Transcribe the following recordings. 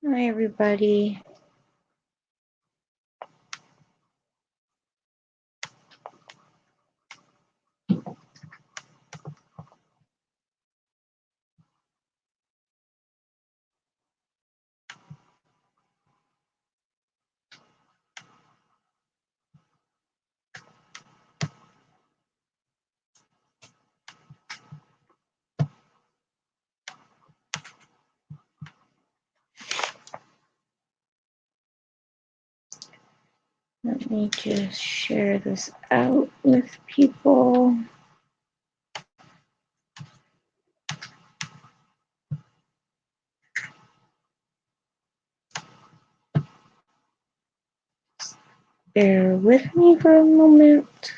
Hi, everybody. Let me just share this out with people. Bear with me for a moment.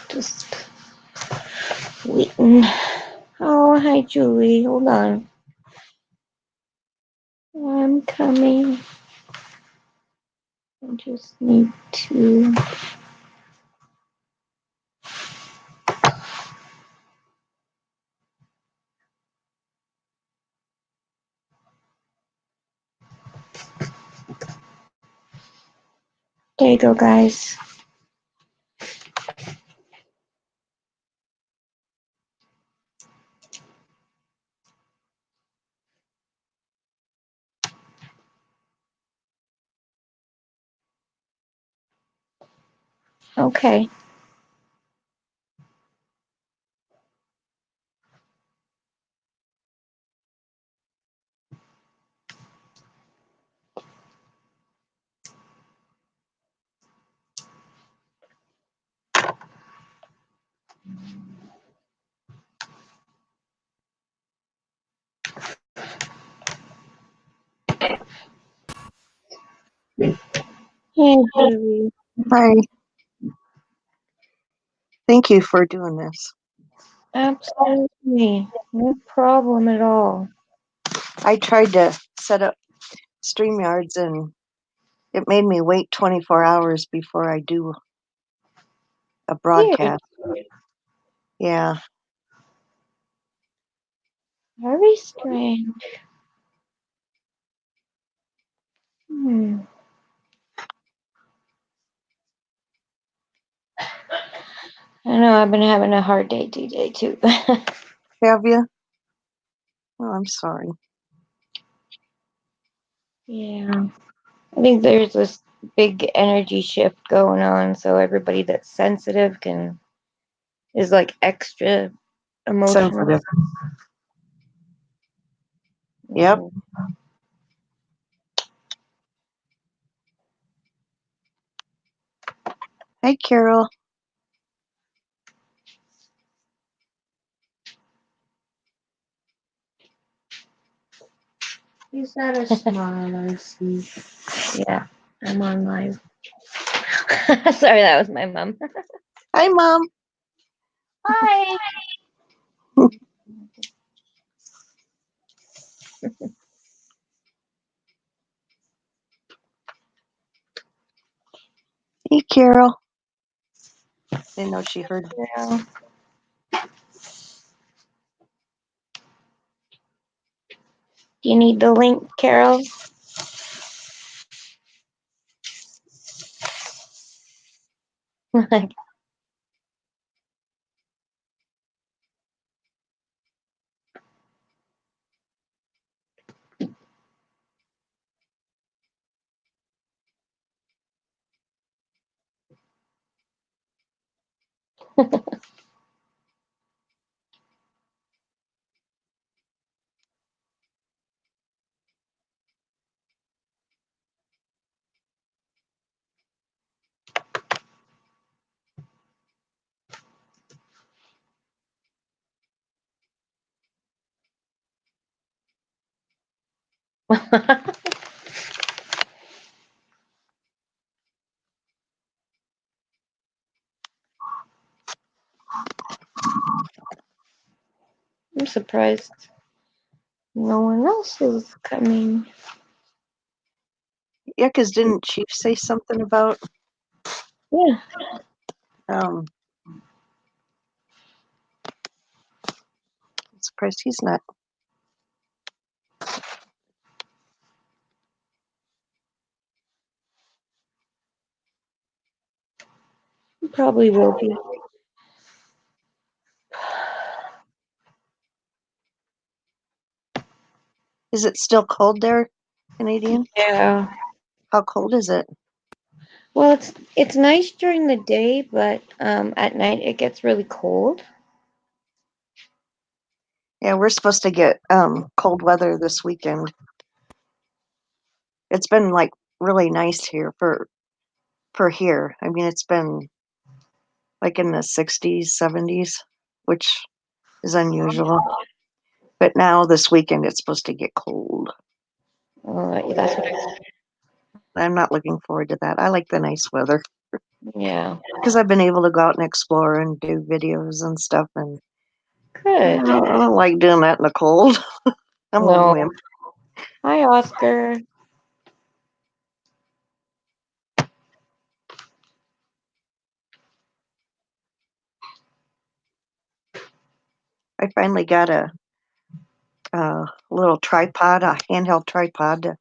Just waiting. Oh, hi, Julie. Hold on. I'm coming. I just need to. There you go, guys. Okay. Hey, Julie. Hi. Thank you for doing this. Absolutely. No problem at all. I tried to set up StreamYards and it made me wait 24 hours before I do a Weird. broadcast. Yeah. Very strange. Hmm. I know I've been having a hard day today, too. Have you? Oh, I'm sorry. Yeah. I think there's this big energy shift going on, so everybody that's sensitive is like extra emotional. Sensitive. Yep. Mm. Hi, Carol. Is that a smile I see? Yeah, I'm on live. Sorry, that was my mom. Hi, Mom. Hi. Hey, Carol. Didn't know she heard. Girl. Do you need the link, Carol? Like, I'm surprised no one else is coming. Yeah, because didn't Chief say something about Yeah. um I'm surprised he's not. Probably will be. Is it still cold there, Canadian? Yeah. How cold is it? Well, it's nice during the day, but at night it gets really cold. Yeah, we're supposed to get cold weather this weekend. It's been like really nice here for here. I mean, it's been like in the 60s, 70s, which is unusual. But now this weekend it's supposed to get cold. That's what. I'm not looking forward to that. I like the nice weather Yeah. because I've been able to go out and explore and do videos and stuff. And I Good. don't like doing that in the cold. I'm a No. wimp. Hi, Oscar. I finally got a little tripod, a handheld tripod to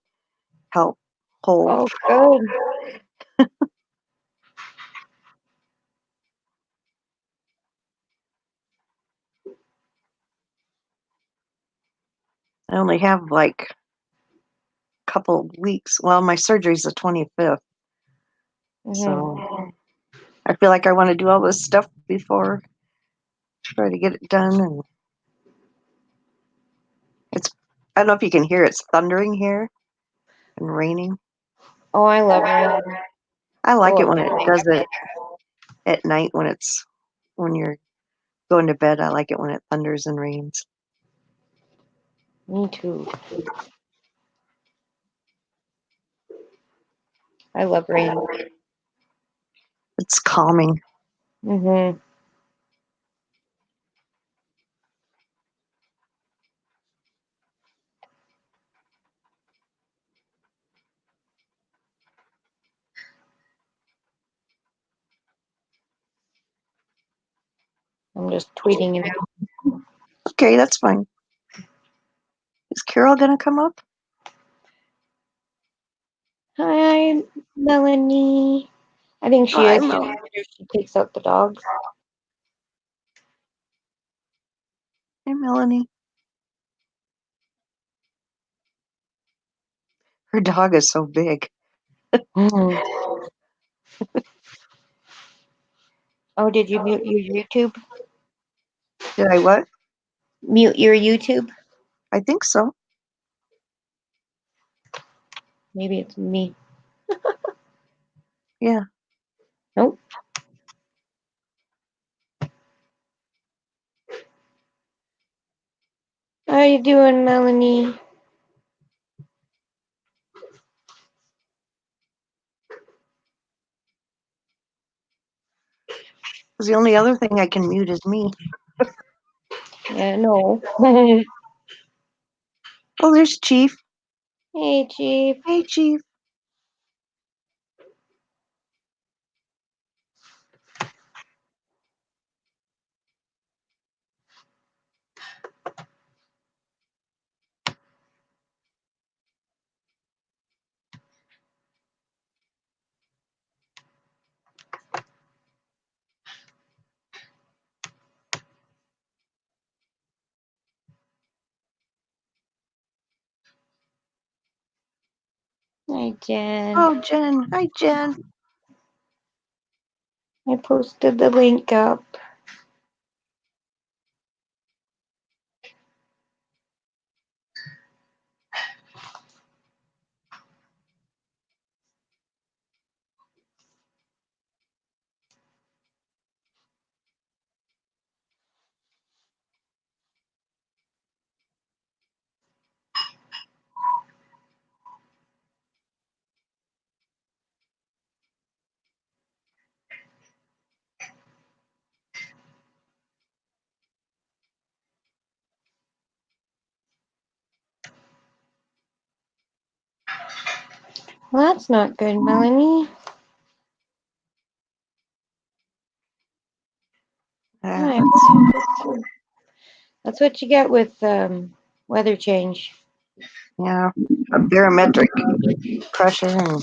help hold. Oh, good. I only have like a couple weeks. Well, my surgery's the 25th, so Hmm. I feel like I want to do all this stuff before try to get it done. And it's I don't know if you can hear it's thundering here and raining. Oh, I love rain. I like Well, it when it does it at night when you're going to bed. I like it when it thunders and rains. me too. I love rain. It's calming. Hmm. I'm just tweeting it out. Okay, that's fine. Is Carol gonna come up? Hi, Melanie. I think she Hi, is. Mel. After she takes out the dogs. Hey, Melanie. Her dog is so big. Mhm. Oh, did you mute your YouTube? Did I what? Mute your YouTube? I think so. Maybe it's me. Yeah. Nope. How you doing, Melanie? Because the only other thing I can mute is me. Yeah, no. Oh, there's Chief. Hey, Chief. Hey, Chief. Hi, Jen. Oh, Jen. Hi, Jen. I posted the link up. Well, that's not good, Melanie. Alright, that's what you get with weather change. Yeah, a barometric pressure. And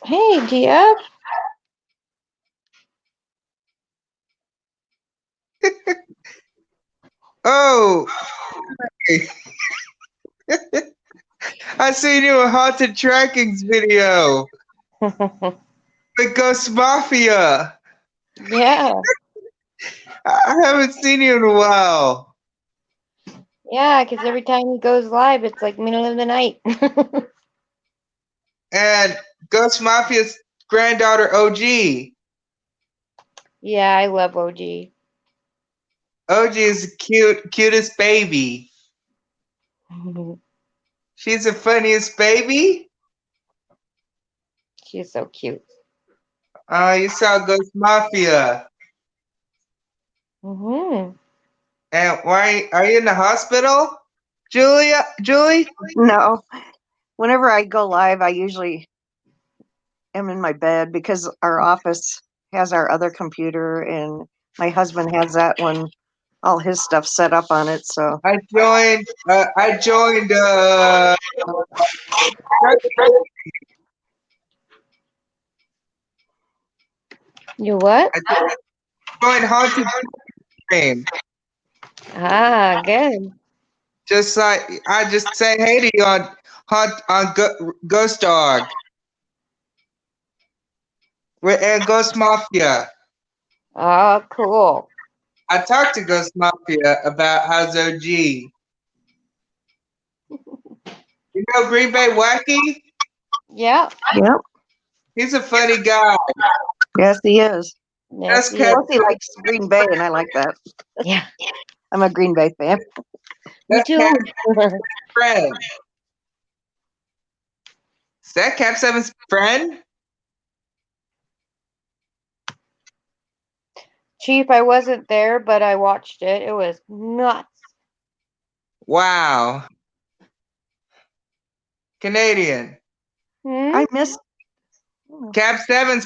Hey, Dia. Oh, I seen you in Haunted Trackings video with Ghost Mafia. Yeah, I haven't seen you in a while. yeah, because every time he goes live, it's like middle of the night. And Ghost Mafia's granddaughter OG. Yeah, I love OG. OG is the cutest baby. She's the funniest baby. She's so cute. You saw Ghost Mafia. Hmm. And why are you in the hospital, Julie? no, whenever I go live, I usually am in my bed because our office has our other computer and my husband has that one, all his stuff set up on it. So I joined. I joined. You what? I joined Haunted Stream. Ah, good. Just like I just say hey to you on Ghost Dog and Ghost Mafia. Ah, cool. I talked to Ghost Mafia about how's OG. You know Green Bay Wacky? Yeah. yep, He's a funny guy. yes, he is. Yes, Just he is. kept Plus, he likes Green Bay, and I like that. Yeah, I'm a Green Bay fan. me that Cap too. friend. Is that Cap 7's friend? Chief, I wasn't there, but I watched it. It was nuts. Wow. Canadian. Hmm? I miss. Cap 7's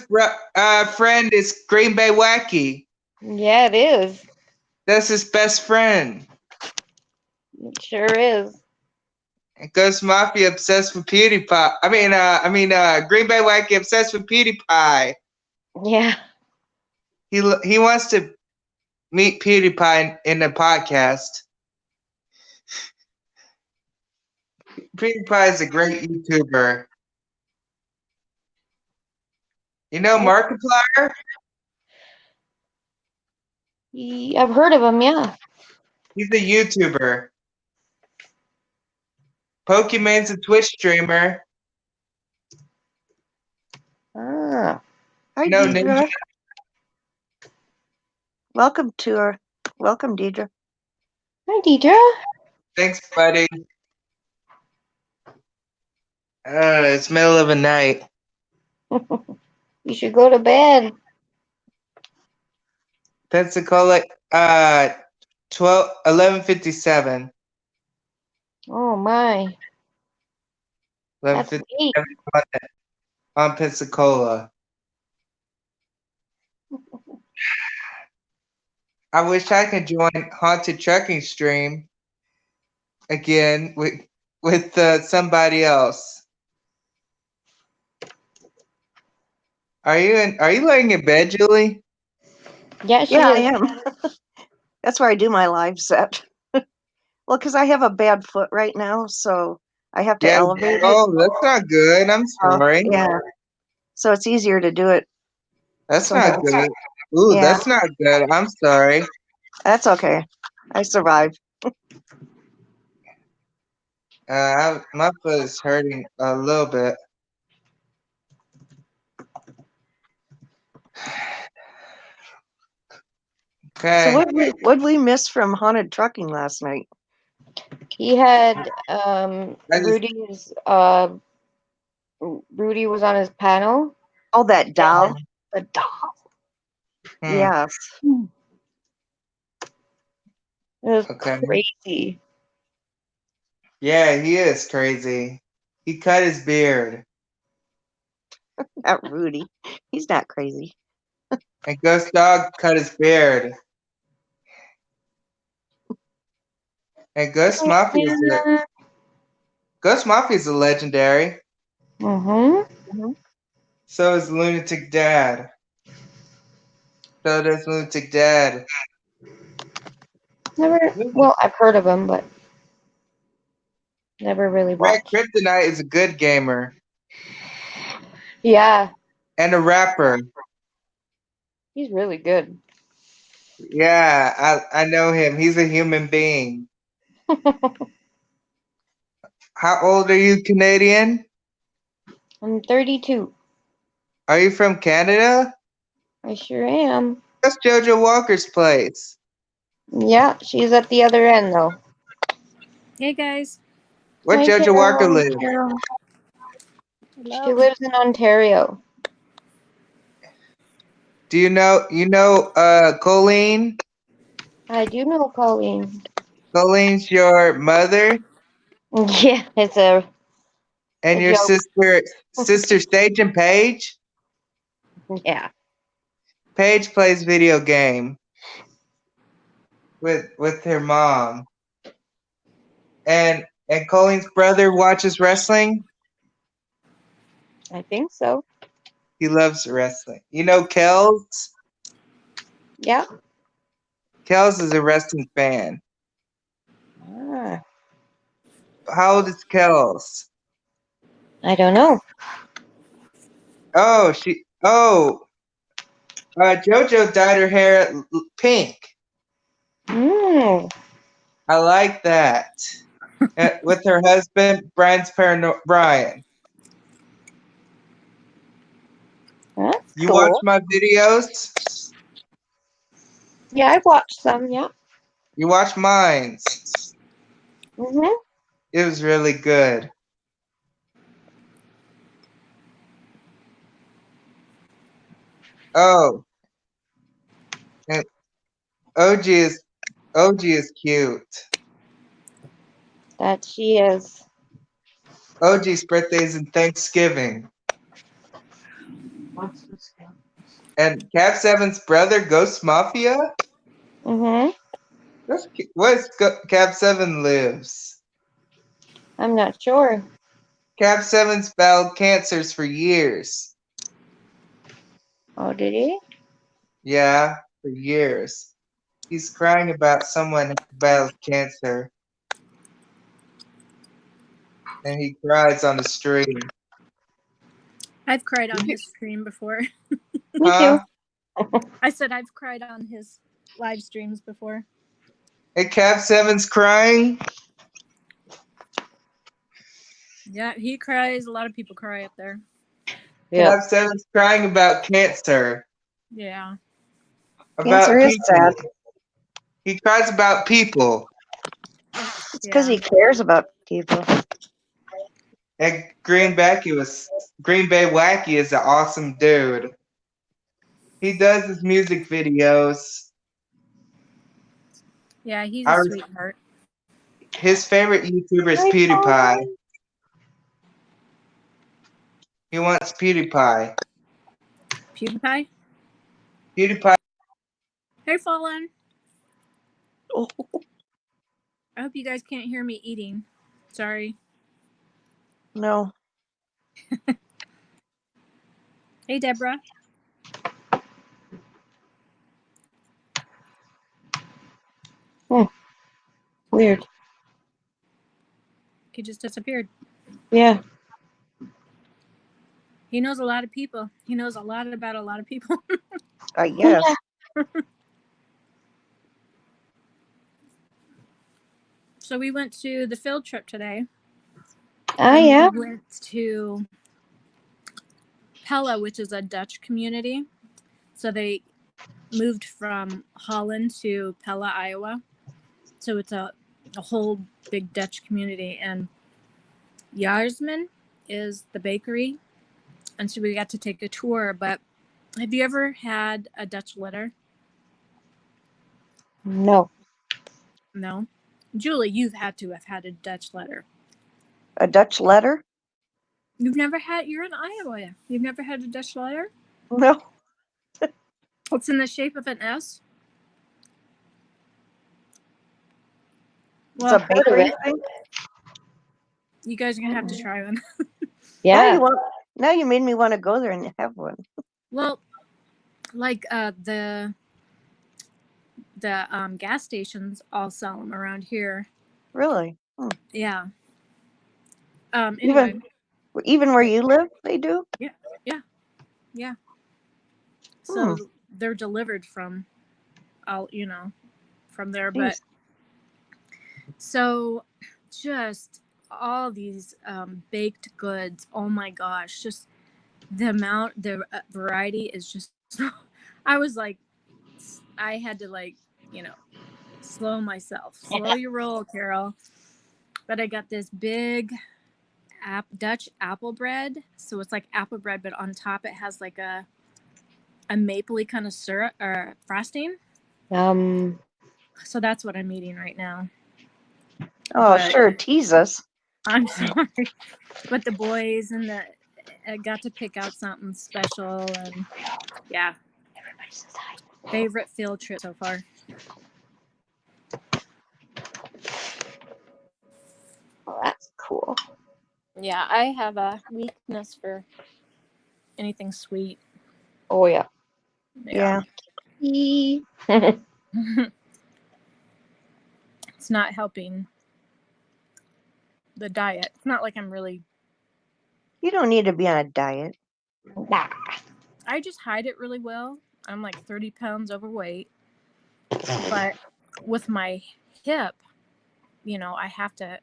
friend is Green Bay Wacky. Yeah, it is. That's his best friend. It sure is. And Ghost Mafia obsessed with PewDiePie. Green Bay Wacky obsessed with PewDiePie. Yeah. He wants to meet PewDiePie in the podcast. PewDiePie is a great YouTuber. You know Markiplier? I've heard of him, yeah. He's a YouTuber. Pokemon's a Twitch streamer. Ah. Hi, No Deidre. Ninja. Welcome, Deidre. Hi, Deidre. Thanks, buddy. It's middle of the night. You should go to bed. Pensacola, 11:57. Oh, my. That's 11:57 late. on Pensacola. I wish I could join Haunted Trucking Stream again with somebody else. Are you laying in bed, Julie? Yeah, she Yeah, I is. am. That's where I do my live set. Well, because I have a bad foot right now, so I have to Yeah. elevate it. Oh, that's not good. I'm Oh, sorry. yeah. So it's easier to do it. That's So not good. Ooh, yeah, that's not good. I'm sorry. that's okay. I survived. My foot is hurting a little bit. So Okay. what'd we miss from haunted trucking last night? He had I just, Rudy was on his panel. Oh, that doll. The dog. Yes. It was Okay. crazy. Yeah, he is crazy. He cut his beard. Not Rudy. He's not crazy. And Ghost Dog cut his beard. And Ghost Mafia is a legendary. Mm-hmm. So is Lunatic Dad. So does Lunatic Dad. Never. Well, I've heard of him, but never really Red watched. Kryptonite is a good gamer Yeah, and a rapper. he's really good. Yeah, I know him. He's a human being. How old are you, Canadian? I'm 32. Are you from Canada? I sure am. That's Jojo Walker's place. Yeah, she's at the other end though. Hey guys. Where Hi, Jojo Walker Carol. lives? She Hello. lives in Ontario. Do you know Colleen? I do know Colleen. Colleen's your mother Yeah, it's a and your joke. sister Sage and Paige? Yeah. Paige plays video game with her mom. And Colleen's brother watches wrestling. I think so. He loves wrestling. You know Kels? Yeah. Kels is a wrestling fan. Ah, How old is Kels? I don't know. JoJo dyed her hair pink. Mm, I like that. With her husband, Brian. that's You watch cool. my videos? Yeah, I've watched some. Yeah. You watch mine's. Mhm. It was really good. Oh, and OG is cute. That she is. OG's birthday is in Thanksgiving. And Cap Seven's brother, Ghost Mafia? Mhm. Where's Cap Seven lives? I'm not sure. Cap Seven's battled cancers for years. Oh, did he? Yeah, for years. He's crying about someone who battles cancer, and he cries on the stream. I've cried on his stream before. Me too. Huh? I said I've cried on his live streams before. Hey, Cap Seven's crying? Yeah, he cries. A lot of people cry up there. Yeah. Cap Seven's crying about cancer. Yeah. Cancer About is sad. people. He cries about people. It's because Yeah. he cares about people. And Green Bay Wacky is an awesome dude. He does his music videos. Yeah, he's I a res- sweetheart. His favorite YouTuber is Hi, PewDiePie. Colin. He wants PewDiePie. PewDiePie. PewDiePie. Hey, Fallen. Oh, I hope you guys can't hear me eating. Sorry. no. Hey, Deborah. Weird. He just disappeared. Yeah. He knows a lot of people. He knows a lot about a lot of people. I guess. So we went to the field trip today. Oh, And yeah. we went to Pella, which is a Dutch community. So they moved from Holland to Pella, Iowa. So it's a whole big Dutch community. And Jarsman is the bakery. And so we got to take a tour. But have you ever had a Dutch letter? No. No. Julie, you've had to have had a Dutch letter. A Dutch letter? You've never had, you're in Iowa. You've never had a Dutch letter? No. It's in the shape of an S. It's Well, a bakery thing? you guys are going to have to try one. Yeah. Now you made me want to go there and have one. Well, like the gas stations all sell them around here. Really? Hmm. Yeah. Anyway, Even where you live, they do? so they're delivered from from there. But Jeez. so just all these baked goods. Oh my gosh, just the variety is just. I was like, I had to slow myself. Slow your roll, Carol. But I got this big Dutch apple bread. So it's like apple bread, but on top it has like a mapley kind of syrup or frosting. So that's what I'm eating right now. Oh, But sure. Tease us. I'm sorry. But the boys and I got to pick out something special, and yeah, Everybody says hi. favorite field trip so far. Oh, that's cool. Yeah, I have a weakness for anything sweet. Oh, yeah. Yeah. It's not helping the diet. It's not like I'm really. You don't need to be on a diet. Nah. I just hide it really well. I'm like 30 pounds overweight, but with my hip, I have to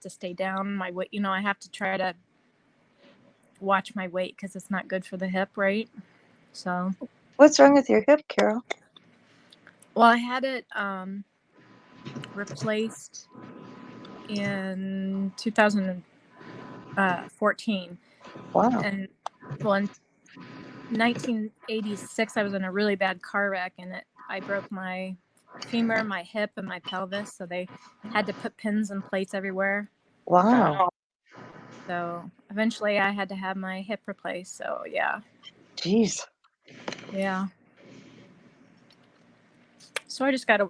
stay down my weight. I have to try to watch my weight because it's not good for the hip, right? So, What's wrong with your hip, Carol? well, I had it replaced in 2014, Wow. and well, in 1986, I was in a really bad car wreck, and I broke my femur, my hip, and my pelvis. So they had to put pins and plates everywhere. Wow. So eventually, I had to have my hip replaced. So yeah, Jeez. yeah. So I just got to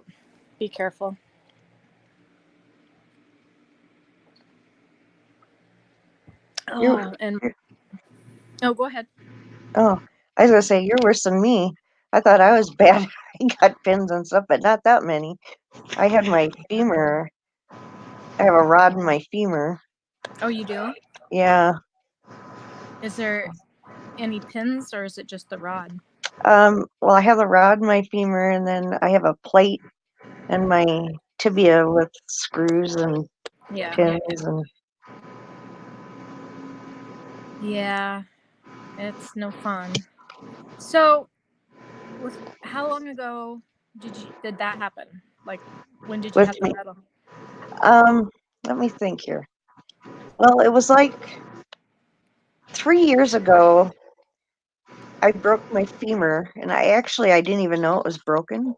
be careful. You're- Go ahead. Oh, I was going to say, you're worse than me. I thought I was bad. I got pins and stuff, but not that many. I had my femur. I have a rod in my femur. Oh, you do? Yeah. Is there any pins, or is it just the rod? Well, I have the rod in my femur, and then I have a plate in my tibia with screws and Yeah. pins. And Yeah. It's no fun. So, how long ago did that happen? Like, when did you with have me. the metal? Let me think here. Well, it was like 3 years ago. I broke my femur, and I didn't even know it was broken.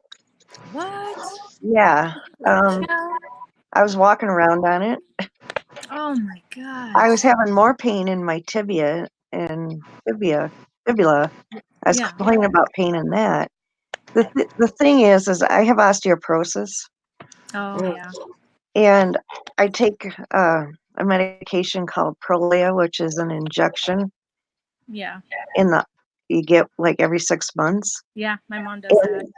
What? Yeah. Hell? I was walking around on it. Oh my gosh. I was having more pain in my tibia and fibula. I was Yeah. complaining about pain in that. The thing is I have osteoporosis, Oh yeah. and I take a medication called Prolia, which is an injection Yeah. you get like every 6 months. Yeah. My mom does that.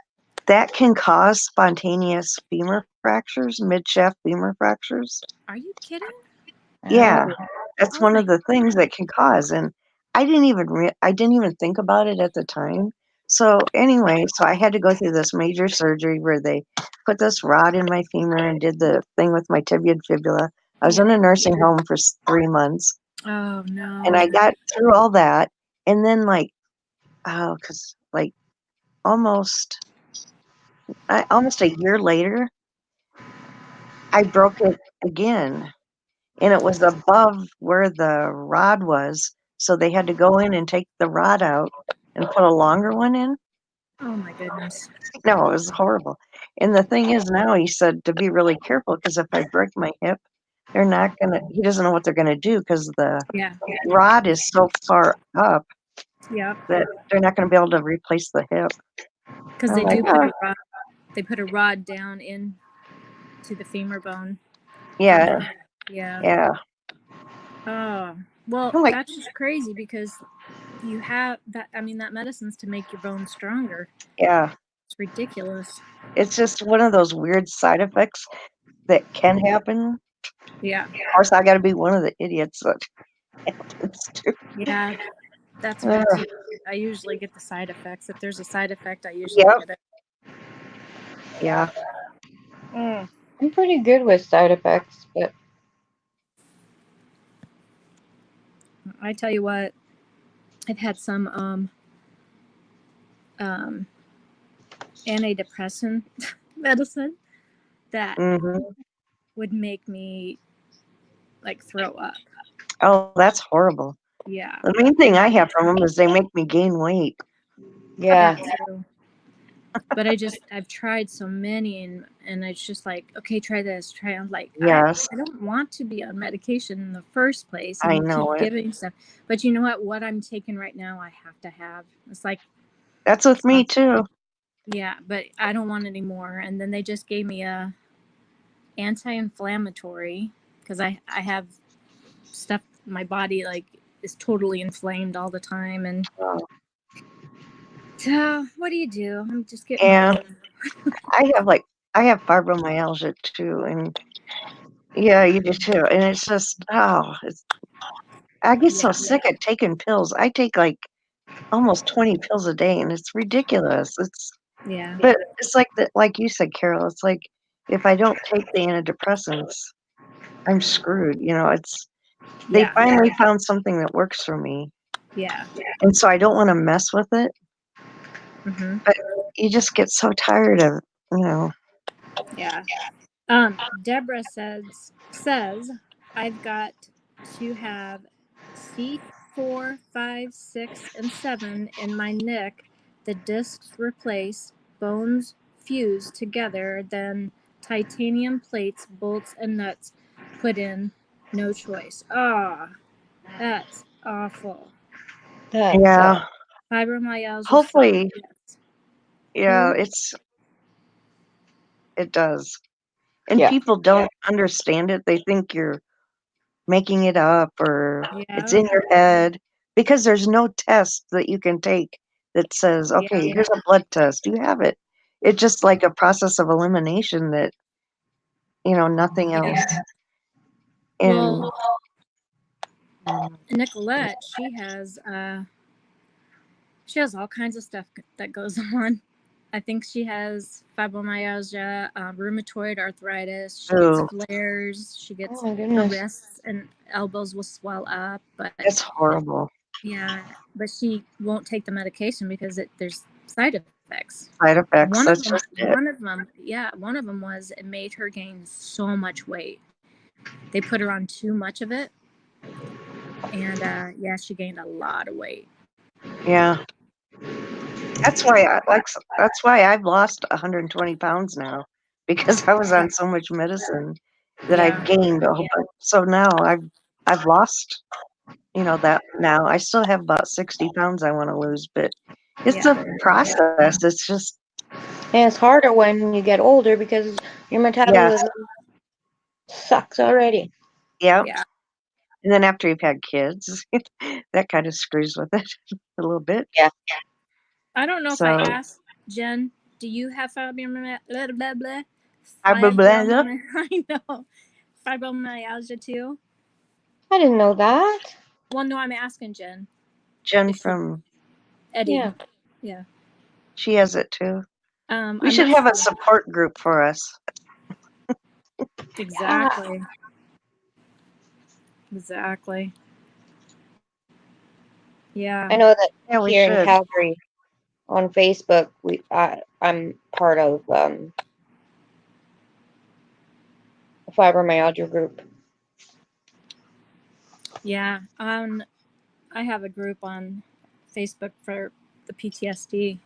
That can cause spontaneous femur fractures, mid-shaft femur fractures. Are you kidding? Yeah, Oh, that's Oh one my of the things that can cause, and I didn't even think about it at the time. So anyway, so I had to go through this major surgery where they put this rod in my femur and did the thing with my tibia and fibula. I was yeah. in a nursing home for 3 months, Oh and I no. got through all that, and then like, oh, because like almost, almost a year later, I broke it again, and it was above where the rod was. So they had to go in and take the rod out and put a longer one in. Oh my goodness. No, it was horrible. And the thing is now he said to be really careful because if I break my hip, they're not gonna, he doesn't know what they're gonna do because the Yeah. rod is so far up Yep. that they're not gonna be able to replace the hip. Because I'm they like, do put oh, a rod. They put a rod down in to the femur bone. yeah, Yeah. yeah. Oh well, I'm like, that's just crazy because you have that. I mean, that medicine's to make your bones stronger. yeah. It's ridiculous. It's just one of those weird side effects that can happen. Yeah. Of course, I got to be one of the idiots that happens to. Yeah. That's me Uh, too. I usually get the side effects. If there's a side effect, I usually yep, get it. yeah. Mm. I'm pretty good with side effects, but I tell you what, I've had some um antidepressant medicine that Hmm. would make me like throw up. Oh, that's horrible. Yeah. The main thing I have from them is they make me gain weight. yeah. That too. But I've tried so many and it's just like, okay, try this, try. I'm like, Yes, I don't want to be on medication in the first place, and I you keep know it. giving stuff. But you know what I'm taking right now I have to have. It's like, That's with me too. yeah, but I don't want any more. And then they just gave me a anti-inflammatory because I have stuff, my body like is totally inflamed all the time. And Oh, so what do you do? I'm just getting yeah, old. I have fibromyalgia too, and yeah, you do too. And it's just, I get so Yeah. sick of taking pills. I take like almost 20 pills a day, and it's ridiculous. Yeah. But it's like like you said, Carol. It's like if I don't take the antidepressants, I'm screwed. They Yeah. finally found something that works for me, Yeah. and so I don't want to mess with it. Hmm. But you just get so tired of, you know. Yeah. Deborah says I've got to have C4, 5, 6, and 7 in my neck, the discs replaced, bones fused together, then titanium plates, bolts, and nuts put in. No choice. Ah, that's awful. That Yeah. sucks. Fibromyalgia sucks. Hopefully, Yes. yeah, it does. And Yeah. people don't understand it. They think you're making it up or it's Yeah. in your head because there's no test that you can take that says, Yeah. okay, here's a blood test. You have it. It's just like a process of elimination that, nothing else. Yeah. And Well, Nicolette, she has all kinds of stuff that goes on. I think she has fibromyalgia, rheumatoid arthritis. She gets oh, flares. She Oh gets my her goodness. wrists and elbows will swell up. But it's horrible. yeah, but she won't take the medication because there's side effects. Side effects. That's just it. One of them was it made her gain so much weight. They put her on too much of it, and yeah, she gained a lot of weight. Yeah. That's why I've lost 120 pounds now because I was on so much medicine that Yeah, I've gained a whole bunch. So now I've lost, that now. I still have about 60 pounds I want to lose, but it's a yeah, process. It's just, And it's harder when you get older because your yes, metabolism sucks already. yep. yeah. And then after you've had kids, that kind of screws with it a little bit. Yeah. I don't know if I So, asked Jen. Do you have fibromyalgia? Blah, blah, blah, I blah, blah, blah. I know fibromyalgia too. I didn't know that. Well, no, I'm asking Jen. Jen If she- from, Eddie. Yeah. Yeah. she has it too. We I'm should not have a sure. support group for us. Exactly. Exactly. Yeah. I know that Yeah, we here in should. Calgary on Facebook, I'm part of a fibromyalgia group. Yeah. I have a group on Facebook for the PTSD,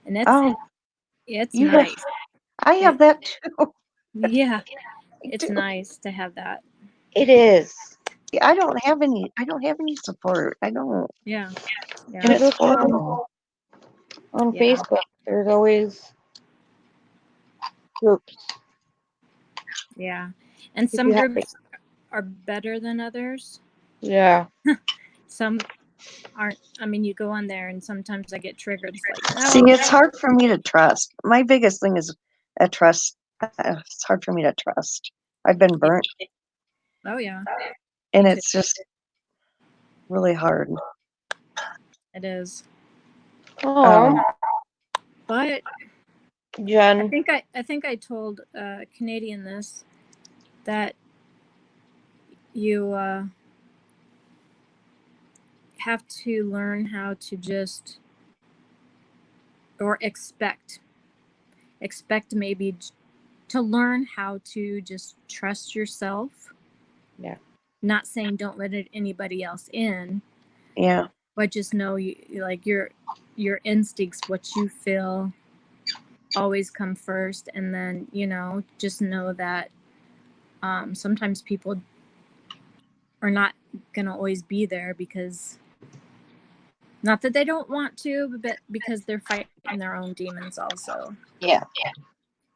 and Oh, it's you have, nice. I have It, that too. yeah, I it's do. nice to have that. It is. Yeah, I don't have any support. I don't. Yeah. Yeah. And Just it's look horrible. on Yeah. Facebook. There's always groups. Yeah. And If some you have groups are better than others. Yeah. Some aren't. I mean, you go on there and sometimes I get triggered. It's like, See, no. it's hard for me to trust. My biggest thing is a trust. It's hard for me to trust. I've been burnt, Oh, yeah, and me too. it's just really hard. It is. Oh, But Jen. I think I told Canadian this, that you have to learn how to just, or expect maybe to learn how to just trust yourself. Yeah. Not saying don't let anybody else in, Yeah, but just know like your instincts, what you feel, always come first. And then just know that sometimes people are not gonna always be there, because not that they don't want to, but because they're fighting their own demons also. yeah.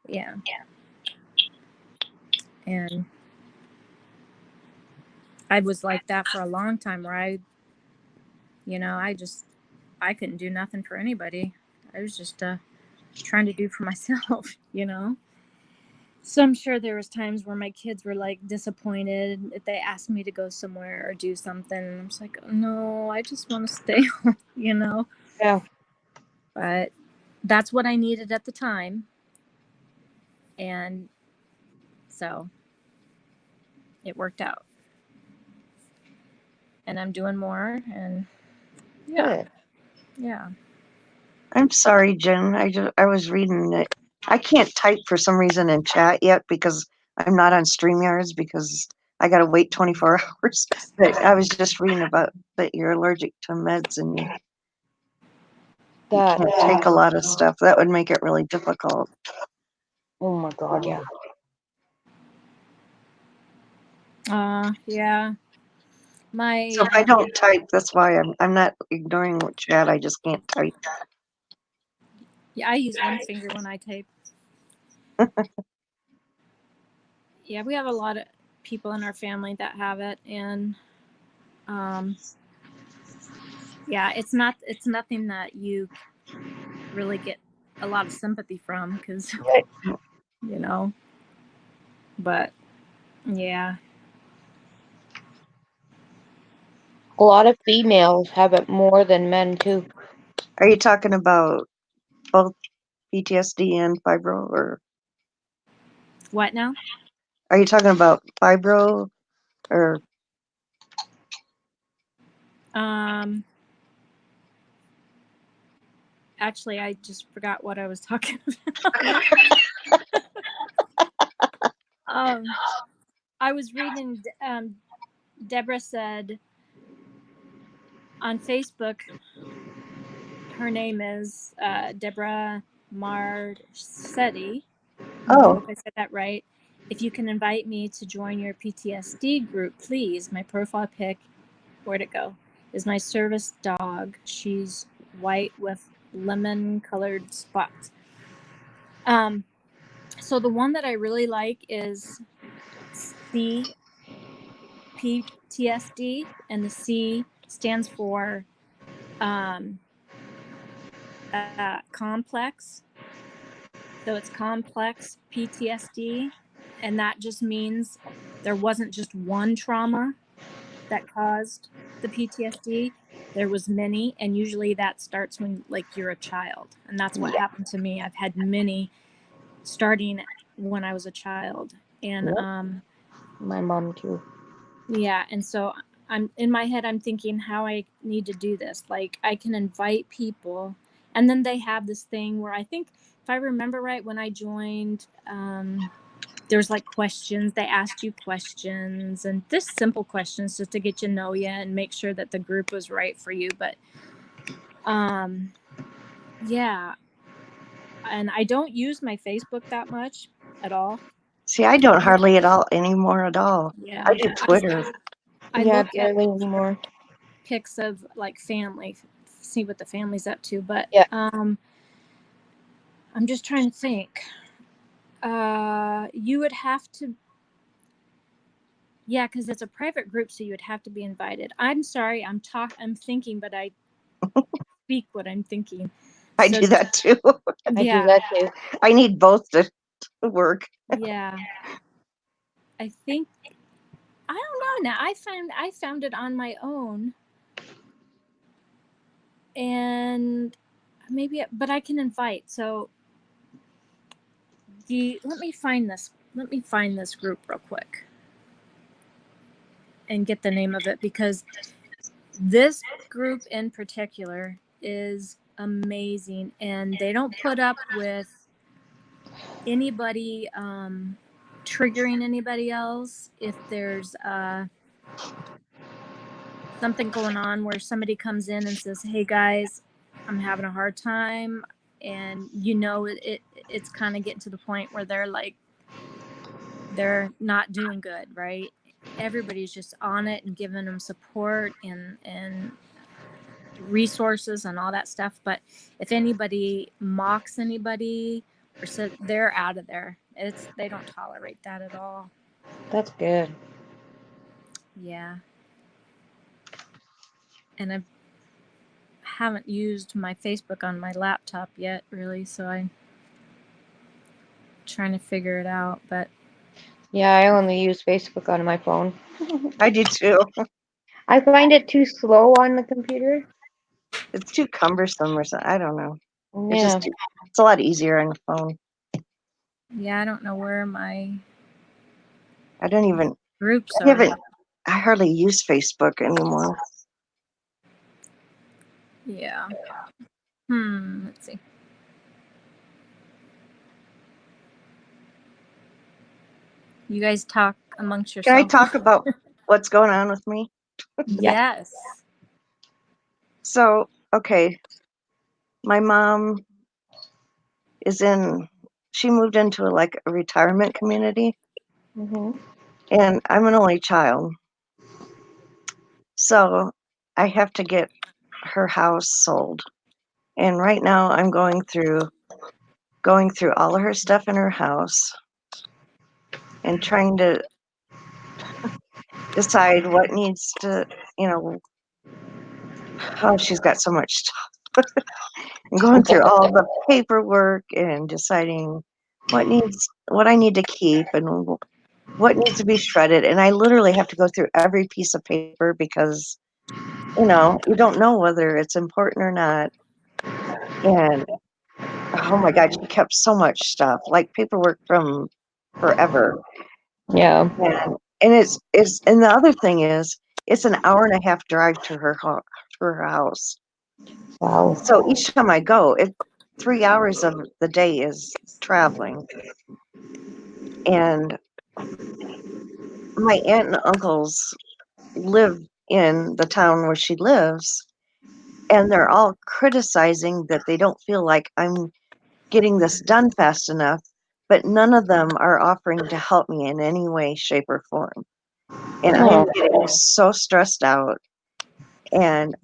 Yeah. And I was like that for a long time, where I couldn't do nothing for anybody. I was just trying to do for myself. So I'm sure there was times where my kids were like disappointed if they asked me to go somewhere or do something. And I'm just like, oh, no, I just want to stay home. Yeah. But that's what I needed at the time. And so it worked out. And I'm doing more. And yeah, Good. yeah. I'm sorry, Jen. I was reading it. I can't type for some reason in chat yet because I'm not on StreamYards because I got to wait 24 hours. But I was just reading about that you're allergic to meds and you That. can't take a lot of stuff. That would make it really difficult. Oh my God. Yeah. Yeah. My So if I don't type, that's why I'm not ignoring chat. I just can't type. yeah, I use one finger when I type. Yeah, we have a lot of people in our family that have it, and yeah, it's nothing that you really get a lot of sympathy from, because Right. but yeah. A lot of females have it more than men too. Are you talking about both PTSD and fibro, or What now? are you talking about fibro or Actually, I just forgot what I was talking about. I was reading, Deborah said on Facebook, her name is Deborah Marsetti. I oh, hope I said that right. If you can invite me to join your PTSD group, please. My profile pic, where'd it go, is my service dog. She's white with lemon colored spots. So the one that I really like is CPTSD, and the C stands for complex. So it's complex PTSD, and that just means there wasn't just one trauma. that caused the PTSD. There was many, and usually that starts when like you're a child, and that's what Yeah. happened to me. I've had many starting when I was a child, and Yep. My mom too. yeah, and so I'm in my head, I'm thinking how I need to do this. Like I can invite people, and then they have this thing where I think, if I remember right, when I joined, there's like questions. They asked you questions, and just simple questions just to get you know you and make sure that the group was right for you. But yeah, and I don't use my Facebook that much at all. See, I don't hardly at all anymore at all. Yeah, I do Twitter. I Yeah, look at barely anymore. pics of like family, see what the family's up to. But Yeah. I'm just trying to think. You would have to, yeah, because it's a private group, so you would have to be invited. I'm sorry, I'm thinking, but I speak what I'm thinking. I So do that too. I do yeah, that too. I need both to work. yeah. I think I don't know. Now I found it on my own, and maybe, but I can invite. So let me find this. Let me find this group real quick and get the name of it, because this group in particular is amazing, and they don't put up with anybody triggering anybody else. If there's something going on where somebody comes in and says, "Hey guys, I'm having a hard time," and it's kind of getting to the point where they're not doing good, right? Everybody's just on it and giving them support and resources and all that stuff. But if anybody mocks anybody or said, they're out of there. They don't tolerate that at all. That's good. Yeah. And I haven't used my Facebook on my laptop yet, really, so I'm trying to figure it out. But Yeah, I only use Facebook on my phone. I do too. I find it too slow on the computer. It's too cumbersome or something. I don't know. Yeah. It's a lot easier on the phone. yeah, I don't know where my I don't even groups I are. haven't I hardly use Facebook anymore. Yeah. Let's see. You guys talk amongst Can I yourself. talk about what's going on with me? Yeah. Yes. So, okay, my mom she moved into like a retirement community, Mhm. and I'm an only child. So I have to get her house sold. And right now I'm going through all of her stuff in her house and trying to decide what needs to, you know, oh, she's got so much stuff. And going through all the paperwork and deciding what I need to keep and what needs to be shredded. And I literally have to go through every piece of paper because, you don't know whether it's important or not. And oh my God, she kept so much stuff, like paperwork from forever. Yeah. And and the other thing is, it's an hour and a half drive to her house. Wow. So each time I go, 3 hours of the day is traveling. And my aunt and uncles live in the town where she lives, and they're all criticizing that they don't feel like I'm getting this done fast enough, but none of them are offering to help me in any way, shape, or form. And I am Oh, getting so stressed out, and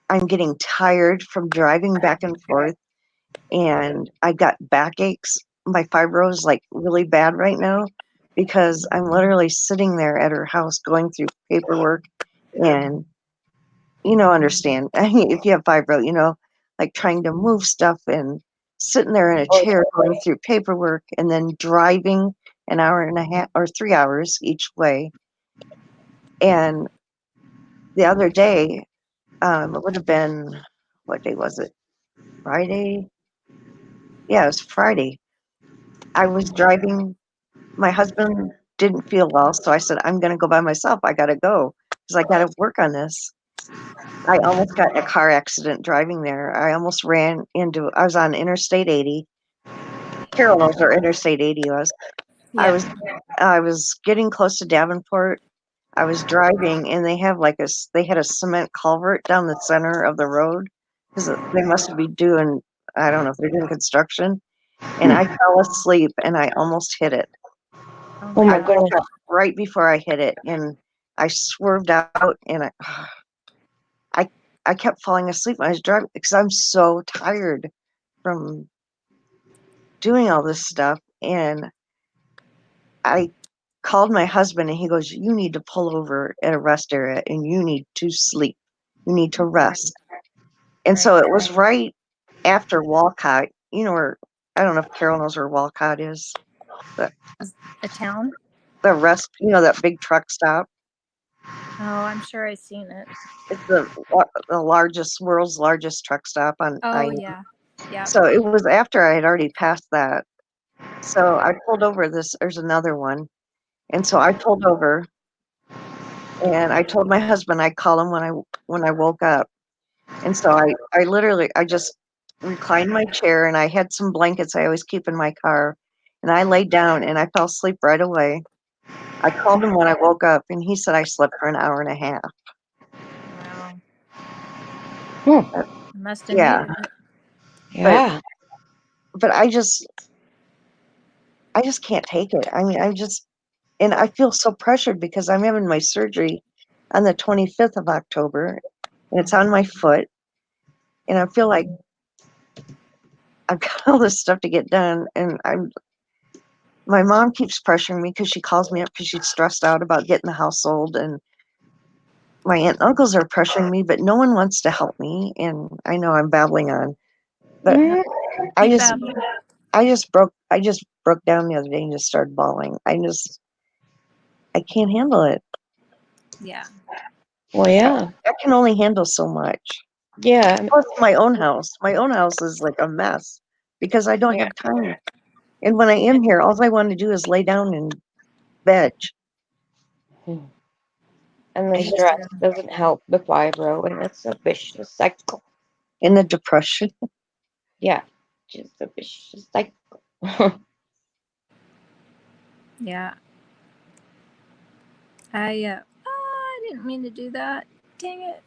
I'm getting tired from driving back and forth, and I got backaches. My fibro is like really bad right now because I'm literally sitting there at her house going through paperwork and understand. If you have fibro, like trying to move stuff and sitting there in a oh, chair going through paperwork and then driving an hour and a half or 3 hours each way. And the other day, it would have been, what day was it? Friday? Yeah, it was Friday. I was driving. My husband didn't feel well, so I said, I'm going to go by myself. I got to go because I got to work on this. I almost got in a car accident driving there. I almost ran into, I was on Interstate 80. Carol knows where Interstate 80 was. I Yeah. was, I was getting close to Davenport. I was driving, and they have like they had a cement culvert down the center of the road because they must be doing, I don't know if they're doing construction. And I fell asleep, and I almost hit it. Oh I my woke goodness. up right before I hit it, and I swerved out, and I, I kept falling asleep when I was driving because I'm so tired from doing all this stuff. And I called my husband, and he goes, "You need to pull over at a rest area, and you need to sleep. You need to rest." And so Right. it was right after Walcott. You know where, I don't know if Carol knows where Walcott is. A town? The rest, that big truck stop. Oh, I'm sure I've seen it. It's the world's largest truck stop on Oh I. yeah. Yeah. So it was after I had already passed that. So I pulled over there's another one. And so I pulled over, and I told my husband I'd call him when I woke up. And so I literally I just reclined my chair, and I had some blankets I always keep in my car, and I laid down and I fell asleep right away. I called him when I woke up, and he said I slept for an hour and a half. Wow. Hmm. I must have Yeah, needed it. Yeah. but I just can't take it. I mean, and I feel so pressured because I'm having my surgery on the 25th of October, and it's on my foot, and I feel like I've got all this stuff to get done, and my mom keeps pressuring me because she calls me up because she's stressed out about getting the house sold, and my aunt and uncles are pressuring me, but no one wants to help me. And I know I'm babbling on, but Mm. I Keep just babbling. I just broke down the other day and just started bawling. I can't handle it. Yeah. Well, yeah. I can only handle so much. Yeah. Plus, my own house. My own house is like a mess because I don't Yeah. have time. And when I am here, all I want to do is lay down and veg. Hmm. And the I just stress doesn't help the fibro, and it's a vicious cycle. in the depression. Yeah. Just a vicious cycle. Yeah. I didn't mean to do that. Dang it.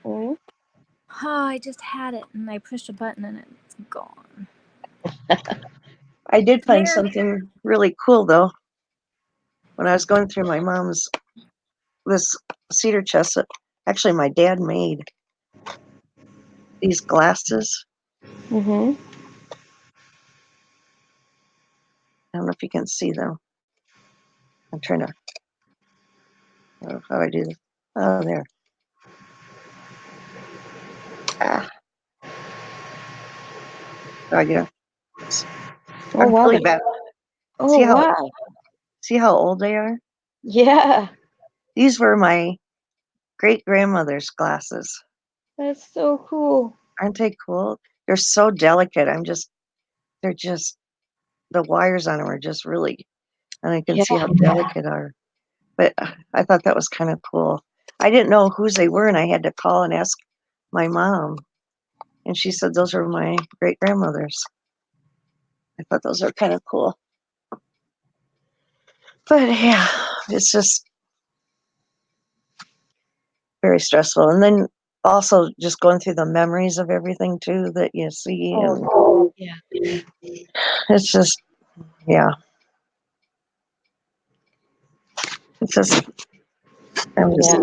Mm. Oh, I just had it and I pushed a button and it's gone. I did find There. something really cool though when I was going through my mom's this cedar chest that actually my dad made these glasses. Mm-hmm. I don't know if you can see them. I'm trying to. How do I do this? Oh, there. Ah, how do I get it? Oh, I'm wow. really bad. Oh, See how wow. see how old they are? Yeah. These were my great grandmother's glasses. That's so cool. Aren't they cool? They're so delicate. They're just the wires on them are just really, and I can Yeah. see how delicate are. But I thought that was kind of cool. I didn't know whose they were, and I had to call and ask my mom, and she said those are my great grandmother's. I thought those are kind of cool. But yeah, it's just very stressful. And then also just going through the memories of everything too that you see, and Oh, yeah. it's just, yeah, it's just, I'm Yeah.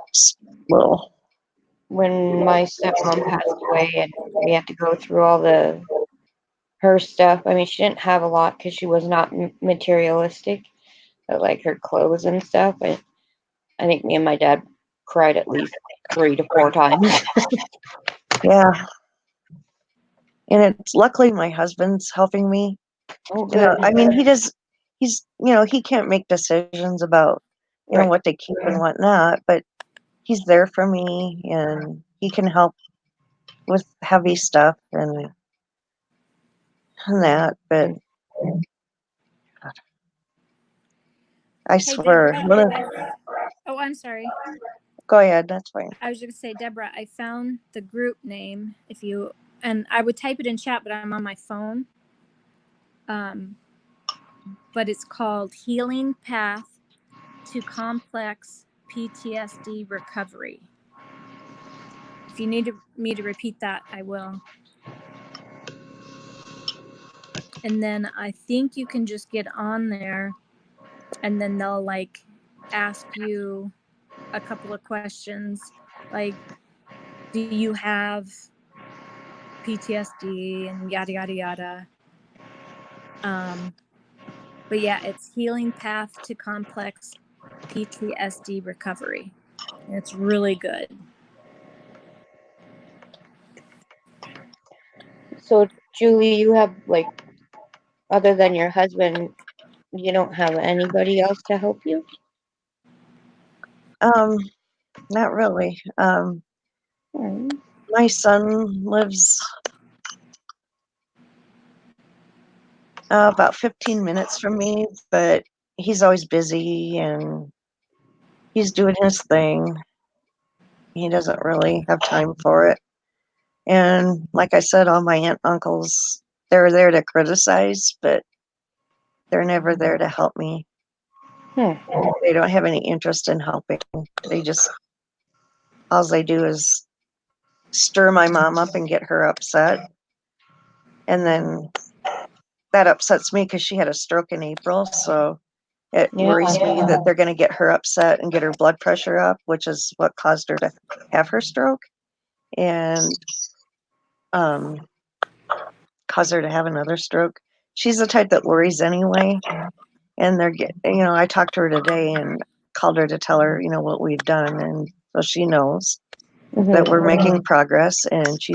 just little. When my stepmom passed away and we had to go through all her stuff. I mean, she didn't have a lot because she was not materialistic, but like her clothes and stuff. I think me and my dad cried at least 3 to 4 times. Yeah, and it's luckily my husband's helping me. Oh, good. I mean, he can't make decisions about you know, Right. what they keep and whatnot, but he's there for me and he can help with heavy stuff and that, but I Hey, swear, Deborah. Oh, I'm sorry. go ahead, that's fine. I was going to say, Deborah, I found the group name. If you, and I would type it in chat, but I'm on my phone. But it's called Healing Path to Complex PTSD Recovery. If you need me to repeat that, I will. And then I think you can just get on there and then they'll like ask you a couple of questions like, do you have PTSD and yada, yada, yada. But yeah, it's Healing Path to Complex PTSD Recovery. It's really good. So, Julie, you have like, other than your husband, you don't have anybody else to help you? Not really. Hmm. My son lives about 15 minutes from me, but he's always busy and he's doing his thing. He doesn't really have time for it. And like I said, all my aunt and uncles, they're there to criticize, but they're never there to help me. Hmm. They don't have any interest in helping. They just, all they do is stir my mom up and get her upset. And then that upsets me because she had a stroke in April. So it Yeah. worries me that they're going to get her upset and get her blood pressure up, which is what caused her to have her stroke and cause her to have another stroke. She's the type that worries anyway. And they're getting, I talked to her today and called her to tell her, what we've done. And so she knows that we're making progress. And she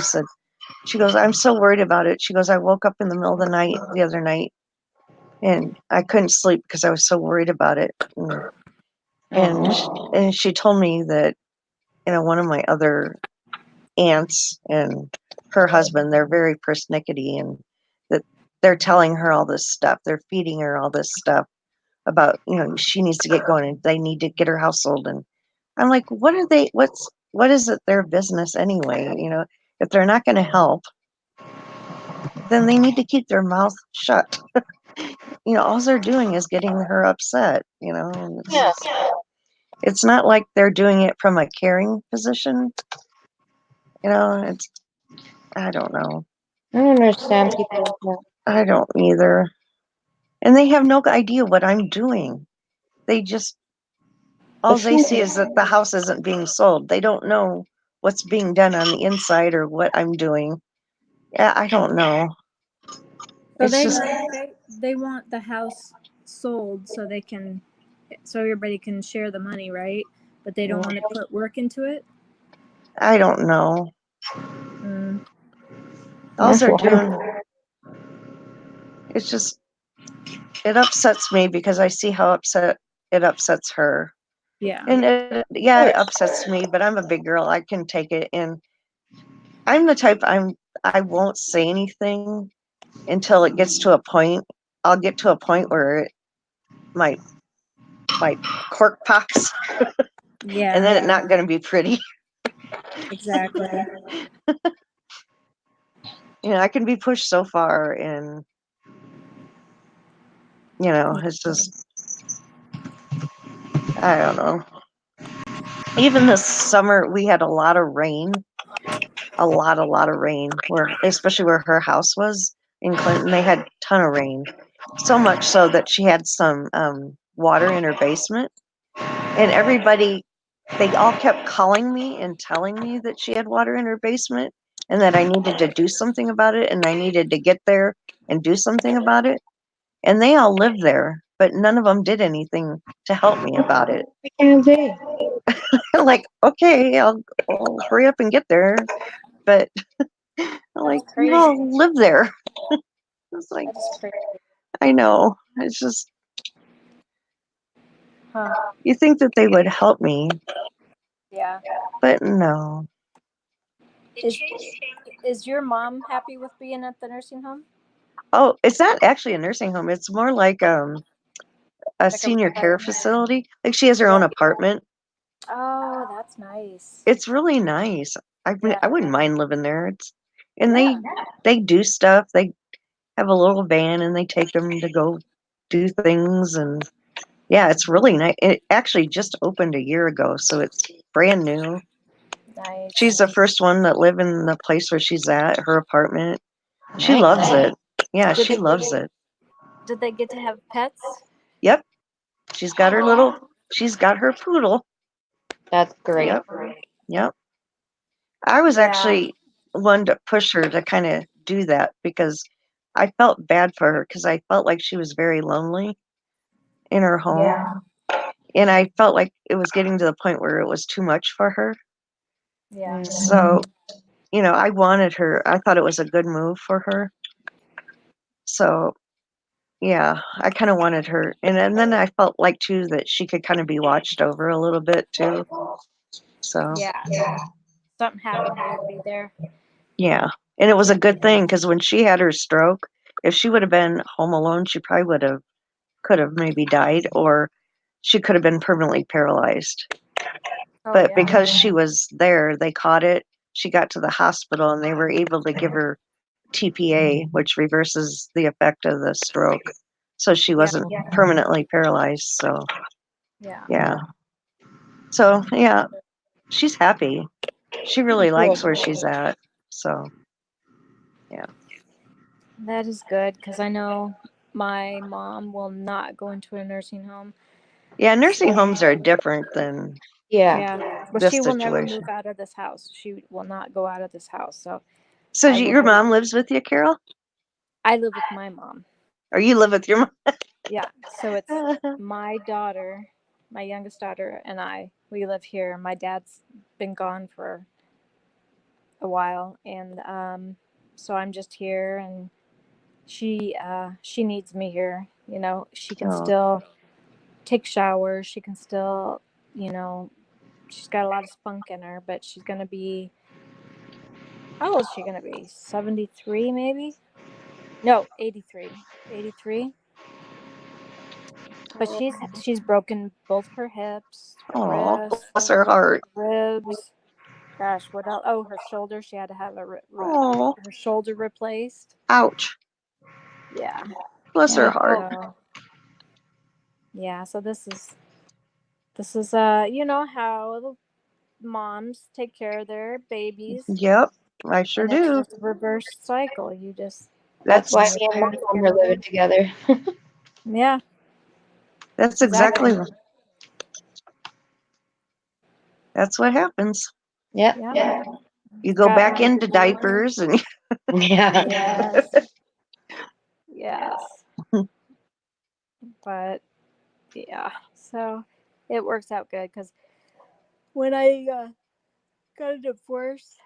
goes, I'm so worried about it. She goes, I woke up in the middle of the night the other night and I couldn't sleep because I was so worried about it. And she told me that, one of my other aunts and her husband, they're very persnickety and that they're telling her all this stuff. They're feeding her all this stuff about, she needs to get going and they need to get her house sold. And I'm like, what is it their business anyway? If they're not going to help, then they need to keep their mouth shut. All they're doing is getting her upset, and it's not like they're doing it from a caring position. I don't know. I don't understand people like that. I don't either. And they have no idea what I'm doing. They just, all they see is that the house isn't being sold. They don't know what's being done on the inside or what I'm doing. Yeah, I don't know. So It's just, they want the house sold so everybody can share the money, right? But they don't want to put work into it. I don't know. All That's they're why. doing, it's just, it upsets me because I see how upset it upsets her. Yeah. And it upsets me, but I'm a big girl. I can take it. And I'm the type, I won't say anything until it gets to a point. I'll get to a point where my cork pops. Yeah. And then it's not going to be pretty. Exactly. I can be pushed so far and, it's just, I don't know. Even this summer, we had a lot of rain, a lot of rain, especially where her house was in Clinton, they had a ton of rain. So much so that she had some water in her basement. And they all kept calling me and telling me that she had water in her basement and that I needed to do something about it and I needed to get there and do something about it. And they all lived there, but none of them did anything to help me about it. What can they? Like, okay, I'll hurry up and get there. But like, you all live there. It's like, That's crazy. I know. It's just, Huh. You think that they would help me, Yeah. but no. Is your mom happy with being at the nursing home? Oh, it's not actually a nursing home. It's more like a Like a senior care retirement? facility. Like she has her own Yeah. apartment. Oh, that's nice. It's really nice. Yeah. I wouldn't mind living there. And Yeah. they do stuff. They have a little van and they take them to go do things, and yeah, it's really nice. It actually just opened a year ago, so it's brand new. Nice. She's the first one that live in the place where she's at, her apartment. She Nice. loves it. Yeah, Did she they- loves it. Did they get to have pets? Yep. She's got her poodle. That's great. Yep. Yep. I was Yeah. actually one to push her to kind of do that because I felt bad for her because I felt like she was very lonely in her home. Yeah. And I felt like it was getting to the point where it was too much for her. Yeah. So, I wanted her. I thought it was a good move for her. So, yeah, I kind of wanted her. And then I felt like, too, that she could kind of be watched over a little bit, too. So, Yeah. Something happened, they'd be there. yeah. And it was a good thing because when she had her stroke, if she would have been home alone, she probably could have maybe died, or she could have been permanently paralyzed. Oh, But yeah. because she was there, they caught it. She got to the hospital and they were able to give her TPA, which reverses the effect of the stroke. So she wasn't permanently paralyzed. So, Yeah. yeah. So, yeah, she's happy. She really likes where she's at. So, That is good because I know my mom will not go into a nursing home. yeah, nursing homes are different than Yeah. Yeah. But this she will never situation. move out of this house. She will not go out of this house. So So, I will your go- mom lives with you, Carol? I live with my mom. Or you live with your mom? Yeah. So it's my daughter, my youngest daughter, and I. We live here. My dad's been gone for a while, and so I'm just here, and she needs me here. She can Oh, still take showers. She can still, you know, she's got a lot of spunk in her, but she's gonna be. How old is she gonna be? 73, maybe? No, 83. 83. But she's broken both her hips, her oh, wrists, bless her heart. ribs. Gosh, what else? Oh, her shoulder. She had to have Oh, her shoulder replaced. ouch. Yeah. Bless her Yeah. heart. So, yeah. So this is how moms take care of their babies, Yep, I sure and it's do. just a reverse cycle. You just That's That's why me and my mom are living together. yeah, that's exactly. that's what happens. Yep. Yeah. You go Got back into diapers and Yeah. yes, yes, but yeah. So it works out good because when I got a divorce,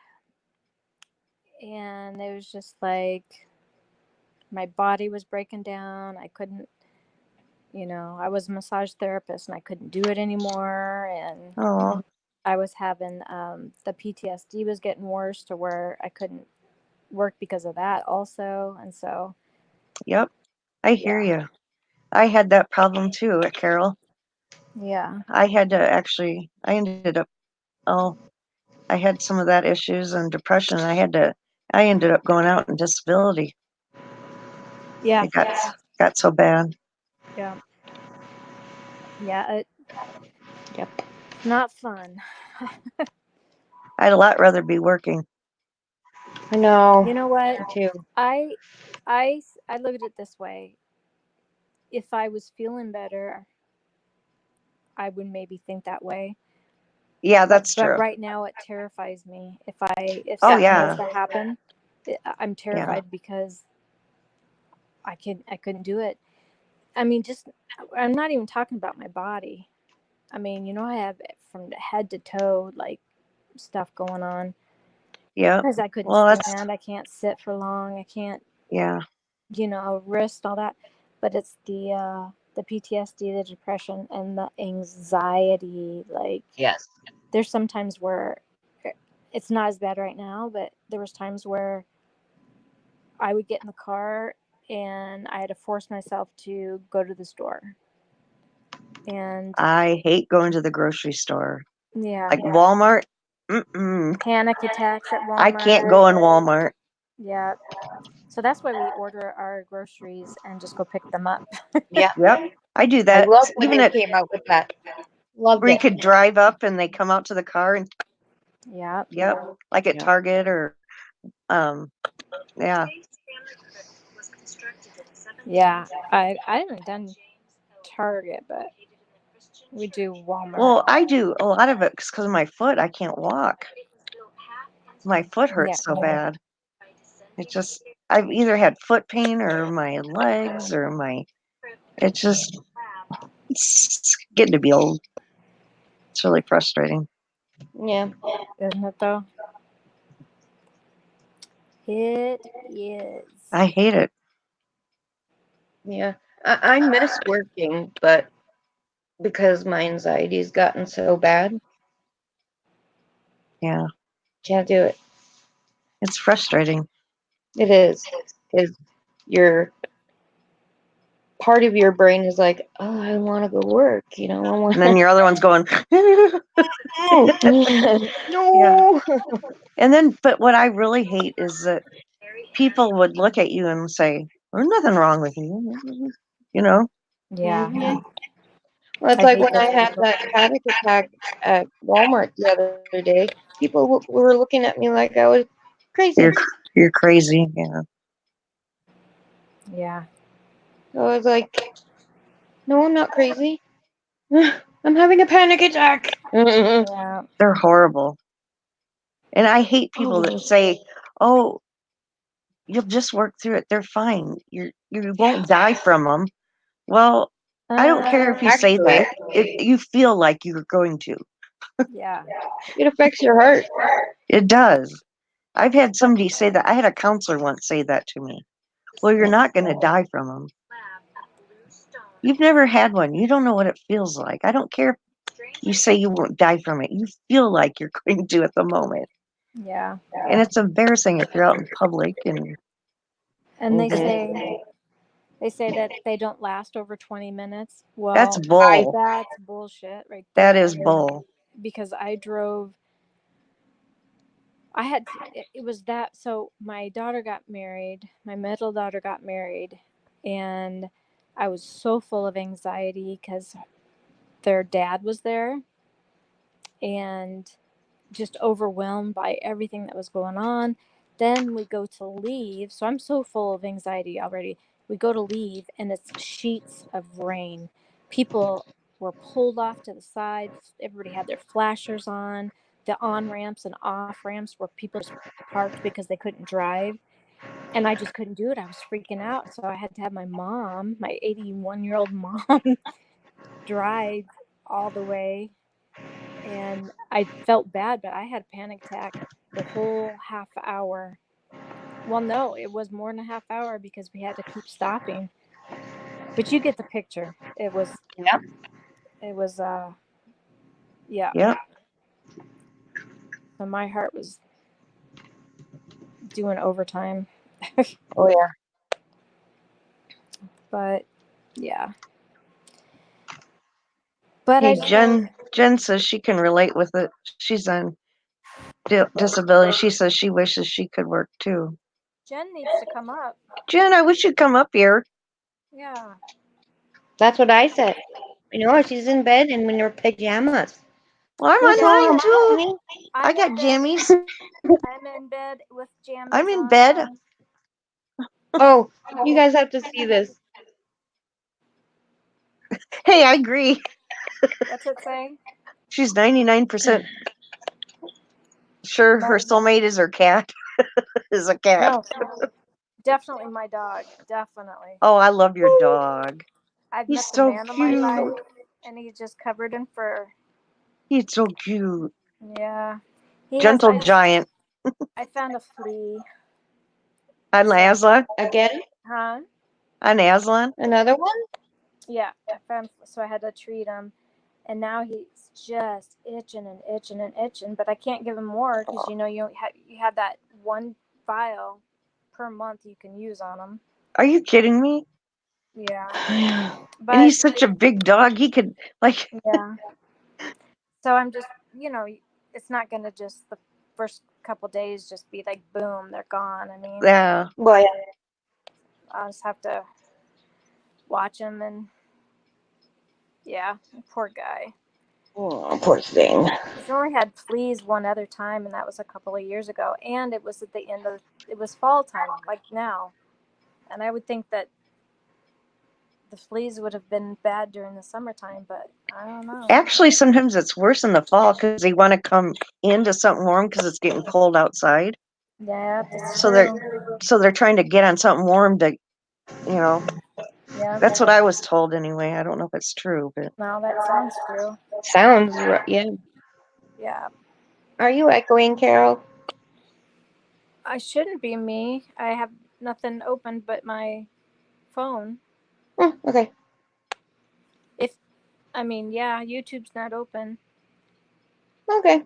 and it was just like my body was breaking down. I couldn't, I was a massage therapist and I couldn't do it anymore. And oh, I was having the PTSD was getting worse to where I couldn't work because of that also. And so, yep. I hear yeah, you. I had that problem too at Carol. yeah, I ended up, oh, I had some of that issues and depression. I ended up going out in disability. yeah, It got so bad. yeah, yeah. It's Yep. not fun. I'd a lot rather be working. I know. You know what? Me too. I, I look at it this way. If I was feeling better, I would maybe think that way. Yeah, that's But true. right now it terrifies me. If Oh, something was yeah. to happen, I'm Yeah. terrified because I couldn't do it. I mean, just I'm not even talking about my body. I mean, I have from head to toe like stuff going on Yeah. because I couldn't Well, stand. I can't sit for long. I can't, yeah. wrist all that. But it's the the PTSD, the depression, and the anxiety. Like, Yes. there's some times where it's not as bad right now, but there was times where I would get in the car and I had to force myself to go to the store. And I hate going to the grocery store. yeah, Like Walmart. Mm-mm. panic attacks at Walmart. I can't go in Walmart. Yeah. So that's why we order our groceries and just go pick them up. Yeah. Yep. I do I that. love when Even they at came out with that. Loved where you it. could drive up and they come out to the car and Yeah. yep. Like at Yeah. Target or yeah. Yeah. I haven't done Target, but we do Walmart. Well, I do a lot of it because of my foot. I can't walk. My foot hurts so bad. It just, I've either had foot pain or my legs or it's just, it's getting to be old. It's really frustrating. Yeah. Isn't it though? It is. I hate it. Yeah. I miss working, but because my anxiety's gotten so bad, Yeah. can't do it. It's frustrating. It is. Because your part of your brain is like, oh, I want to go work. I want And then your other one's going, no. and then, but what I really hate is that people would look at you and say, there's nothing wrong with you. You know? Yeah. Mhm. Well, it's I like hate when I those had people. that panic attack at Walmart the other day. People were looking at me like I was crazy. You're crazy. Yeah. Yeah. So I was like, no, I'm not crazy. I'm having a panic attack. Yeah. They're horrible. And I hate people that say, oh, you'll just work through it. They're fine. You won't die from them. Well, I don't care if you say Actually, that. If you feel like you're going to. Yeah. it affects your heart. It does. I've had somebody say that. I had a counselor once say that to me. Well, you're not going to die from them. You've never had one. You don't know what it feels like. I don't care if you say you won't die from it. You feel like you're going to at the moment. Yeah. And it's embarrassing if you're out in public and And Mhm. they say that they don't last over 20 minutes. that's Well, bull. that's bullshit right That there. is bull. Because it was that. So my daughter got married, my middle daughter got married, and I was so full of anxiety because their dad was there and just overwhelmed by everything that was going on. Then we go to leave. So I'm so full of anxiety already. We go to leave and it's sheets of rain. People were pulled off to the side. Everybody had their flashers on. The on ramps and off ramps where people just parked because they couldn't drive. And I just couldn't do it. I was freaking out. So I had to have my mom, my 81-year-old mom, drive all the way. And I felt bad, but I had a panic attack the whole half hour. Well, no, it was more than a half hour because we had to keep stopping. But you get the picture. Yep. It was yeah. Yep. So my heart was doing overtime. Oh yeah. But yeah. But I Hey, just know Jen says she can relate with it. She's on disability. She says she wishes she could work too. Jen needs to come up. Jen, I wish you'd come up here. Yeah. That's what I said. She's in bed and in her pajamas. Well, I'm What's wrong on mine about too. me? I I'm got in bed. jammies. I'm in bed with I'm jammies in on. bed. Oh, you guys have to see this. Hey, I agree. What's it say? She's 99% sure her soulmate is her cat. Is a cat. No, definitely my dog. Definitely. Oh, I love your dog. I've He's met the so man of my cute. life, and he's just covered in fur. He's so cute. Yeah, he has. Gentle giant. I found a flea. On So, Aslan. Again? huh? On Aslan. Another one? Yeah, so I had to treat him, and now he's just itching and itching and itching. But I can't give him more because you have that one vial per month you can use on him. Are you kidding me? Yeah, And but he's such a big dog. He could like, yeah. So I'm just, it's not gonna just the first couple days just be like boom, they're gone. I mean, yeah. Well, yeah. I'll just have to watch him and yeah, poor guy. Oh, poor thing. He's only had fleas one other time, and that was a couple of years ago. And it was at the end of it was fall time, like now. And I would think that the fleas would have been bad during the summertime, but I don't know. Actually, sometimes it's worse in the fall because they want to come into something warm because it's getting cold outside. Yeah, that's So true. they're trying to get on something warm to, you know. Yeah, That's what I was told anyway. I don't know if it's true, but no, that sounds true. Sounds yeah. Yeah, Are you echoing, Carol? I shouldn't be me. I have nothing open but my phone. Okay. Yeah, YouTube's not open. Okay.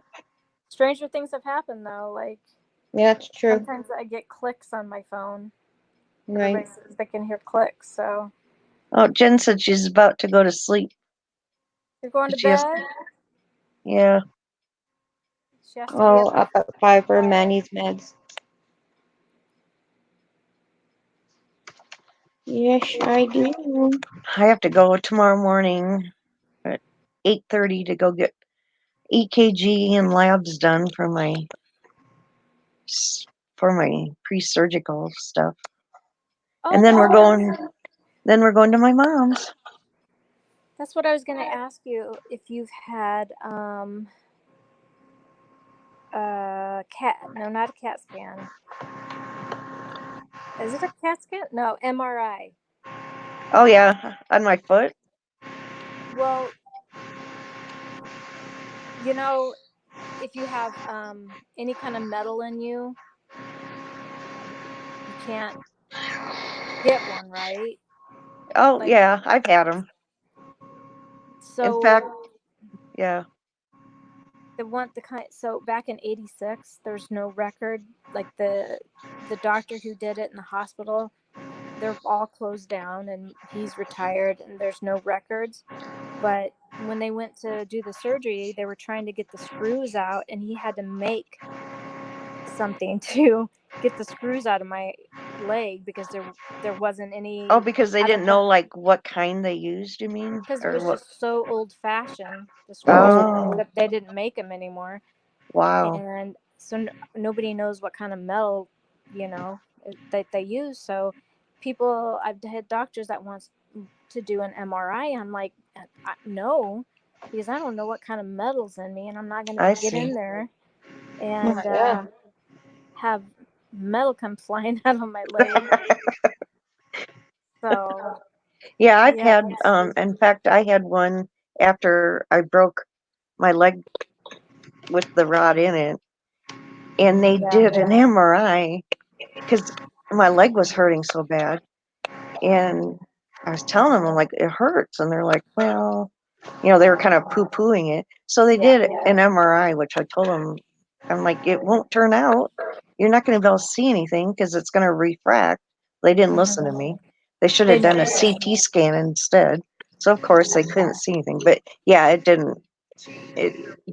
Stranger things have happened though. Like Yeah, that's true. sometimes I get clicks on my phone. Right. Everybody says they can hear clicks. So oh, Jen said she's about to go to sleep. you're going to She has, bed. yeah. She has to be Oh, up. up at 5 for Manny's meds. Yes, I do. I have to go tomorrow morning at 8:30 to go get EKG and labs done for my pre-surgical stuff. Oh, And then we're going to my mom's. that's what I was going to ask you. If you've had cat? No, not a CAT scan. Is it a CAT scan? No, MRI. Oh yeah, on my foot. Well, if you have any kind of metal in you, you can't get one, right? Oh Like yeah, I've had them. In fact, so yeah. so back in 86 there's no record, like the doctor who did it in the hospital, they're all closed down and he's retired and there's no records. But when they went to do the surgery, they were trying to get the screws out and he had to make something to get the screws out of my leg because there wasn't any. Oh, because they I don't didn't know, know like what kind they used. You mean, because it or was what? just so old fashioned, the screws, Oh, that they didn't make them anymore. wow. And so nobody knows what kind of metal that they use. So I've had doctors that wants to do an MRI. I'm like, no, because I don't know what kind of metal's in me, and I'm not going I to get in see. there and Yeah. have metal come flying out of my leg. So Yeah, I've yeah, had. In fact, I had one after I broke my leg with the rod in it, and they yeah, did an MRI because my leg was hurting so bad. And I was telling them, I'm like, it hurts. And they're like, well, they were kind of poo pooing it. So they yeah. did an MRI, which I told them, I'm like, it won't turn out. You're not going to be able to see anything because it's going to refract. They didn't listen to me. They should They have done a didn't. CT scan instead. So of course they couldn't see anything. But yeah, it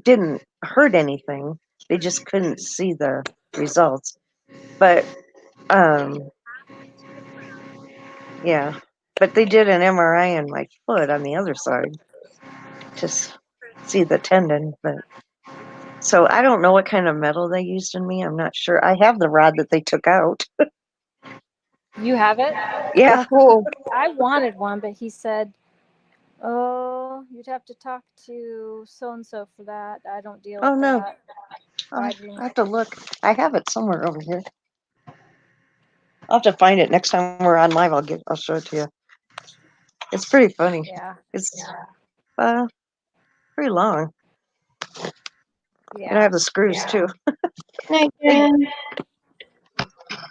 didn't hurt anything. They just couldn't see the results. But yeah, but they did an MRI on my foot on the other side to see the tendon. But so I don't know what kind of metal they used in me. I'm not sure. I have the rod that they took out. You have it? Yeah. Cool. I wanted one, but he said, "Oh, you'd have to talk to so and so for that. I don't deal Oh with no. that." I I didn't. have to look. I have it somewhere over here. I'll have to find it next time we're on live. I'll show it to you. It's pretty funny. Yeah, It's uh pretty long. And I yeah. have the screws too. Night, Jen.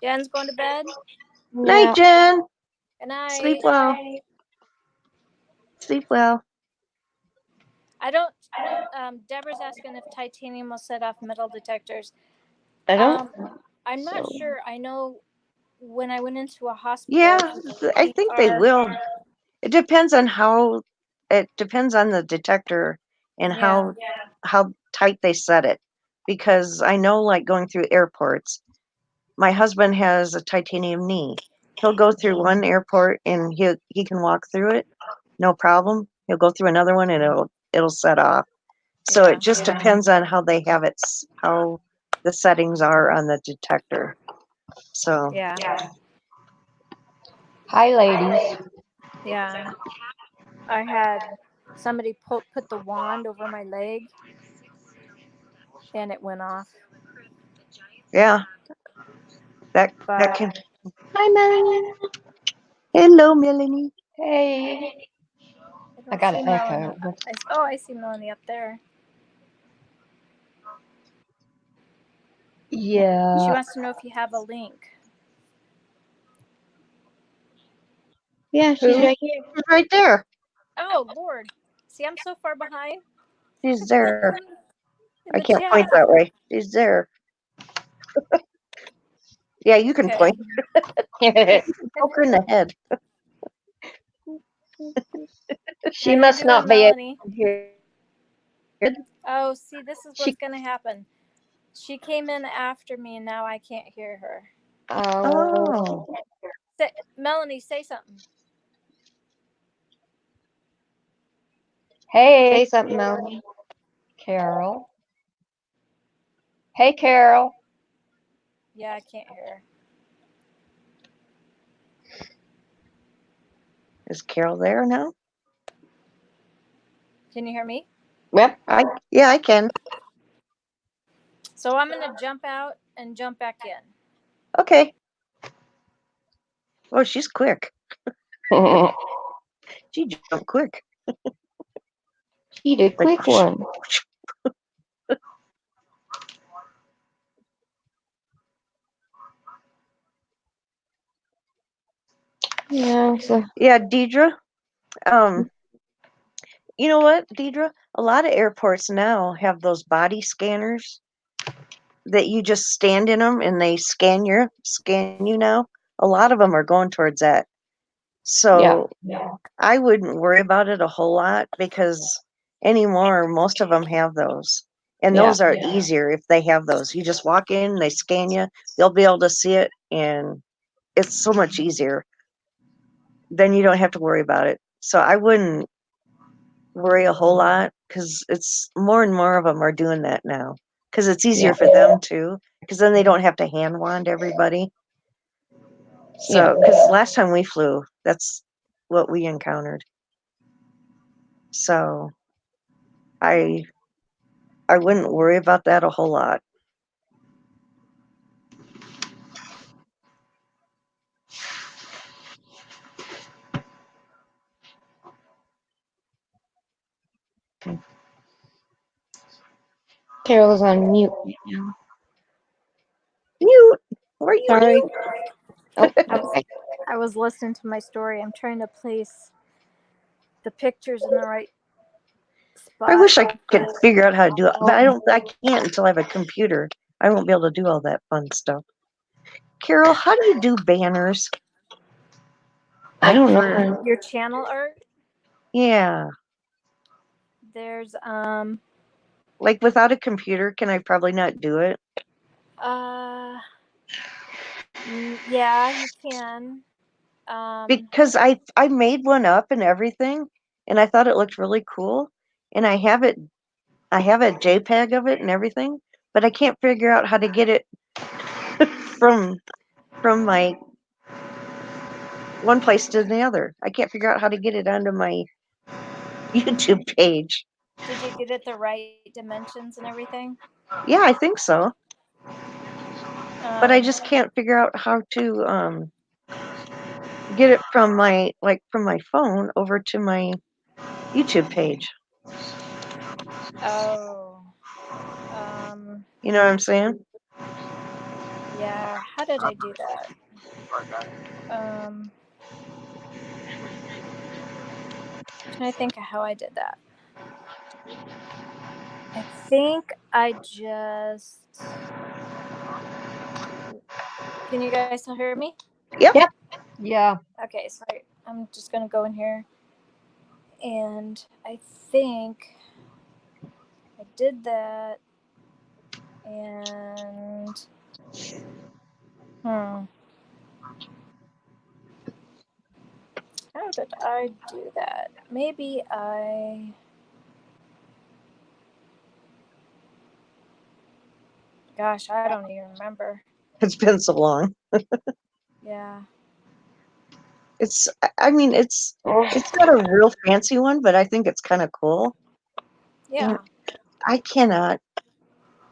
Jen's going to bed. Night, Yeah. Jen. Good night. Sleep well. Sleep well. I don't. Deborah's asking if titanium will set off metal detectors. I don't. I'm not So- sure. I know when I went into a hospital. Yeah, I think they ER, will. It depends on how. It depends on the detector and Yeah. how tight they set it. Because I know, like going through airports, my husband has a titanium knee. He'll go through one airport and he can walk through it, no problem. He'll go through another one and it'll set off. So Yeah. it just depends on how they have it, how the settings are on the detector. So Yeah. Hi, ladies. Yeah. I had somebody put the wand over my leg, and it went off. yeah, that But can. Hi, Melanie. Hello, Melanie. Hey. I don't got see an Melanie. echo. I see Melanie up there. She Yeah. wants to know if you have a link. Yeah, she's Who? right here. She's right there. Oh Lord! See, I'm so far behind. She's there. In I the can't point chat. that way. She's there. Yeah, you can Okay. point. Poke her in the head. She How you must doing, not be able Melanie? to hear. Oh, see, this is what's She. gonna happen. She came in after me, and now I can't hear her. Oh, Melanie, say something. Hey. Say something, Melanie. Carol. Hey, Carol. Yeah, I can't hear her. is Carol there now? Can you hear me? Yep. Yeah, I can. So I'm gonna jump out and jump back in. Okay. Oh, she's quick. She jumped quick. She did quick one. Yeah. So. Yeah, Deidre. You know what, Deidre? A lot of airports now have those body scanners that you just stand in them and they scan you now. A lot of them are going towards that. So I wouldn't worry about it a whole lot because anymore, most of them have those. And Yeah. those are easier if they have those. You just walk in, they scan you, they'll be able to see it, and it's so much easier. Then you don't have to worry about it. So I wouldn't worry a whole lot because it's more and more of them are doing that now because it's easier Yeah. for them too because then they don't have to hand wand everybody. Yeah. So because last time we flew, that's what we encountered. So I wouldn't worry about that a whole lot. Carol's on mute right now. Mute. Were you Sorry. mute? Oh, I was listening to my story. I'm trying to place the pictures in the right spot. I wish I could figure out how to do it, but I can't until I have a computer. I won't be able to do all that fun stuff. Carol, how do you do banners? I don't for- know. Your channel art. Yeah. There's Like without a computer, can I probably not do it? yeah, you can. Because I made one up and everything, and I thought it looked really cool, and I have a JPEG of it and everything, but I can't figure out how to get it from my one place to the other. I can't figure out how to get it onto my YouTube page. Did you get it the right dimensions and everything? Yeah, I think so, but I just can't figure out how to get it from my phone over to my YouTube page. Oh. You know what I'm saying? Yeah. How did I do that? trying to think of how I did that. I think I just. Can you guys still hear me? Yep. Yep. Yeah. Okay, so I'm just gonna go in here, and I think I did that, and how did I do that? Maybe I. Gosh, I don't even remember. It's been so long. Yeah. I mean, it's not a real fancy one, but I think it's kind of cool. Yeah. I cannot,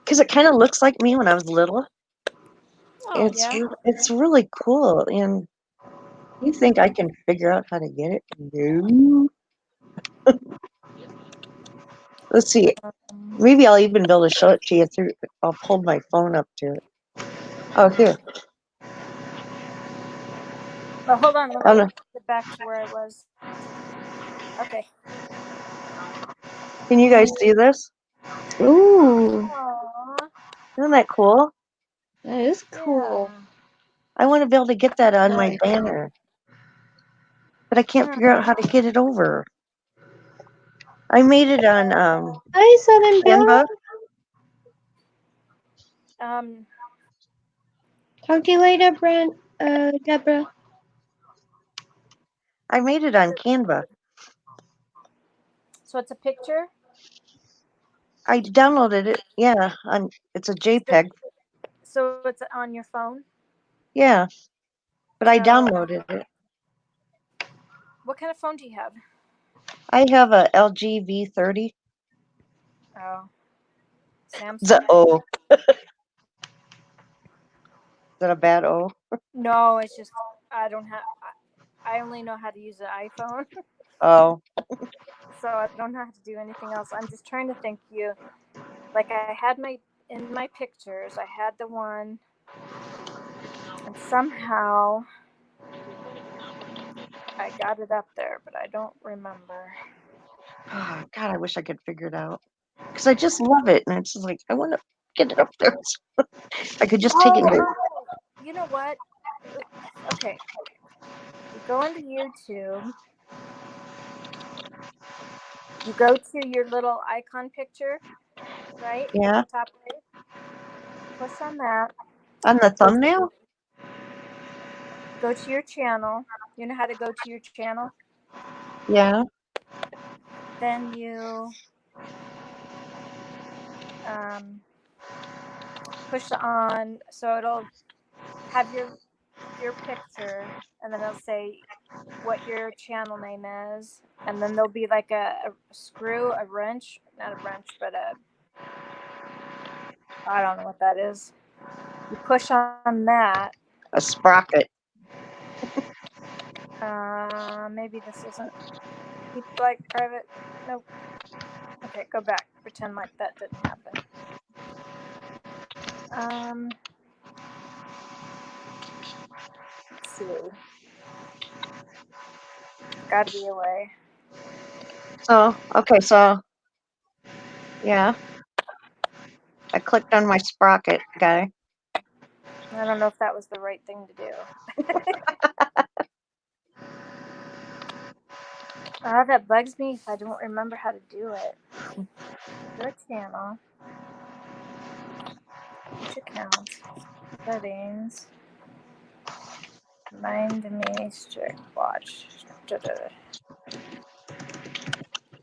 because it kind of looks like me when I was little. Oh, yeah. It's really cool. And you think I can figure out how to get it? No. Let's see. Maybe I'll even be able to show it to you through. I'll pull my phone up to it. Oh, here. Oh, hold on. Let Oh, me no. get back to where I was. Okay. Can you guys see this? Ooh, Aww. Isn't that cool? that is cool. Yeah. I want to be able to get that on my banner, but I can't figure out how to get it over. I made it on Hi, Southern Belle. Canva. Talk to you later, Deborah. I made it on Canva. So it's a picture. I downloaded it. Yeah, it's a JPEG. So it's on your phone. Yeah, but I So- downloaded it. What kind of phone do you have? I have a LG V30. Oh, Samsung. The O. Is that a bad O? No, it's just I don't have. I only know how to use the iPhone, Oh, so I don't know how to do anything else. I'm just trying to think. Like I had in my pictures. I had the one, and somehow I got it up there, but I don't remember. oh God, I wish I could figure it out. Because I just love it. And it's just like, I want to get it up there. I could just take it. And go, You know what? Okay, you go into YouTube. You go to your little icon picture, right? yeah, At the top right. Push on that. on the thumbnail? Go to your channel. You know how to go to your channel? Yeah. Then you push on, so it'll have your picture, and then it'll say what your channel name is, and then there'll be like a screw, a wrench, not a wrench, but I don't know what that is. You push on that. A sprocket. Maybe this isn't. Keep like private. Nope. Okay, go back. Pretend like that didn't happen. Let's see. Gotta be a way. So, okay, so, yeah. I clicked on my sprocket guy. I don't know if that was the right thing to do. That bugs me if I don't remember how to do it. Your channel. Which account? Settings. Mind me strict watch. Da-da.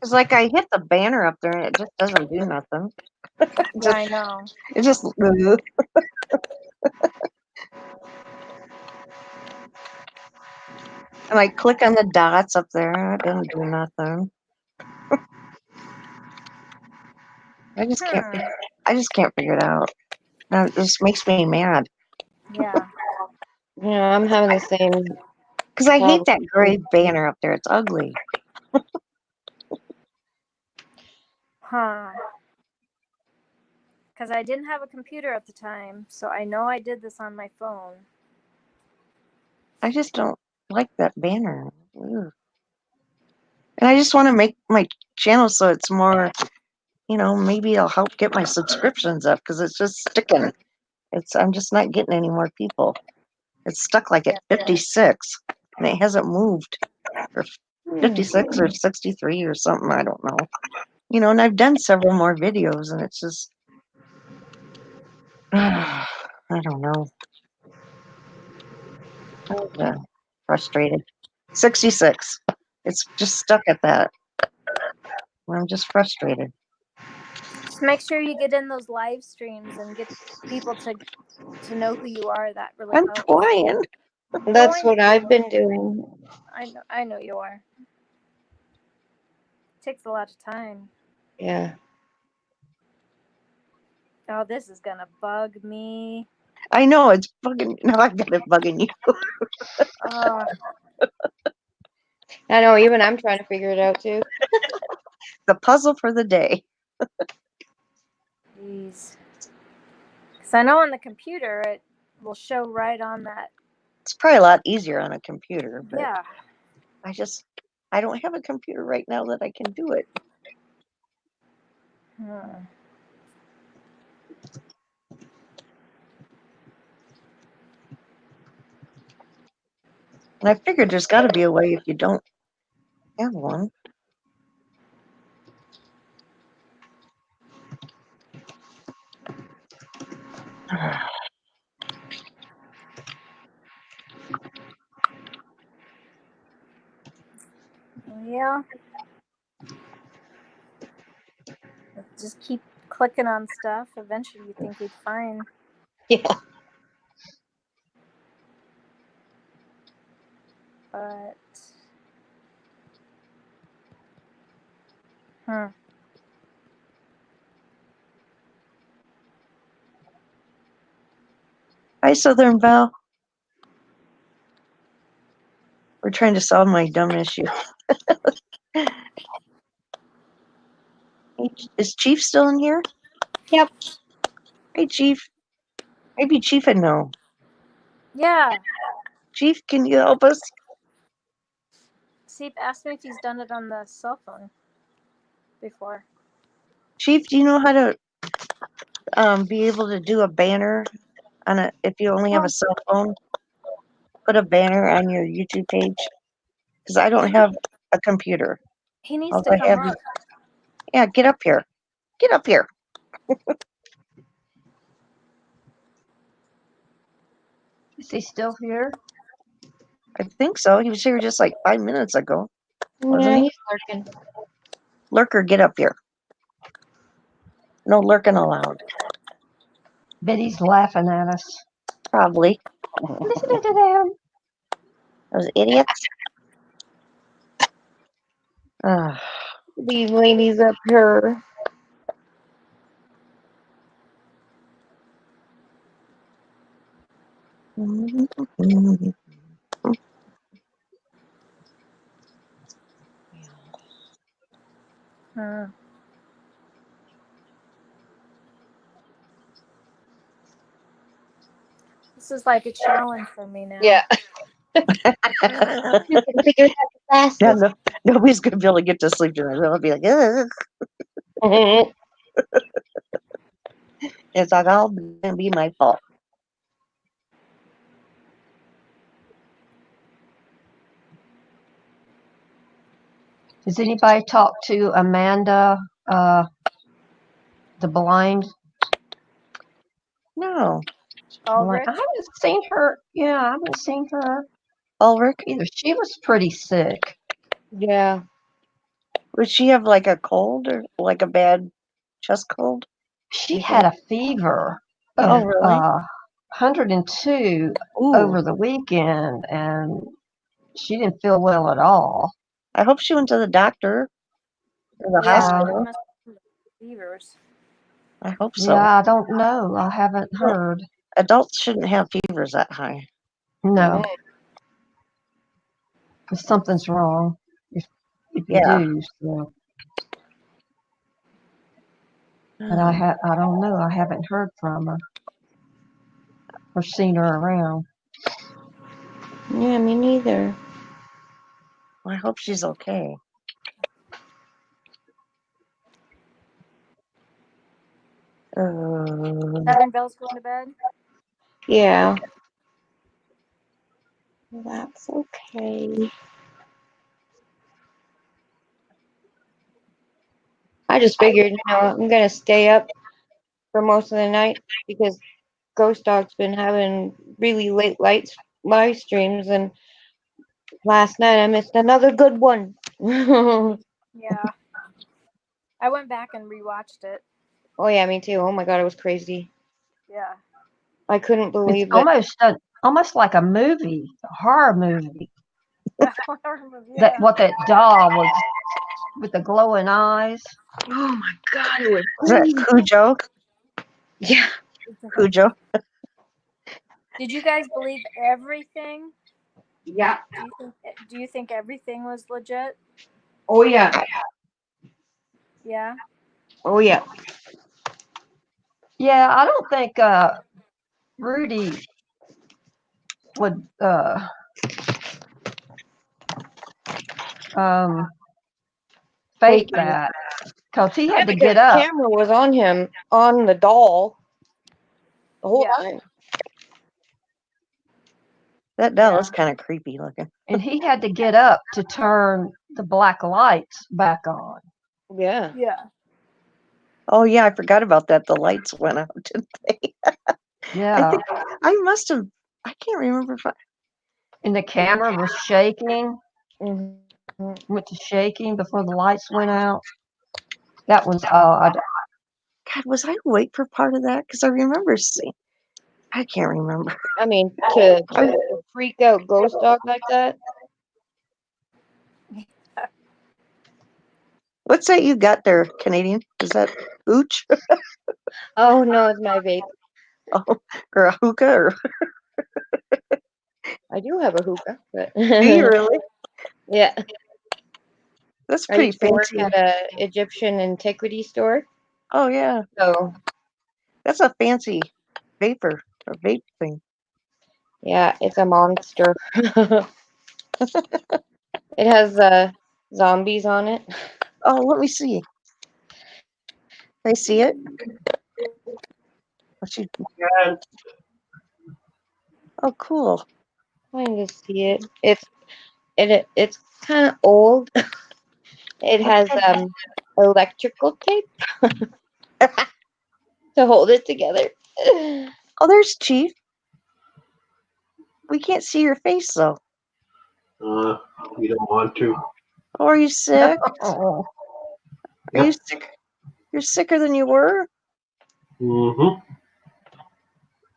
It's like I hit the banner up there and it just doesn't do nothing. Yeah, I know. It just. And I click on the dots up there. It doesn't do nothing. I just can't. I just can't figure it out. And it just makes me mad Yeah. Yeah, I'm having the same. because I hate problem. that gray banner up there. It's ugly. Huh. Because I didn't have a computer at the time, so I know I did this on my phone. I just don't like that banner. Ugh. And I just want to make my channel so it's more, maybe it'll help get my subscriptions up because it's just sticking. I'm just not getting any more people. It's stuck like at 56 and it hasn't moved, or 56 or 63 or something. I don't know. And I've done several more videos and it's just, I don't know. I'm frustrated. 66. It's just stuck at that. I'm just frustrated. Just make sure you get in those live streams and get people to know who you are. That really I'm helps. trying. That's what I've been doing. I know you are. Takes a lot of time. Yeah. Oh, this is gonna bug me. I know it's bugging. No, I've got it bugging you. Oh, I know, even I'm trying to figure it out too. The puzzle for the day. jeez. Because I know on the computer it will show right on that. It's probably a lot easier on a computer, but Yeah. I don't have a computer right now that I can do it. Hmm. And I figured there's got to be a way if you don't have one. Yeah. Just keep clicking on stuff. Eventually, you think you'd find. Yeah. But. Hmm. Hi, Southern Val. We're trying to solve my dumb issue. Hey, is Chief still in here? Yep. Hey, Chief. Maybe Chief would know. Yeah. Chief, can you help us? See, ask me if he's done it on the cell phone before. Chief, do you know how to be able to do a banner if you only have a cell phone? Put a banner on your YouTube page? Because I don't have a computer. He needs All to I come have up. is, yeah, get up here. Get up here. Is he still here? I think so. He was here just like 5 minutes ago. Yeah, Wasn't he? he's lurking. Lurker, get up here. No lurking allowed. Betty's laughing at us. Probably. Listen to them. Those idiots. Ah. These ladies up here. Hmm. This is like a challenge for me now. Yeah. You can figure it out the Yeah, fastest. nobody's going to be able to get to sleep tonight. They'll be like, ugh. It's like all going to be my fault. Does anybody talk to Amanda, the blind? No. Like, Ulrich? I haven't seen her. Yeah, I haven't seen her Ulrich, either. She was pretty sick. Yeah. would she have like a cold or like a bad chest cold? She You had think? a fever Oh, and really? 102 Ooh. over the weekend, and she didn't feel well at all. I hope she went to the doctor or the Yeah, hospital. it must be fevers. I hope so. Yeah, I don't know. I haven't heard. Adults shouldn't have fevers that high. No, because something's wrong. If you Yeah. do, so. But I don't know. I haven't heard from her or seen her around. Yeah, me neither. I hope she's okay. Southern Belle's going to bed. Yeah. That's okay. I just figured, I'm gonna stay up for most of the night because Ghost Dog's been having really late live streams, and last night I missed another good one. Oh Yeah. I went back and rewatched it. yeah, me too. Oh my god, it was crazy. Yeah. I couldn't It's believe that. almost like a movie, a horror movie. Yeah. That what that doll was with the glowing eyes. Oh my god, it was Is that crazy. Cujo? Yeah. Cujo? Did you guys believe everything? Yeah. Do you think everything was legit? Oh yeah. Yeah. Oh yeah. Yeah, I don't think Rudy would fake Faking. that because he Yeah, had to because get the up. camera was on him, on the doll, the whole Yeah. time. That doll Yeah. is kind of creepy looking. And he had to get up to turn the black lights back on. Yeah. Yeah. Oh yeah, I forgot about that. The lights went out, didn't they? Yeah. I must have. I can't remember if I. And the camera was shaking, Mhm. went to shaking before the lights went out. That was odd. God, was I awake for part of that? Because I remember seeing. I can't remember. I mean, to freak out Ghost Dog like that. What's that you got there, Canadian? Is that hooch Oh no, it's my vape. or a hookah? Or I do have a hookah, but do you really? yeah. That's I pretty used to work fancy. at a Egyptian antiquity store, Oh yeah, so that's a fancy vapor or vape thing. yeah, it's a monster. It has zombies on it. Oh, let me see. Can I see it? Oh, cool. Trying to see it. It's kind of old. It has electrical tape to hold it together. Oh, there's Chief. We can't see your face though. You don't want to. Oh, are you sick? Oh, Are you Yep. sick? You're sicker than you were? Mm-hmm.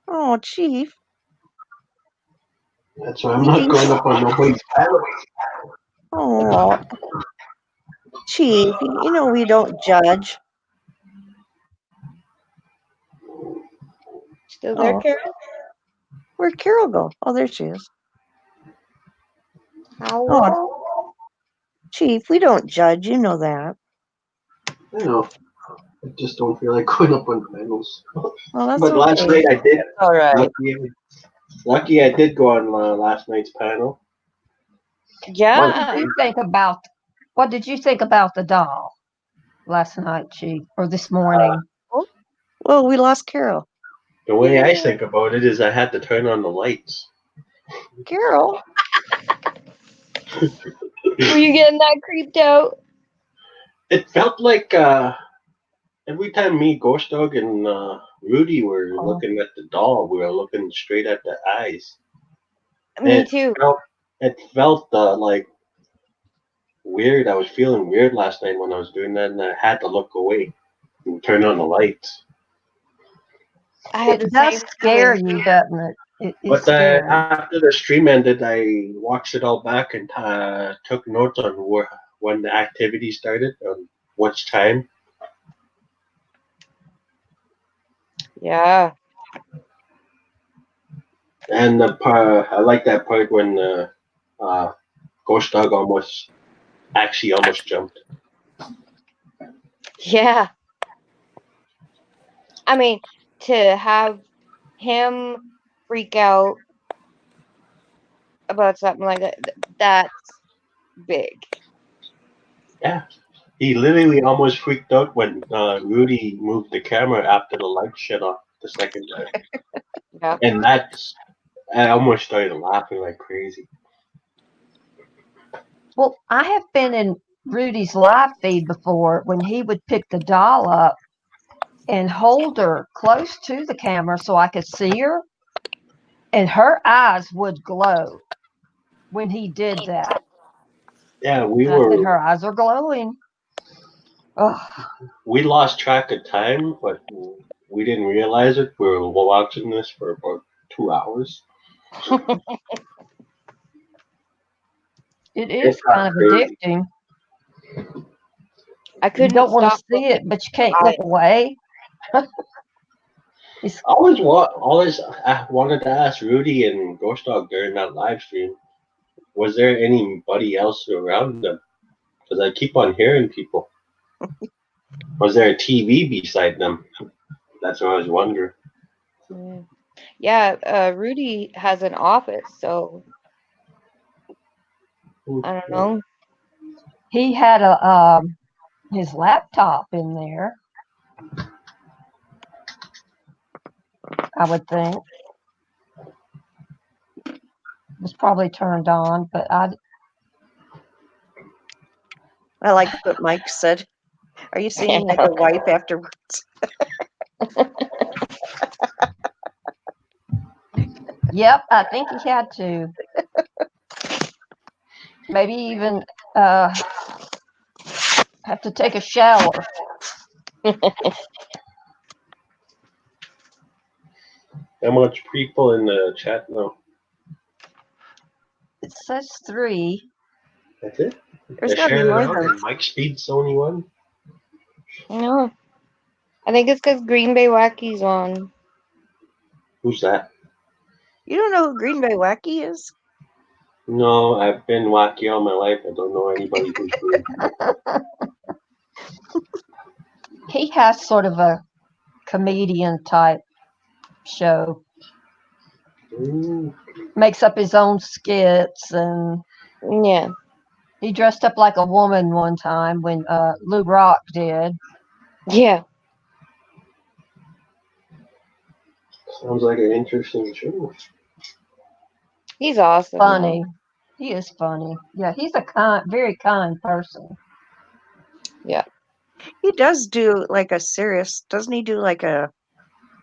Oh, Chief. That's why I'm not going up on nobody's panel. Oh, Chief. You know we don't judge. Still there, Oh, Karen? where'd Carol go? Oh, there she is. Hello? Oh, Chief, we don't judge. You know that. I know. I just don't feel like going up on panels. Well, that's But last okay. night I did. All right. Lucky I did go on last night's panel. Yeah. what did you think about the doll last night, Chief, or this morning? Well, we lost Carol. The way I think about it is I had to turn on the lights. Carol? Were you getting that creeped out? It felt like every time me, Ghost Dog, and Rudy were looking at the doll, we were looking straight at the eyes. Me too. It felt like weird. I was feeling weird last night when I was doing that, and I had to look away and turn on the lights. I had the It does same scare feeling. you, doesn't it? It is But scary. after the stream ended, I watched it all back and took notes on when the activity started, on which time. Yeah. And the part, I like that part when Ghost Dog almost jumped. Yeah. I mean, to have him freak out about something like that, that's big. Yeah. He literally almost freaked out when Rudy moved the camera after the light shut off the second time, Yeah. and I almost started laughing like crazy. Well, I have been in Rudy's live feed before when he would pick the doll up and hold her close to the camera so I could see her, and her eyes would glow when he did that. Yeah, And I said, her eyes are glowing. Oh, we lost track of time, but we didn't realize it. We were watching this for about 2 hours. it It is got kind of crazy. addicting. I You couldn't don't want to stop see looking it, but you can't at look it. away. It's, I wanted to ask Rudy and Ghost Dog during that live stream, was there anybody else around them? Because I keep on hearing people. Was there a TV beside them? That's what I was wondering. Yeah, Rudy has an office, so I don't know. he had his laptop in there, I would think. It was probably turned on, but I like what Mike said. Are you seeing like a wife afterwards? yep, I think he had to. Maybe even have to take a shower. How much people in the chat now? It says 3. That's it? There's They're got to be sharing it more out, than. and Mike Speed's the only one? No, I think it's because Green Bay Wacky's on. Who's that? You don't know who Green Bay Wacky is? No, I've been wacky all my life. I don't know anybody who's green. He has sort of a comedian type show. Ooh. Makes up his own skits, and Yeah. he dressed up like a woman one time when Lou Rock did. Yeah. Sounds like an interesting show. He's awesome. Funny. He is funny. Yeah, he's a very kind person. Yeah. He does do like a serious, doesn't he do like a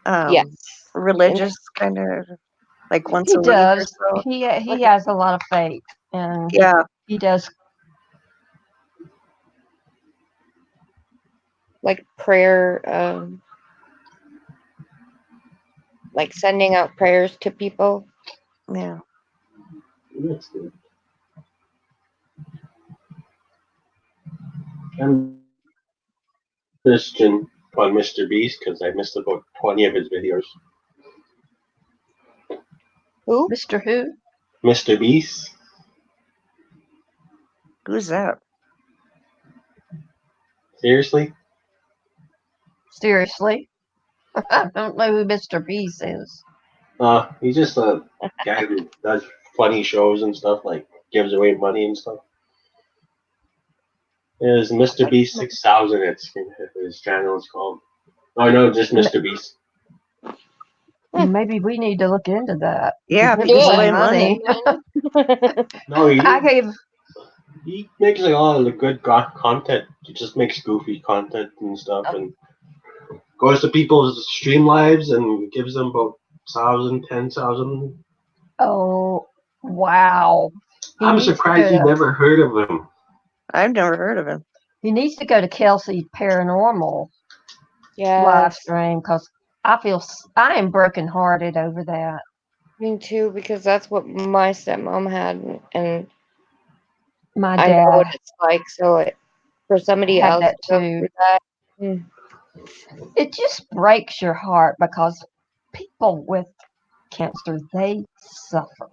Yes. religious kind of like once He a week or does. so? He has a lot of faith, and Yeah. he does. Like prayer, like sending out prayers to people. Yeah. That's good. I'm Christian on Mr. Beast because I missed about 20 of his videos. Who? Mr. Who? Mr. Beast? Who's that? Seriously? Seriously? I don't know who Mr. Beast is. He's just a guy who does funny shows and stuff, like gives away money and stuff. It's Mr. Beast 6000, it's his channel is called. Oh no, just Mr. Beast. Maybe we need to look into that. Yeah, Give gives away away money. No, I gave he makes like all the good content. He just makes goofy content and stuff, and goes to people's stream lives and gives them about 1,000, 10,000. Oh, wow. I'm surprised you never heard of him. I've never heard of him. He needs to go to Kelsey Paranormal live Yes. stream because I am brokenhearted over that. Me too, because that's what my stepmom had, and My I know what dad it's like. So for somebody had else that to go too. through that, It just breaks your heart because people with cancer, they suffer.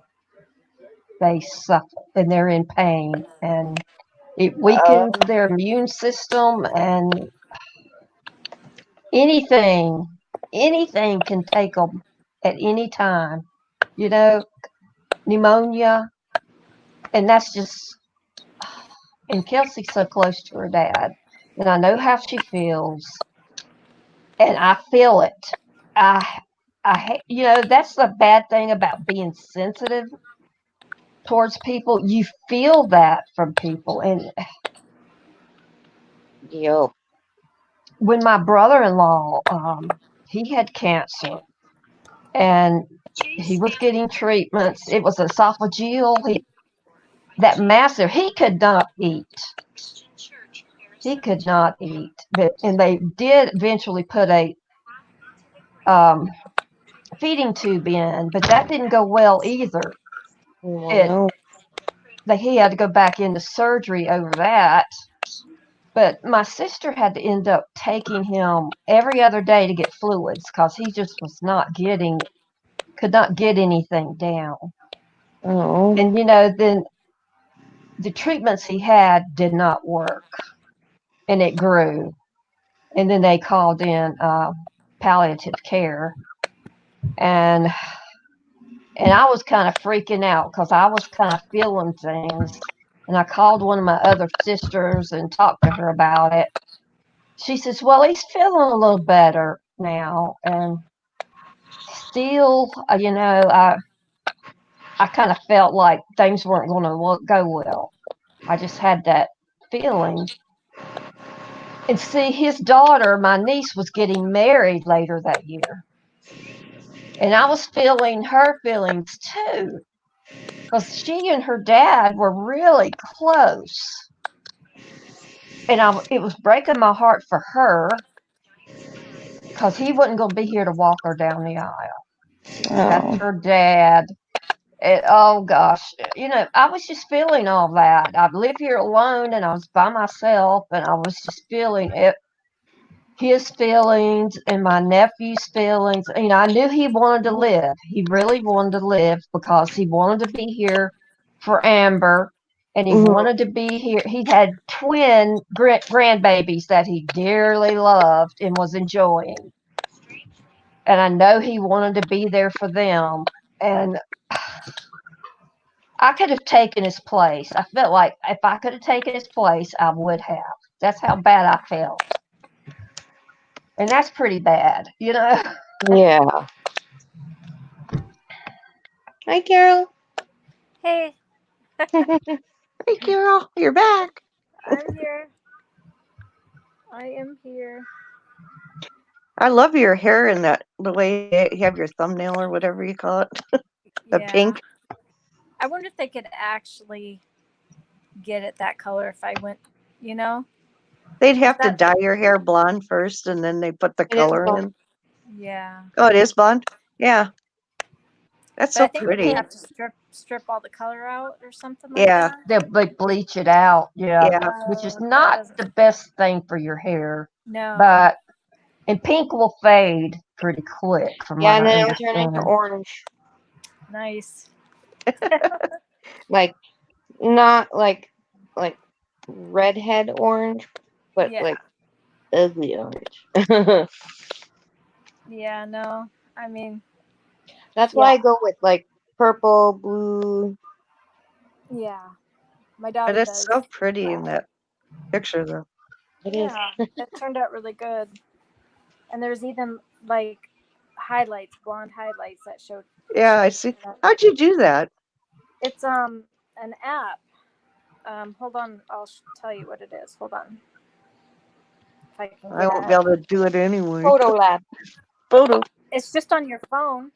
They suffer and they're in pain, and it weakens their immune system, and anything can take them at any time, pneumonia, and that's just, and Kelsey's so close to her dad. and I know how she feels, and I feel it. That's the bad thing about being sensitive towards people. You feel that from people. And Yo. when my brother-in-law, he had cancer, and he was getting treatments. It was esophageal. That massive. He could not eat. He could not eat. And they did eventually put a um, feeding tube in, but that didn't go well either. Well, It no. he had to go back into surgery over that. But my sister had to end up taking him every other day to get fluids because he just was not could not get anything down. Oh. And then the treatments he had did not work, and it grew. And then they called in palliative care, and I was kind of freaking out because I was kind of feeling things. And I called one of my other sisters and talked to her about it. She says, "Well, he's feeling a little better now," and still, I kind of felt like things weren't going to go well. I just had that feeling. And see, his daughter, my niece, was getting married later that year. And I was feeling her feelings too, because she and her dad were really close. And it was breaking my heart for her because he wasn't going to be here to walk her down the aisle. That's Oh. her dad. Oh gosh, I was just feeling all that. I live here alone, and I was by myself, and I was just feeling it, his feelings and my nephew's feelings. I knew he wanted to live. He really wanted to live because he wanted to be here for Amber, and he Mhm. wanted to be here. He had twin grandbabies that he dearly loved and was enjoying, and I know he wanted to be there for them. And I could have taken his place. I felt like if I could have taken his place, I would have. That's how bad I felt. And that's pretty bad. Yeah. Hi, Carol. Hey, Hey, Carol, you're back. I'm here. I am here. I love your hair and the way you have your thumbnail or whatever you call it, the Yeah. pink. I wonder if they could actually get it that color if I went, you know? They'd have to That, dye your hair blonde first, and then they put the It is color blonde. in. yeah. Oh, it is blonde. Yeah, that's But so I think they pretty. have to strip all the color out or something like Yeah, that. They bleach it out, yeah, yeah. which is That not doesn't. the best thing for your hair. No. But and pink will fade pretty quick, from Yeah, what and I then it'll turn into understand. orange. Nice. Like, not like redhead orange, but Yeah. like ugly orange. Yeah. No. I mean, That's why yeah. I go with like purple, blue. Yeah. My But daughter it's does. so pretty in that picture, though. It is. Yeah. It turned out really good. And there's even like highlights, blonde highlights that showed. Yeah, I see. How'd you do that? It's an app. Hold on, I'll tell you what it is. Hold on, if I can I get won't be it. able to do it anyway. Photo Lab. Photo, It's just on your phone.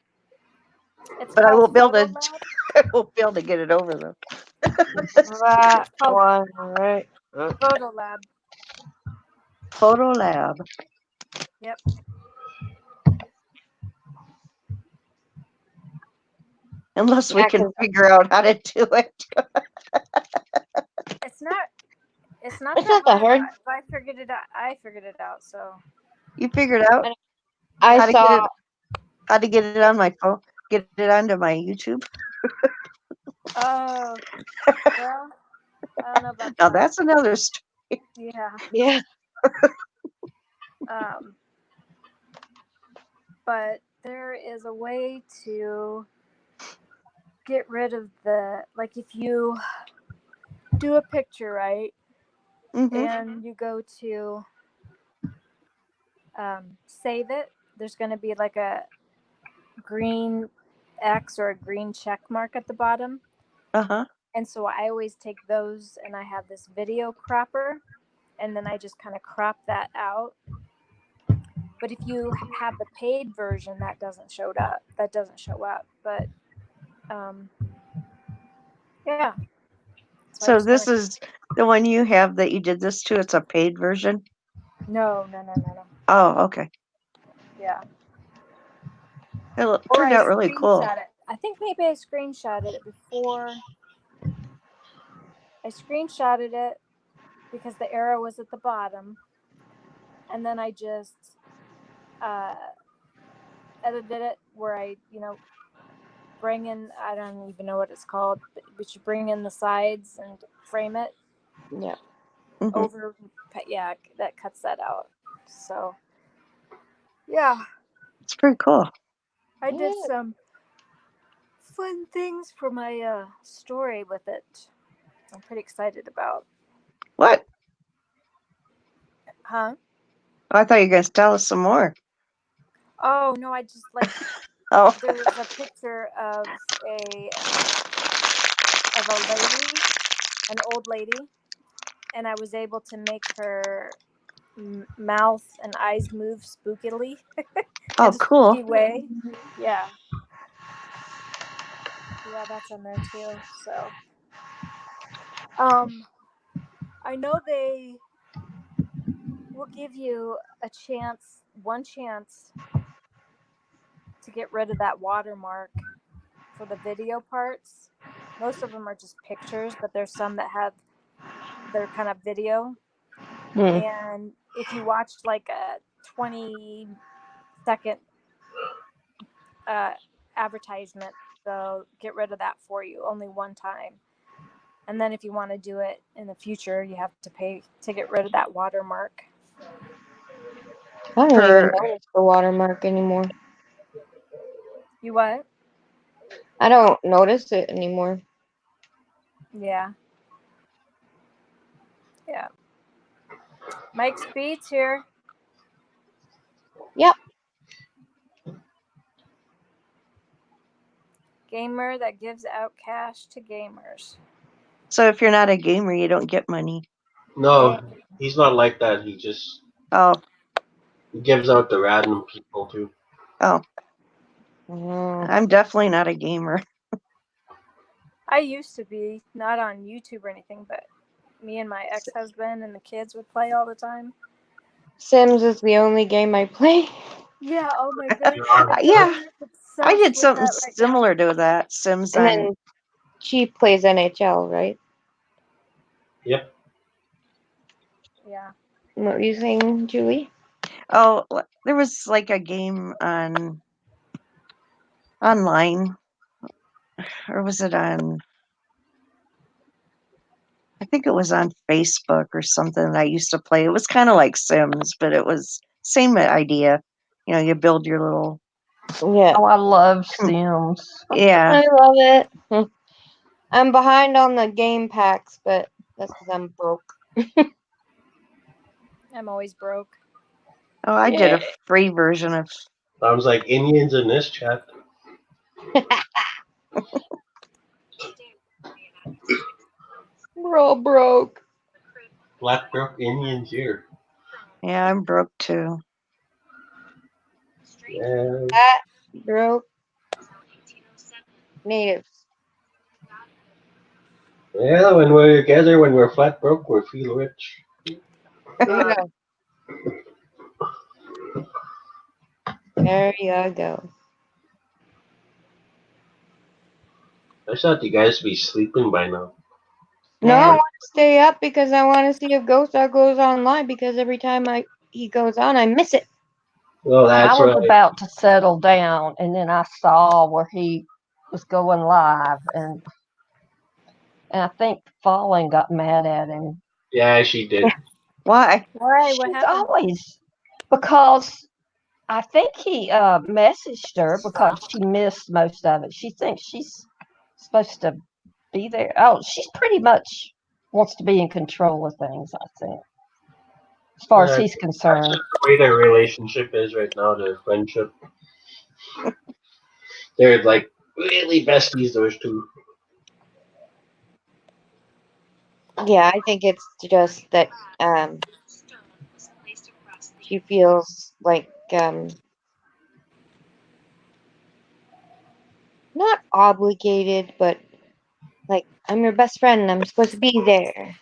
It's but I called won't be able Photo to. Lab. I won't be able to get it over though. That It's called one, right? Photo Lab. Photo Lab. Yep. Unless we Yeah, can 'cause figure out how to do it. It's not. It's not it's that not that hard. hard. I figured it out. I figured it out. So. You figured out I how to get saw. it. How to get it on my phone? Get it onto my YouTube. Oh well, I don't know about Now that. that's another story. Yeah. Yeah. Um. But there is a way to get rid of the, like, if you do a picture, right, Mm-hmm. and you go to save it. There's going to be like a green X or a green check mark at the bottom. Uh-huh. And so I always take those and I have this video cropper and then I just kind of crop that out. But if you have the paid version, that doesn't show up. But yeah. I So just this wanted- is the one you have that you did this to. It's a paid version. no. Oh, okay. Yeah. It Or turned I out really cool. screenshot it. I think maybe I screenshotted it before. I screenshotted it because the arrow was at the bottom, and then I just uh, edited it where I, bring in. I don't even know what it's called, but you bring in the sides and frame it Yeah. Mhm. over. Yeah, that cuts that out. So yeah, It's pretty cool. I did Yeah. some fun things for my story with it. I'm pretty excited about. What? Huh? I thought you were going to tell us some more. Oh no, I just like Oh, there was a picture of a lady, an old lady, and I was able to make her mouth and eyes move spookily oh, in a cool. spooky way. Yeah, that's on there too. So, I know they will give you one chance to get rid of that watermark for the video parts. Most of them are just pictures, but there's some that have their kind of video. Hmm. And if you watched like a 20-second advertisement, they'll get rid of that for you only one time. And then if you want to do it in the future, you have to pay to get rid of that watermark. I don't even For notice the watermark anymore. You what? I don't notice it anymore. Yeah. Yeah. Mike Speed's here. Yep. Gamer that gives out cash to gamers. so if you're not a gamer, you don't get money. No, he's not like that. He just Oh, gives out to random people too. oh, Oh. I'm definitely not a gamer. I used to be, not on YouTube or anything, but me and my ex-husband and the kids would play all the time. Sims is the only game I play. Yeah, oh my goodness. Yeah, I'm I did obsessed with something that right now. similar to that. Sims And on. then she plays NHL, right? Yep. Yeah. What were you saying, Julie? Oh, there was like a game on online, or was it on? I think it was on Facebook or something that I used to play. It was kind of like Sims, but it was same idea. You build your little. Yeah. Oh, I love Sims. Yeah. I love it. I'm behind on the game packs, but that's because I'm broke. I'm always broke. Oh, I did a free version of. Sounds like Indians in this chat. We're all broke. Black Brook Indians here. Yeah, I'm broke too. Yeah. That broke natives. Yeah, when we're together, when we're flat broke, we feel rich. Yeah. There you go. I thought you guys would be sleeping by now. No, I Yeah. want to stay up because I want to see if Ghost Dog goes online because every time he goes on, I miss it. Oh, I that's was right. about to settle down, and then I saw where he was going live, and I think Fallen got mad at him. Yeah, she did. Why? Why? What She's happened? always because I think he messaged her because she missed most of it. She thinks she's supposed to be there. Oh, she's pretty much wants to be in control of things, I think, as far as Yeah, he's that's concerned. just the way their relationship is right now, their friendship. They're like really besties, those two. Yeah, I think it's just that she feels like not obligated, but like I'm your best friend and I'm supposed to be there.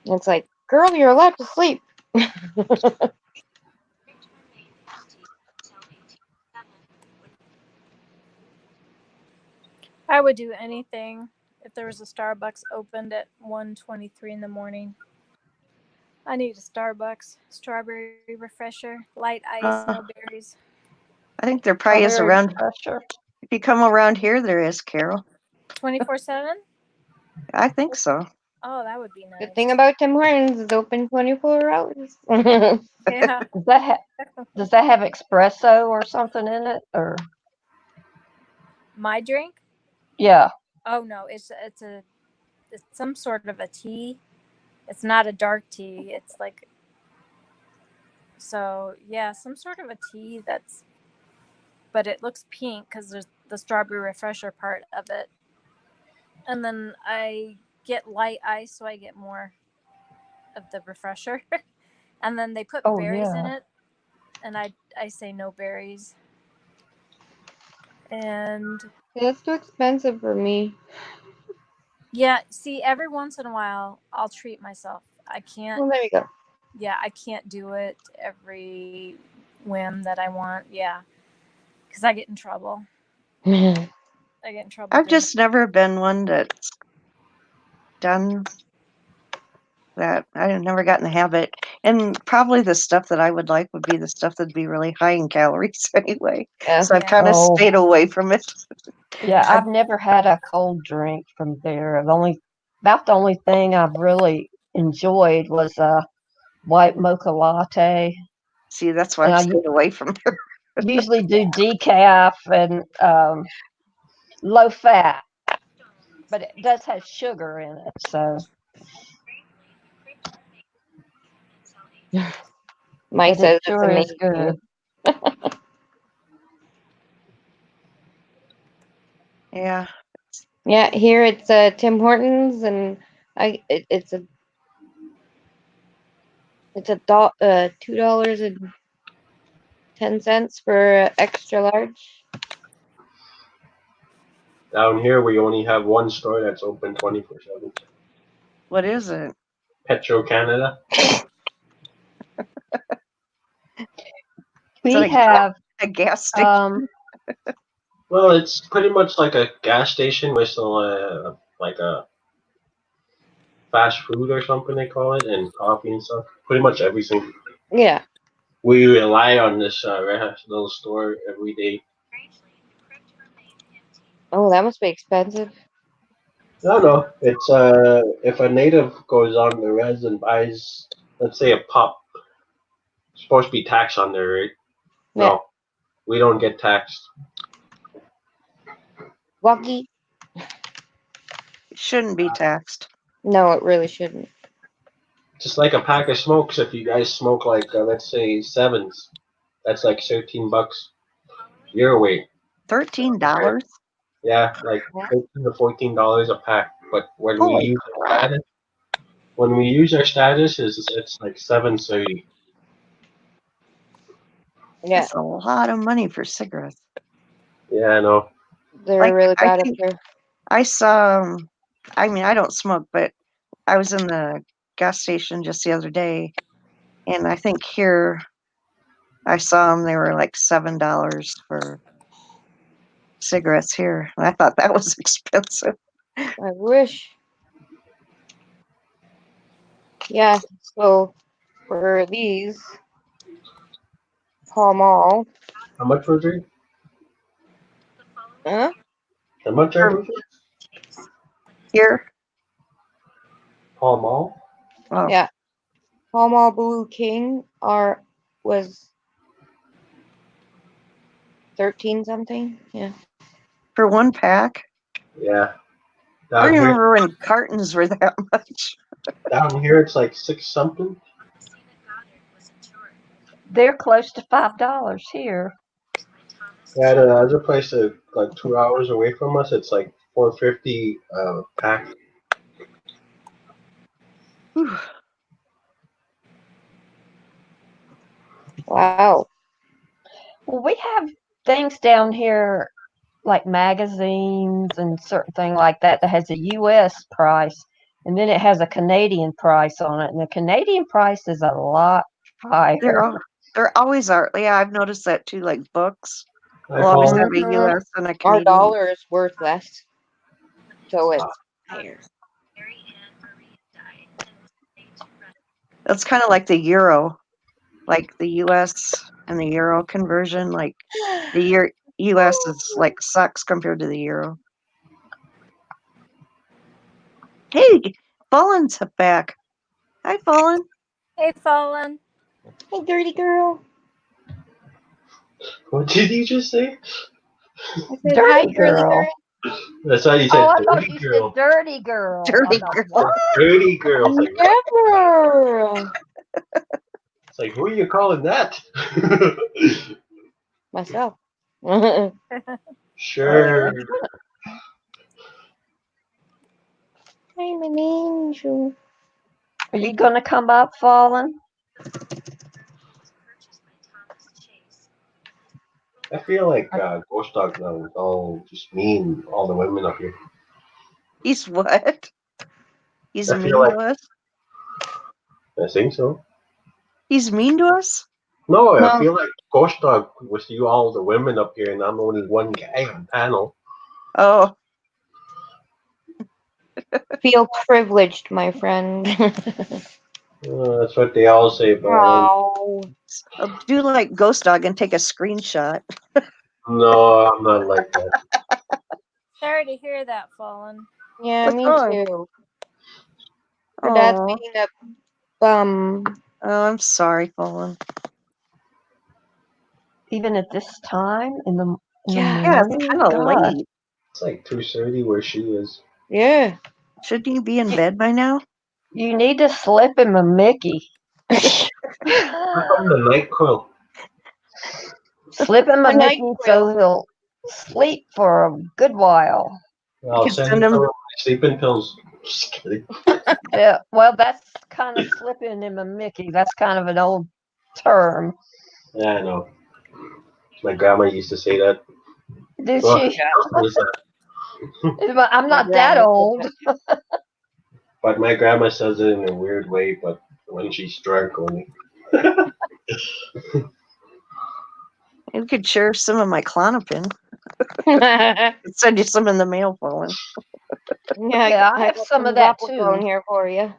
And it's like, girl, you're allowed to sleep. I would do anything if there was a Starbucks opened at 1:23 in the morning. I need a Starbucks strawberry refresher, light ice, no berries. I think there probably is Strawberry around. refresher. If you come around here, there is, Carol. 24/7? I think so. Oh, that would be Good thing nice. about Tim Hortons is open 24 hours. Yeah. Does that have espresso or something in it? Or My drink? yeah. Oh no, it's some sort of a tea. It's not a dark tea. It's like, so yeah, some sort of a tea that's, but it looks pink because there's the strawberry refresher part of it. And then I get light ice, so I get more of the refresher. And then they put Oh berries in yeah. it, and I say no berries. And That's too expensive for me. yeah, see, every once in a while I'll treat myself. I can't. Well, there you go. Yeah, I can't do it every whim that I want. Yeah, because I get in trouble. I get in trouble I've doing just never been one that's done that. I've never gotten the habit. And probably the stuff that I would like would be the stuff that'd be really high in calories anyway. Yeah. So I've Yeah. kind of Oh. stayed away from it. Yeah, I've never had a cold drink from there. About the only thing I've really enjoyed was a white mocha latte. See, that's why And I've I stayed away from it. usually do decaf and low fat, but it does have sugar in it. So, Mike but it says it's sure is amazing. good. Yeah. Yeah, here it's Tim Hortons, and it's $2.10 for extra large. Down here, we only have one store that's open 24/7. What is it? Petro Canada. Is We it have a gas station? Well, it's pretty much like a gas station with like a fast food or something they call it, and coffee and stuff. Pretty much everything. Yeah. We rely on this little store every day. Oh, that must be expensive. No, no. It's if a native goes on the res and buys, let's say a pup, it's supposed to be taxed on there, right? Yeah. No, we don't get taxed. Lucky? It shouldn't be taxed. No, it really shouldn't. Just like a pack of smokes. If you guys smoke like let's say sevens, that's like $13 your weight. $13? Yeah, like $13 to $14 a pack. But Holy crap. when we use our status, it's like $7.30. Yeah, That's a lot of money for cigarettes. Yeah, I know. they're Like, really I bad up think here. I saw, I mean, I don't smoke, but I was in the gas station just the other day, and I think here I saw them, they were like $7 for cigarettes here. And I thought that was expensive. I wish. Yeah, so for these, Pall Mall. How much was it? Huh? How much For was it? here, Pall Mall? oh, Yeah. Pall Mall Blue King was 13 something. Yeah. for one pack, Yeah. I Down here, remember when cartons were that much. it's like 6 something. They're close to $5 here. Yeah, the other place like 2 hours away from us, it's like $4.50 pack. Whew. Wow. Well, we have things down here like magazines and certain thing like that has a U.S. price, and then it has a Canadian price on it, and the Canadian price is a lot higher. There always are. Yeah, I've noticed that too. Like books I will always follow. have a Mhm. U.S. and a Our Canadian. dollar is worth less, so it's higher. It's kind of like the euro, like the U.S. and the euro conversion. Like the U.S. is like sucks compared to the euro. Hey, Fallen's back. Hi, Fallen. Hey, Fallen. Hey, dirty girl. What did you just say? I said, Dirty hi, girly girl. girl. That's how you Oh, said I thought dirty you girl. said dirty girl. Dirty I'm like, girl. what? Dirty girl. It's like, Never. it's like, who are you calling that? Myself. I'm Sure. an angel. Are you gonna come up, Fallen? I feel like Ghost Dog now is all just mean all the women up here. He's what? He's I mean feel like to us. I think so. He's mean to us. No, I No. feel like Ghost Dog with you all the women up here, and I'm only one guy on panel. Oh, Feel privileged, my friend. That's what they all say, but Oh. I'll do like Ghost Dog and take a screenshot. no, I'm not like that. Sorry to hear that, Fallen. Yeah, What's me wrong? too. Her dad's Oh, being a bum. I'm sorry, Fallen. Even at this time in the Yeah. Yeah, it's morning? kind of God. late. It's like 2:30 where she is. Yeah. Shouldn't you be in bed by now? You need to slip him a Mickey. How come the night quill? Slip him a A Mickey NyQuil. so he'll sleep for a good while. I'll could send send him him- some of my sleeping pills. Just kidding. Yeah, well, that's kind of slipping him a Mickey. That's kind of an old term. Yeah, I know. My grandma used to say that. Did Well, she? still says that. I'm My not that grandma old. But my grandma says it in a weird way, but when she's drunk only. You could share some of my Clonopin. Yeah, Send you some in the mail, Fallen. Yeah, I have got some of that Zopicone too. here for you.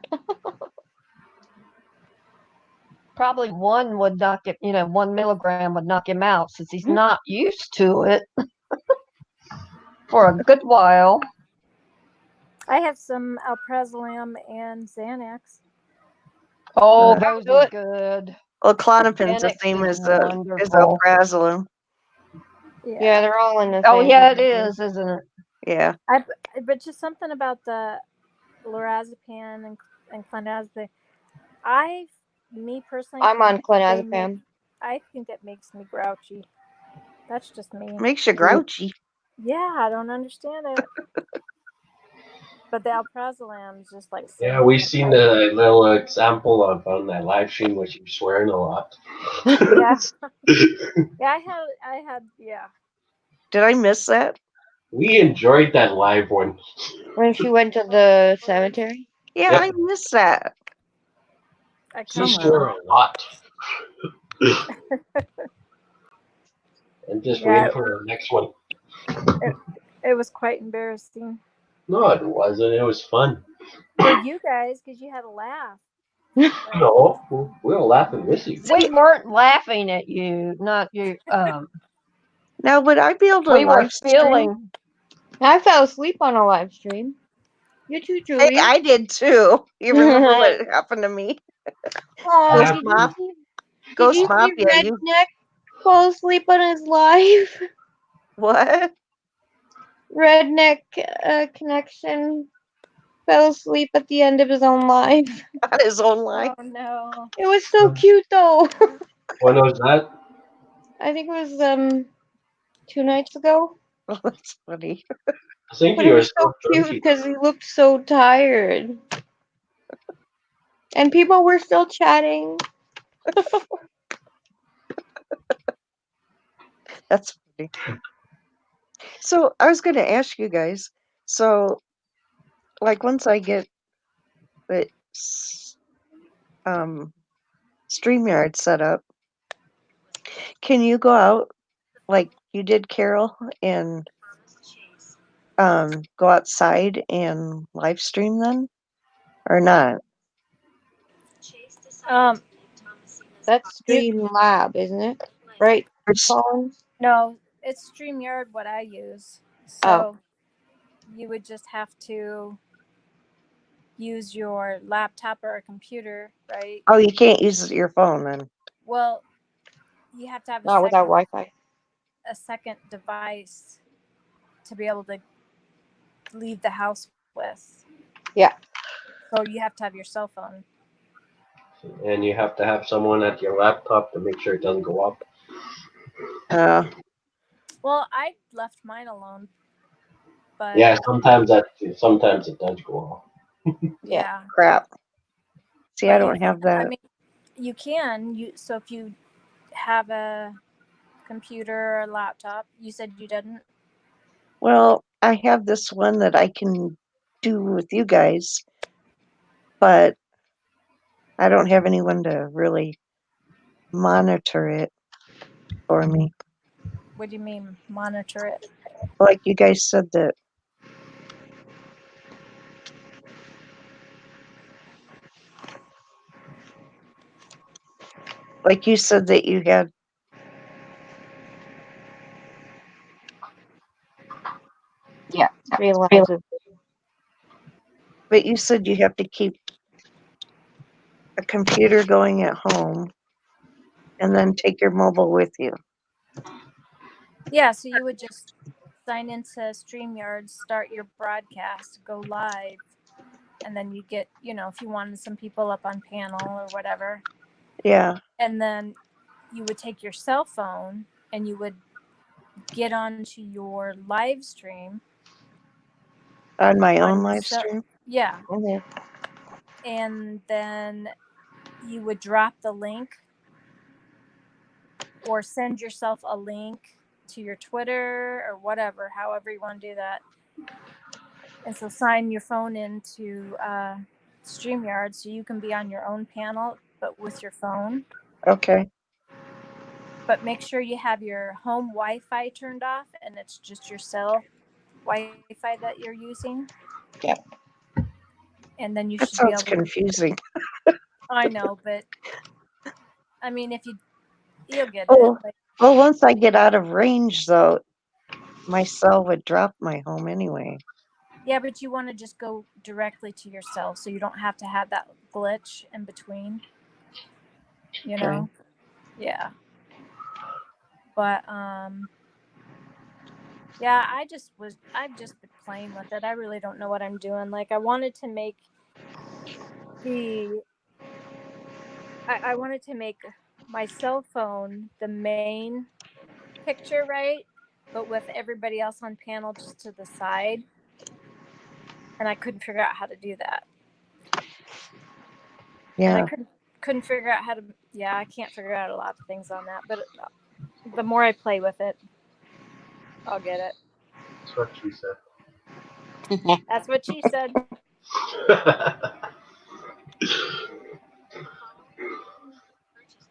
Probably one would knock it, 1 milligram would knock him out since he's not used to it for a good while. I have some alprazolam and Xanax. Oh, That'll those do are it. good. Well, Clonopin's the Xanax same is as wonderful. alprazolam. Yeah, they're all in the Oh, same. yeah, it is, isn't it? Yeah. But just something about the lorazepam and clonazepam. Me personally, I'm on they clonazepam. I think it makes me grouchy. That's just me. Makes you grouchy. Yeah, I don't understand it. But the alprazolam is just like Yeah, sitting we there. seen the little example on that live stream where she was swearing a lot. Yeah, yeah. I had. Yeah. Did I miss that? We enjoyed that live one. When she went to the cemetery. Yeah, Yep. I missed that. I She come swore a lot. And just Yeah. waiting for the next one. It was quite embarrassing No, it wasn't. It was fun. for you guys because you had to laugh. No, we were laughing with you. We weren't laughing at you, not you. Now, would I be able to We were live stream? feeling. I fell asleep on a live stream. You too, Hey, Julie. I did too. You remember what happened to me? Oh, Yeah. did Mop- you Ghost see Mafia, you Redneck fall asleep on his live? what? redneck connection fell asleep at the end of his own life. On his own life. Oh no. It was so cute though. When was that? I think it was 2 nights ago. Oh, that's funny. I think But you it were was so so cute drunky. because he looked so tired. And people were still chatting. That's funny. So I was going to ask you guys. So, like, once I get the StreamYard set up, can you go out like you did, Carol, and go outside and live stream then, or not? That's You Stream Lab, isn't it? Right, Or s- Colin? no, it's StreamYard what I use. Oh. So you would just have to use your laptop or a computer, right? Oh, you can't use your phone then. Well, you have to have Not without Wi-Fi. a second device to be able to leave the house with. Yeah. So you have to have your cell phone. And you have to have someone at your laptop to make sure it doesn't go up. Uh, Well, I left mine alone, but Yeah, sometimes it does go off. yeah. crap. See, I But you don't have can, I that. mean, you can. So if you have a computer or laptop, you said you didn't. Well, I have this one that I can do with you guys, but I don't have anyone to really monitor it for me. What do you mean monitor it? Like you guys said that. Like you said that you had. Yeah. Realize it. But you said you have to keep a computer going at home and then take your mobile with you. Yeah, so you would just sign into StreamYard, start your broadcast, go live, and then you get, if you wanted some people up on panel or whatever, Yeah, and then you would take your cell phone and you would get onto your live stream on my on own your live cell. stream. Yeah, Mhm. and then you would drop the link or send yourself a link to your Twitter or whatever, however you want to do that. And so sign your phone into StreamYard so you can be on your own panel, but with your phone. Okay. But make sure you have your home Wi-Fi turned off and it's just your cell Wi-Fi that you're using. Yep. And then you That should be sounds able to. confusing. I know, but I mean, you'll get Oh, it. Like, well, once I get out of range, though, my cell would drop my home anyway. yeah, but you want to just go directly to your cell so you don't have to have that glitch in between. You know? Yeah. But yeah, I've just been playing with it. I really don't know what I'm doing. Like I wanted to make I wanted to make my cell phone the main picture, right? But with everybody else on panel just to the side. And I couldn't figure out how to do that. And I Yeah. couldn't figure out how to. Yeah, I can't figure out a lot of things on that. But the more I play with it, I'll get it. That's what she said. That's what she said.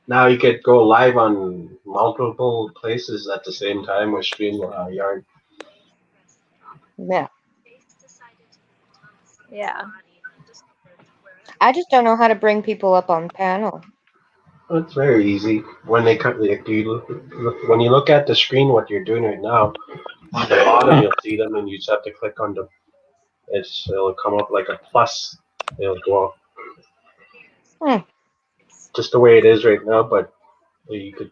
Now you could go live on multiple places at the same time with StreamYard. Yeah. Yeah. I just don't know how to bring people up on panel. It's very easy. When they cut, like, when you look at the screen, what you're doing right now, on the bottom you'll see them, and you just have to click on the. It'll come up like a plus. It'll go up. Just the way it is right now, but you could.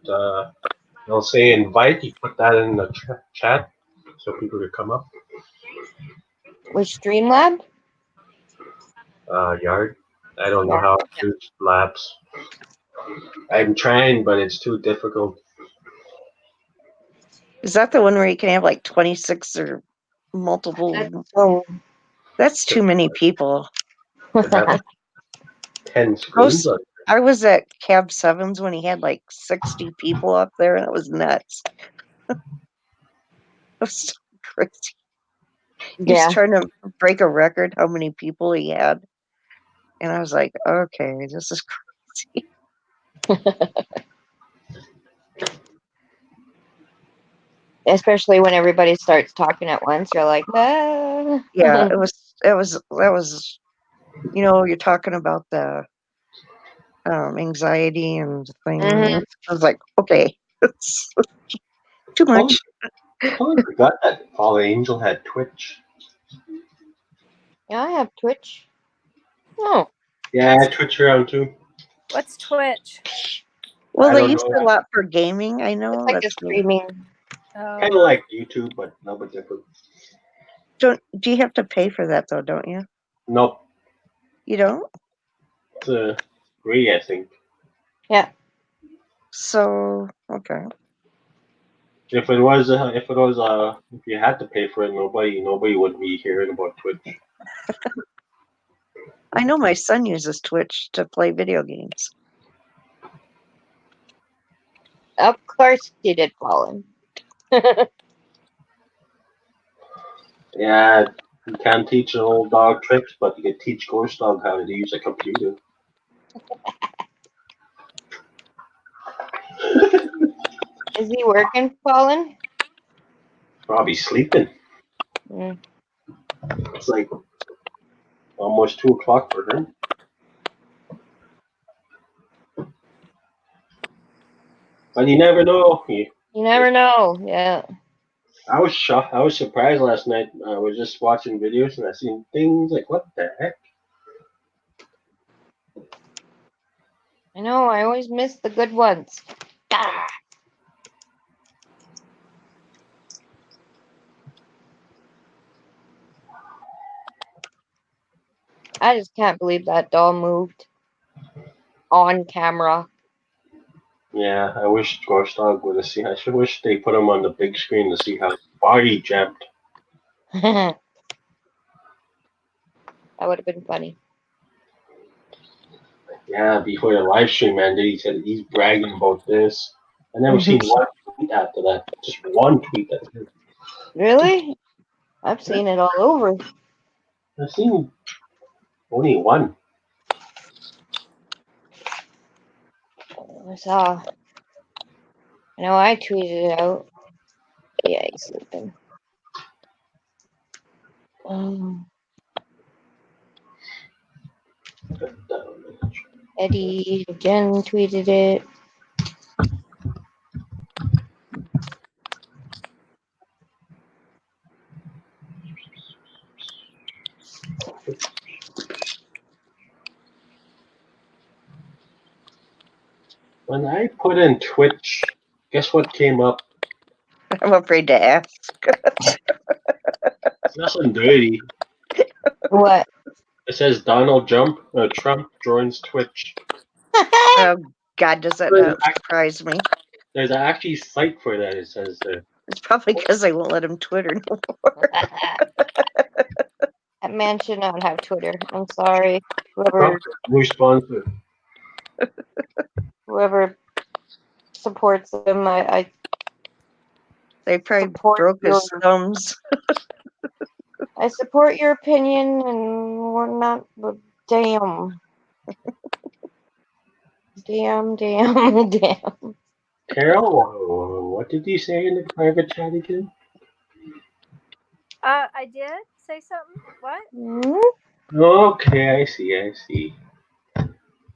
It'll say invite. You put that in the chat so people could come up. With Streamlab? Yard. I don't know Yeah. how to use labs. I'm trying, but it's too difficult. Is that the one where you can have like 26 or multiple? So That's too many people. Could have 10 I screens was, on. I was at Cab Sevens when he had like 60 people up there, and it was nuts. It was so crazy. He was yeah. trying to break a record how many people he had. And I was like, okay, this is crazy. Especially when everybody starts talking at once, you're like, ah. Yeah, that was, you're talking about the anxiety and thing. Mhm. I was like, okay, it's too Oh, much. I totally forgot that Fallen Angel had Twitch. Yeah, I have Twitch. Oh, Yeah, I had Twitch around too. What's Twitch? Well, I they don't used know. a lot for gaming. I it's know like a that's streaming. Kind Oh, of like YouTube, but a little bit different. do you have to pay for that though? Don't you? Nope. You don't. It's free, I think. Yeah. So okay. If you had to pay for it, nobody would be hearing about Twitch. I know my son uses Twitch to play video games. Of course you did, Colin. Yeah, you can't teach an old dog tricks, but you can teach Ghost Dog how to use a computer. Is he working, Colin? Probably sleeping. Mm. It's like almost 2 o'clock for him. But you never know. You never know. Yeah. I was shocked. I was surprised last night. I was just watching videos and I seen things like, what the heck? I know. I always miss the good ones. Ah. I just can't believe that doll moved on camera. Yeah, I wish Ghost Dog would have seen. I should wish they put him on the big screen to see how his body jumped. That would have been funny. Yeah, before the live stream ended, he said he's bragging about this. I never seen one tweet after that. Just one tweet. That's it. Really? I've seen it all over. I've seen only one. I saw. I know I tweeted it out. Yeah, he's sleeping. Eddie Jen tweeted it. When I put in Twitch, guess what came up? I'm afraid to ask. It's nothing dirty. What? It says Trump joins Twitch. Oh God, does that not surprise me? There's actually site for that. It says there. It's probably because I won't let him Twitter no more. That man should not have Twitter. I'm sorry. Trump, new sponsor. Whoever supports him, I They probably support broke your his thumbs. I support your opinion, and we're not. But damn, damn, damn, damn. Carol, what did you say in the private chat again? I did say something. What? Hmm? Okay, I see.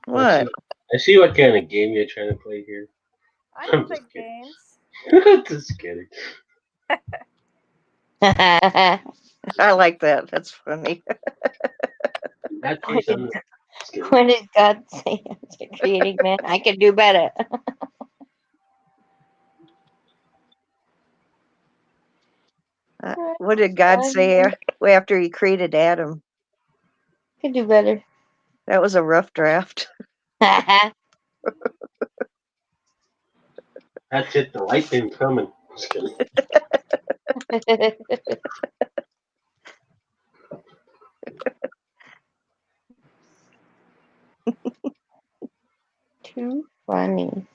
What? I see what kind of game you're trying to play here. I I'm don't play just kidding. games. Just kidding. I like that. That's funny. In that What case, did, I'm just kidding. what did God say to creating man? I can do better. What did God say after he created Adam? Could do better. That was a rough draft. That's it. The lightning's coming. Just kidding. Too funny.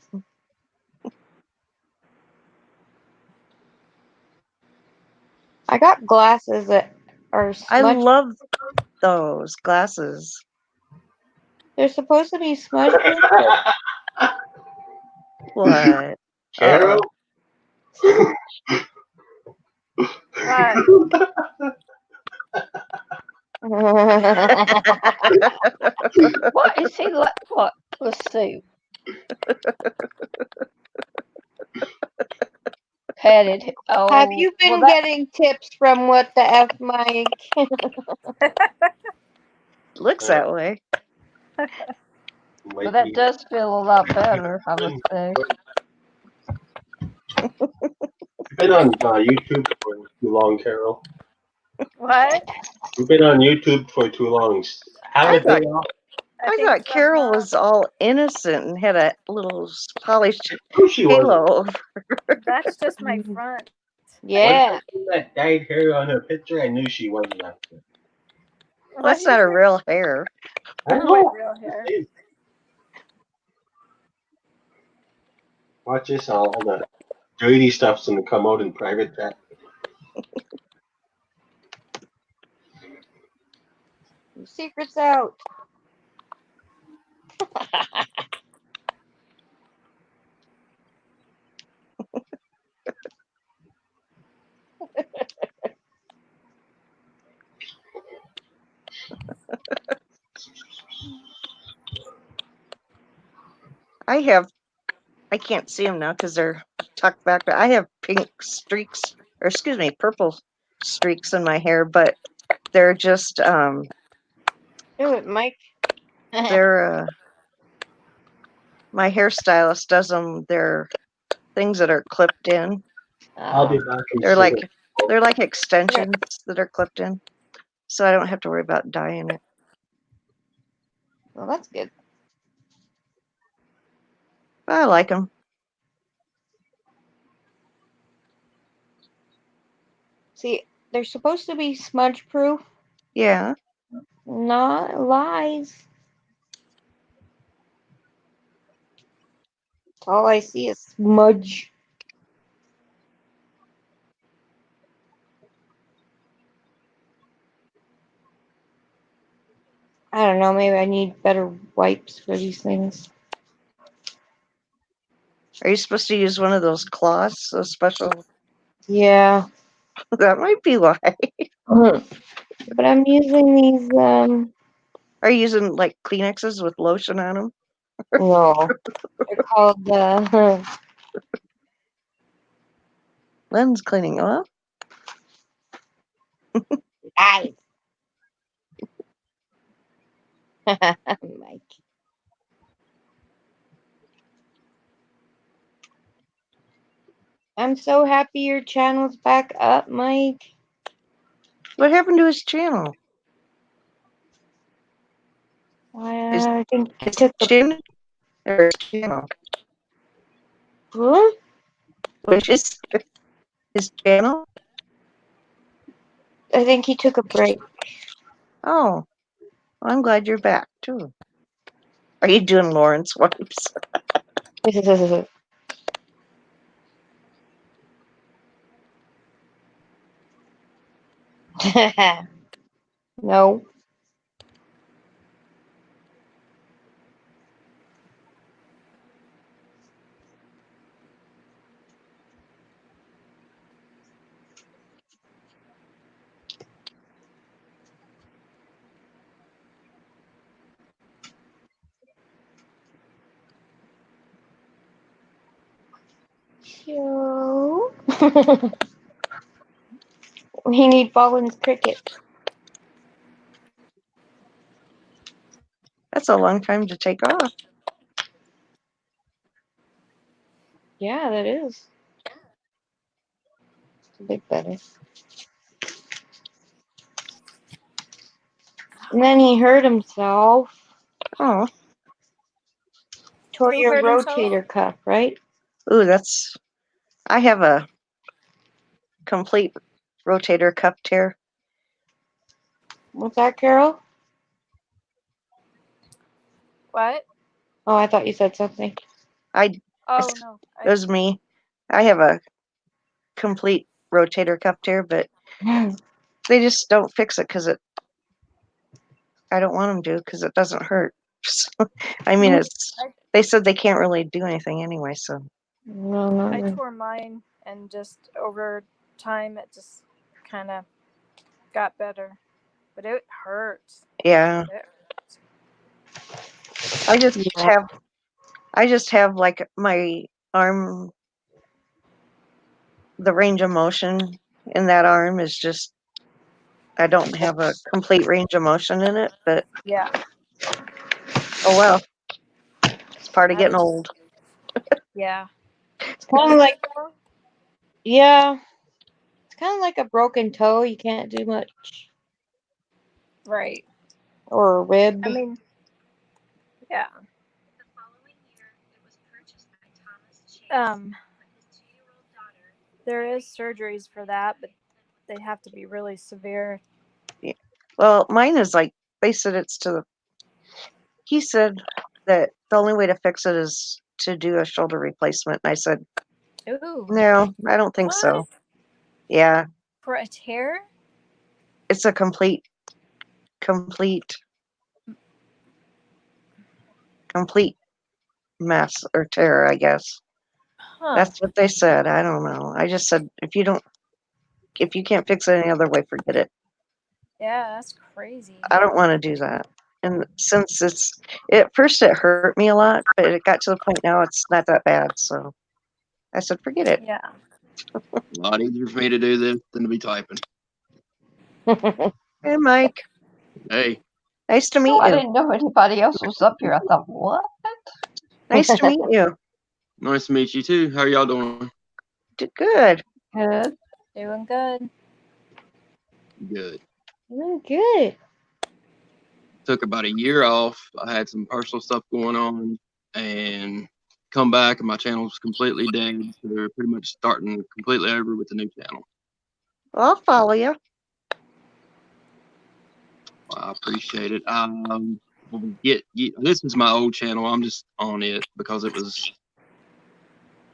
I got glasses that are I smudge. love those glasses. They're supposed to be smudge proof. What? Carol? What? What is he like? What? Let's see. Petted. Oh, Have you been well, that, getting tips from What the F Mike? Looks that way. well, that does feel a lot better, I would say. You've been on YouTube for too long, Carol. What? You've been on YouTube for too long. Have I a day thought off. I think thought so, Carol Mom. was all innocent and had a little polished Who she was? halo over. That's just my front. Yeah. Once I seen that dyed hair on her picture, I knew she wasn't that good. That's not her real hair. I my know. real hair. Watch this, all the dirty stuff's gonna come out in private chat. Secrets out. I can't see them now because they're tucked back, but I have pink streaks, or excuse me, purple streaks in my hair, but they're just Do it, Mike. they're my hairstylist does them. They're things that are clipped in. I'll be back in They're a second. like extensions that are clipped in, so I don't have to worry about dyeing it. Well, that's good. But I like them. See, they're supposed to be smudge proof. Yeah. Not lies. All I see is smudge. I don't know. Maybe I need better wipes for these things. Are you supposed to use one of those cloths, those special? Yeah. That might be why. But I'm using these. Are you using like Kleenexes with lotion on them? No. They're called Lens cleaning. Well, eyes. Mike. I'm so happy your channel's back up, Mike. what happened to his channel? I think he His took a. chin or his channel? Huh? Which is his channel? I think he took a break. Oh, well, I'm glad you're back too. Are you doing Lawrence wipes? No. So we need Ballin's cricket. That's a long time to take off. Yeah, that is. a bit better. And then he hurt himself. Oh, Tore Who your hurt himself? rotator cuff, right? ooh, I have a complete rotator cuff tear. What's that, Carol? What? Oh, I thought you said something. It Oh no. was me. I have a complete rotator cuff tear, but they just don't fix it because I don't want them to because it doesn't hurt. So, I mean, they said they can't really do anything anyway, so. No, not I really. tore mine, and just over time, it just kind of got better, but it hurts. Yeah, It hurts. Yeah. I just have like my arm, the range of motion in that arm is just, I don't have a complete range of motion in it, but Yeah. oh well, it's part of I getting was- old. Yeah. It's kind of like, yeah, it's kind of like a broken toe. You can't do much. Right. Or a rib. I mean, yeah. There is surgeries for that, but they have to be really severe. Well, mine is like, they said he said that the only way to fix it is to do a shoulder replacement. And I said, Ooh. no, I don't think so. What? Yeah, For a tear? it's a complete mess or tear, I guess. Huh. That's what they said. I don't know. I just said, if you can't fix it any other way, forget it. Yeah, that's crazy. I don't want to do that. And since at first it hurt me a lot, but it got to the point now it's not that bad. So I said, forget it. Yeah. A lot easier for me to do this than to be typing. Hey, Mike, Hey, nice to Oh, meet I you. didn't know anybody else was up here. I thought, what? Nice to meet you. nice to meet you too. How are y'all doing? Good. Good. Doing good. Good. Good. Took about a year off. I had some personal stuff going on and come back and my channel was completely dead. So they're pretty much starting completely over with the new channel. Well, I'll follow you. I appreciate it. This is my old channel. I'm just on it because it was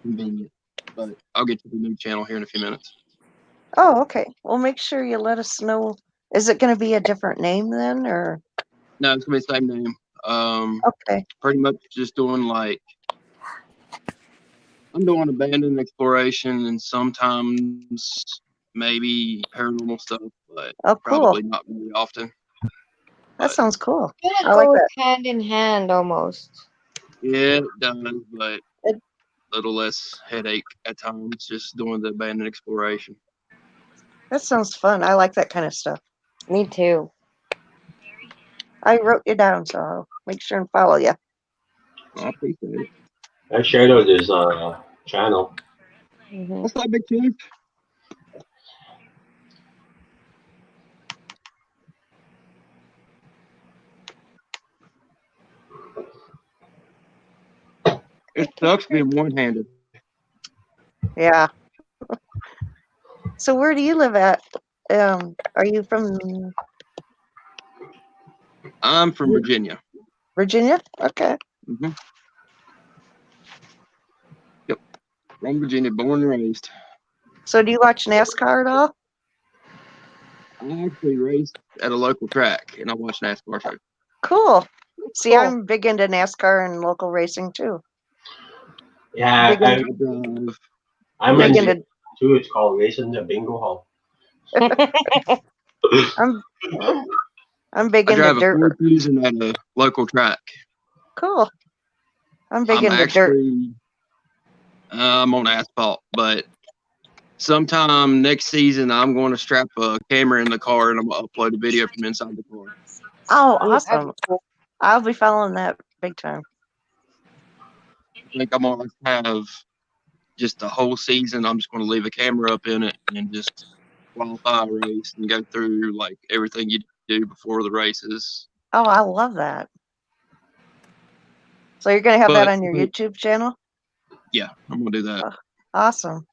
convenient. But I'll get to the new channel here in a few minutes. Oh, okay. Well, make sure you let us know. Is it going to be a different name then, or? No, it's gonna be the same name. Okay. Pretty much just doing like I'm doing abandoned exploration and sometimes maybe paranormal stuff, but Oh, cool. probably not very often. That But sounds cool. It I like goes that. hand in hand almost. yeah, it does, but It- a little less headache at times just doing the abandoned exploration. That sounds fun. I like that kind of stuff. Me too. I wrote you down, so I'll make sure and follow you. I appreciate it. I shared on this channel. Hmm. What's up, Big Chief? It sucks being one-handed. Yeah. So where do you live at? Are you from I'm from Virginia. Virginia? Okay. Mm-hmm. Yep, from Virginia, born and raised. So do you watch NASCAR at all? I actually raced at a local track, and I watched NASCAR show. Cool. See, Cool. I'm big into NASCAR and local racing too. Yeah, Big into, drive. I'm big into into too. It's called Racing the Bingo Hall. I'm big I into drive a dirt. Ford Fusion at a local track. Cool. I'm big I'm into dirt. actually I'm on asphalt, but sometime next season I'm going to strap a camera in the car and I'm gonna upload a video from inside the car. Oh, Ooh, that'd awesome. be cool. I'll be following that big time. I think I'm gonna have just the whole season, I'm just going to leave a camera up in it and just qualify a race and go through like everything you do before the races. Oh, I love that. So you're gonna have that But on your YouTube channel? yeah, I'm going to do that. Awesome.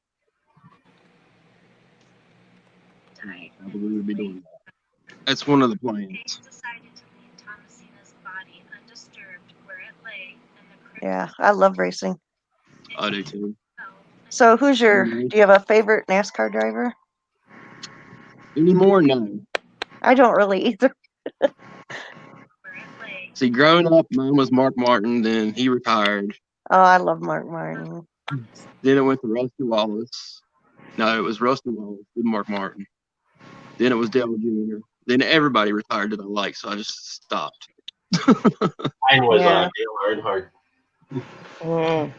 I probably would be doing that. That's one of the plans. Yeah, I love racing. I do too. So who's your, Mhm. do you have a favorite NASCAR driver? Anymore? No. I don't really either. See, growing up, mine was Mark Martin. Then he retired. Oh, I love Mark Martin. Then it went to Rusty Wallace. No, it was Rusty Wallace, then Mark Martin. Then it was Dale Jr. Then everybody retired that I like, so I just stopped. Mine was Yeah. Dale Earnhardt. Mm.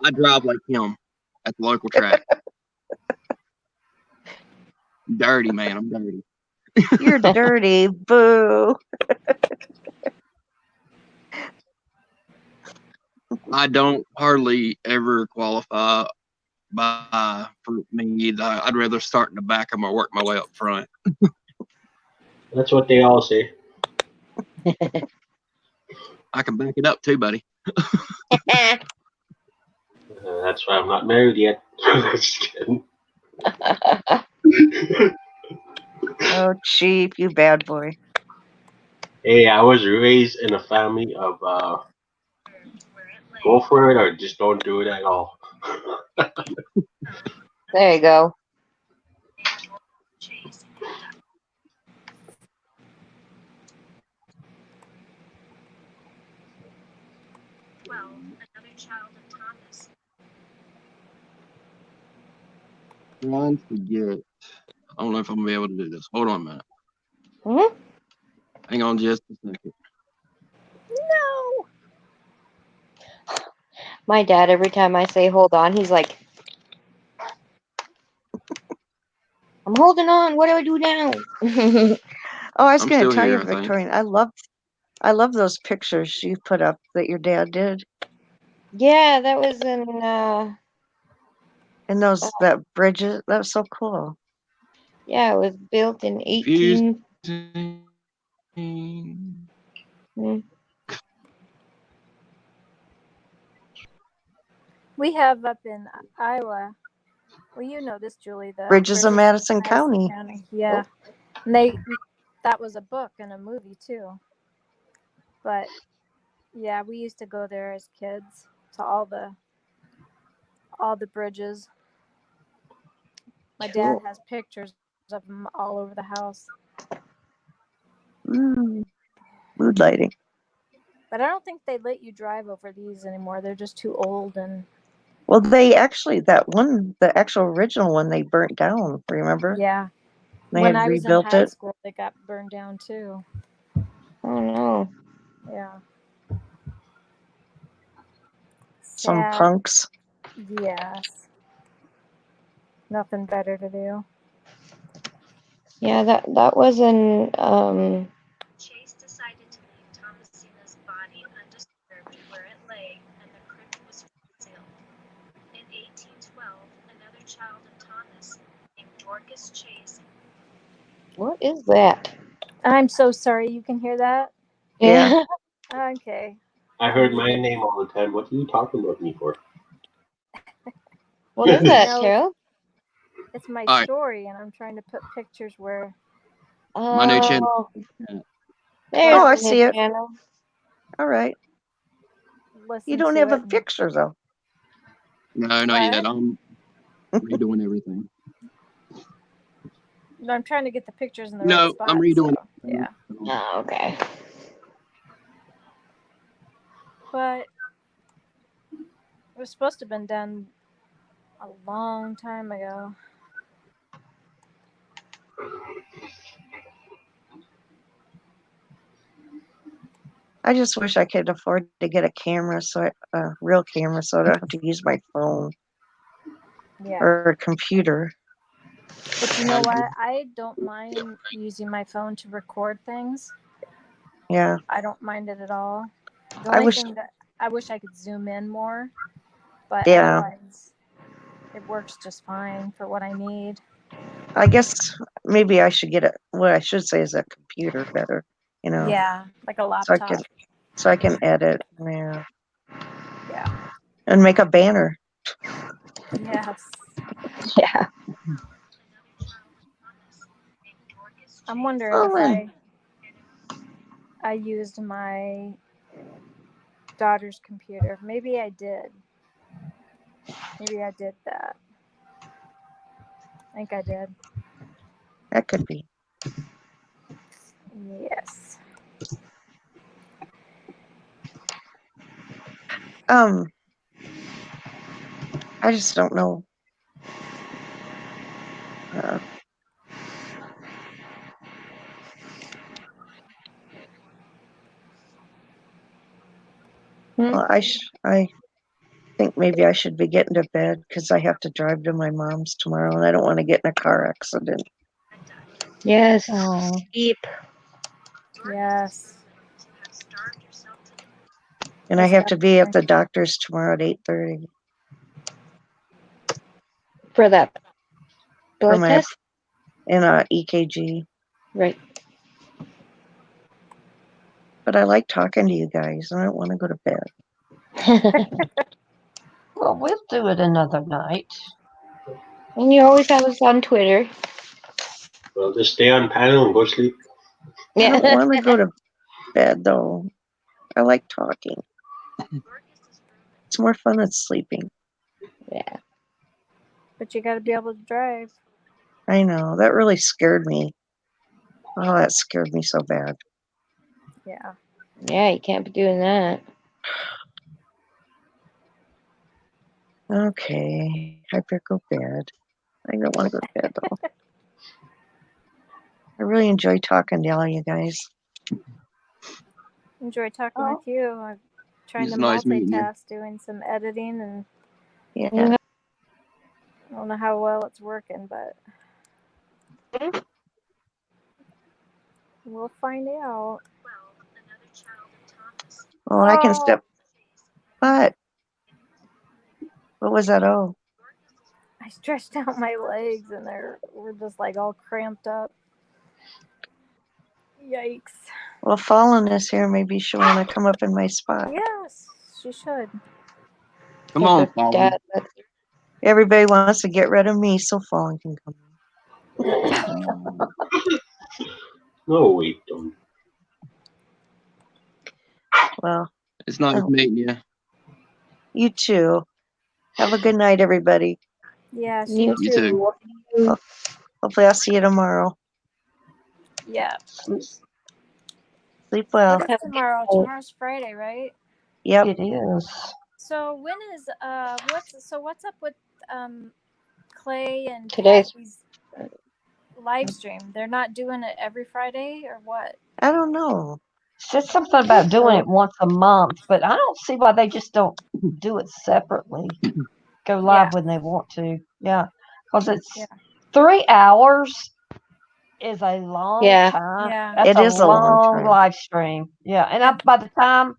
I drive like him at the local track. Dirty, man. I'm dirty. You're dirty. Boo. I don't hardly ever qualify for me. I'd rather start in the back or work my way up front. That's what they all say. I can back it up too, buddy. That's why I'm not married yet. Just kidding. Oh, Chief, you bad boy. Hey, I was raised in a family of go for it or just don't do it at all. There you go. Trying to get. I don't know if I'm gonna be able to do this. Hold on a minute. Mhm. Hang on just a second. No. My dad, every time I say hold on, he's like, I'm holding on. What do I do now? Oh, I was I'm going still to tell here, you, I think. Victorian, I love those pictures you put up that your dad did. Yeah, that was in, And that bridges, that was so cool. yeah, it was built in 18. Mm. We have up in Iowa. Well, you know this, Julie. The Bridges of Madison County. Yeah, and that was a book and a movie too. But yeah, we used to go there as kids to all the bridges. My dad Cool. has pictures of them all over the house. Mood lighting. But I don't think they let you drive over these anymore. They're just too old and. Well, they actually, the actual original one, they burnt down, remember? Yeah. They When had I was in rebuilt high it. school, they got burned down too. Oh, no. Yeah. Some Sad. punks. Yes. Nothing better to do. Yeah, that was in, Chase decided to leave Thomasina's body undisturbed where it lay, and the crypt was concealed. In 1812, another child of Thomas, named Dorcas Chase. what is that? I'm so sorry. You can hear that? Yeah. Okay. I heard my name all the time. What are you talking about me for? What is that, No. Cheryl? It's my All right. story, and I'm trying to put pictures where. My new channel. Oh, there's Oh, I the see new it. channel. All right. Listen You don't to have it a picture, though. No, not yet. What? I'm redoing everything. I'm trying to get the pictures in the No, right spot. I'm redoing So, yeah. Oh, okay. But it was supposed to have been done a long time ago. I just wish I could afford to get a camera, a real camera, so I don't have to use my phone Yeah. or a computer. But you know what? I don't mind using my phone to record things. Yeah. I don't mind it at all. The I only wish- thing that I wish I could zoom in more. but Yeah. otherwise, it works just fine for what I need. I guess maybe I should get what I should say is a computer better, you know, Yeah, like a so laptop. I can edit, yeah, Yeah. and make a banner. Yes. Yeah. I'm wondering Oh, if and I used my daughter's computer. Maybe I did. Maybe I did that. I think I did. that could be. Yes. I just don't know. Well, I think maybe I should be getting to bed because I have to drive to my mom's tomorrow, and I don't want to get in a car accident. Yes. Oh. Sleep. Yes. And I have to be at the doctor's tomorrow at 8:30 For that for blood my test? in a EKG. Right. But I like talking to you guys, and I don't want to go to bed. Well, we'll do it another night. And you always have us on Twitter. Well, just stay on panel and go sleep. I don't Yeah. want to go to bed though. I like talking. It's more fun than sleeping. Yeah. But you got to be able to drive. I know. That really scared me. Oh, that scared me so bad. Yeah. Yeah, you can't be doing that. Okay. I better go to bed. I don't want to go to bed though. I really enjoy talking to all you guys. Enjoy talking with you. I'm trying It's to nice meeting you. multitask, doing some editing, and Yeah. You I don't know how well it's working, but we'll find out. Well, I can step. But what was that? Oh, I stretched out my legs, and we're just like all cramped up. Yikes. well, Fallen is here. Maybe she'll want to come up in my spot. Yes, she should. Come Yeah, on, but Fallen. Dad, that's Everybody wants to get rid of me, so Fallen can come. No, wait, don't. Well, It's nice meeting you. you too. Have a good night, everybody. Yeah, she you You too. too. Hopefully, I'll see you tomorrow. Yeah. Sleep well. What is tomorrow? Tomorrow's Friday, right? Yep. It is. So when is what's up with Clay and Today's- Patty's live stream? They're not doing it every Friday or what? I don't know. Said something about doing it once a month, but I don't see why they just don't do it separately. Go live when they want to. Yeah. Because it's 3 hours is a long Yeah. time. Yeah. That's It is a long time. live stream. Yeah. And by the time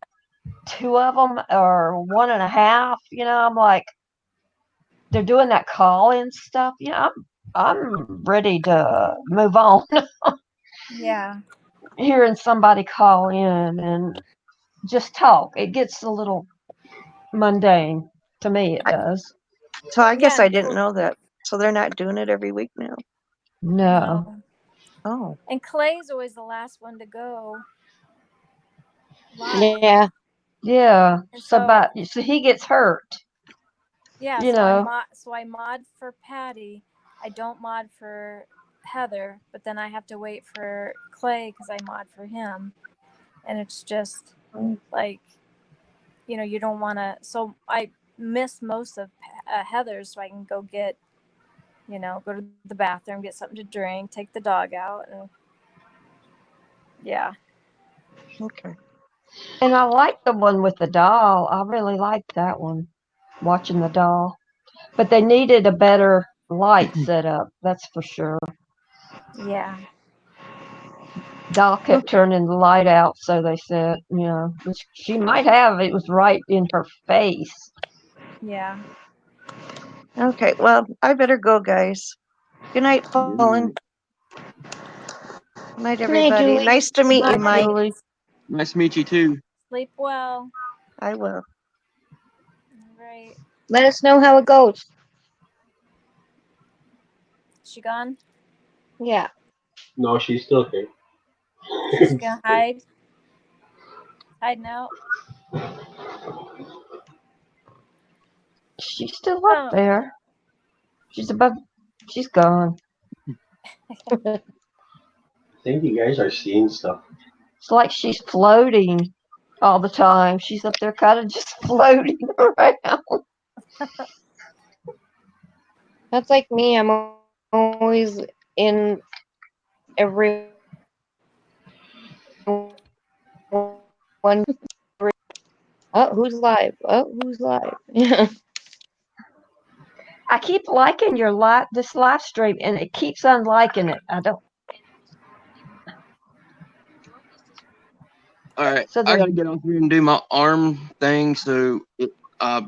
2 of them or 1.5, I'm like, they're doing that call-in stuff. I'm ready to move on. Yeah. Hearing somebody call in and just talk, it gets a little mundane. To me, it does. So I guess Yeah. I didn't know that. So they're not doing it every week now. No. Oh, And Clay's always the last one to go live. Yeah. Yeah. And So he gets hurt. Yeah, You so know. I mod for Patty. I don't mod for Heather, but then I have to wait for Clay because I mod for him, and it's just like, you don't want to. So I miss most of Heather's, so I can go get, go to the bathroom, get something to drink, take the dog out, and yeah. okay. And I like the one with the doll. I really like that one. Watching the doll. But they needed a better light setup, that's for sure. Yeah. Doll kept turning the light out, so they said, which she might have. It was right in her face. Yeah. Okay, well, I better go, guys. Good night, Fallen. Good night, Good night, everybody. Julie. Nice to meet you, Bye. Mike. Julie. Nice to meet you too. Sleep well. I will. All right. Let us know how it goes. She gone? Yeah. No, she's still here. She's gonna hide. Hiding out. She's still Oh. up there. She's above. She's gone. I think you guys are seeing stuff. It's like she's floating all the time. She's up there kind of just floating around. That's like me. I'm always in every one. Oh, who's live? Oh, who's live? I keep liking your this live stream, and it keeps unliking it. I don't. All right, So I there. gotta get on here and do my arm thing, so it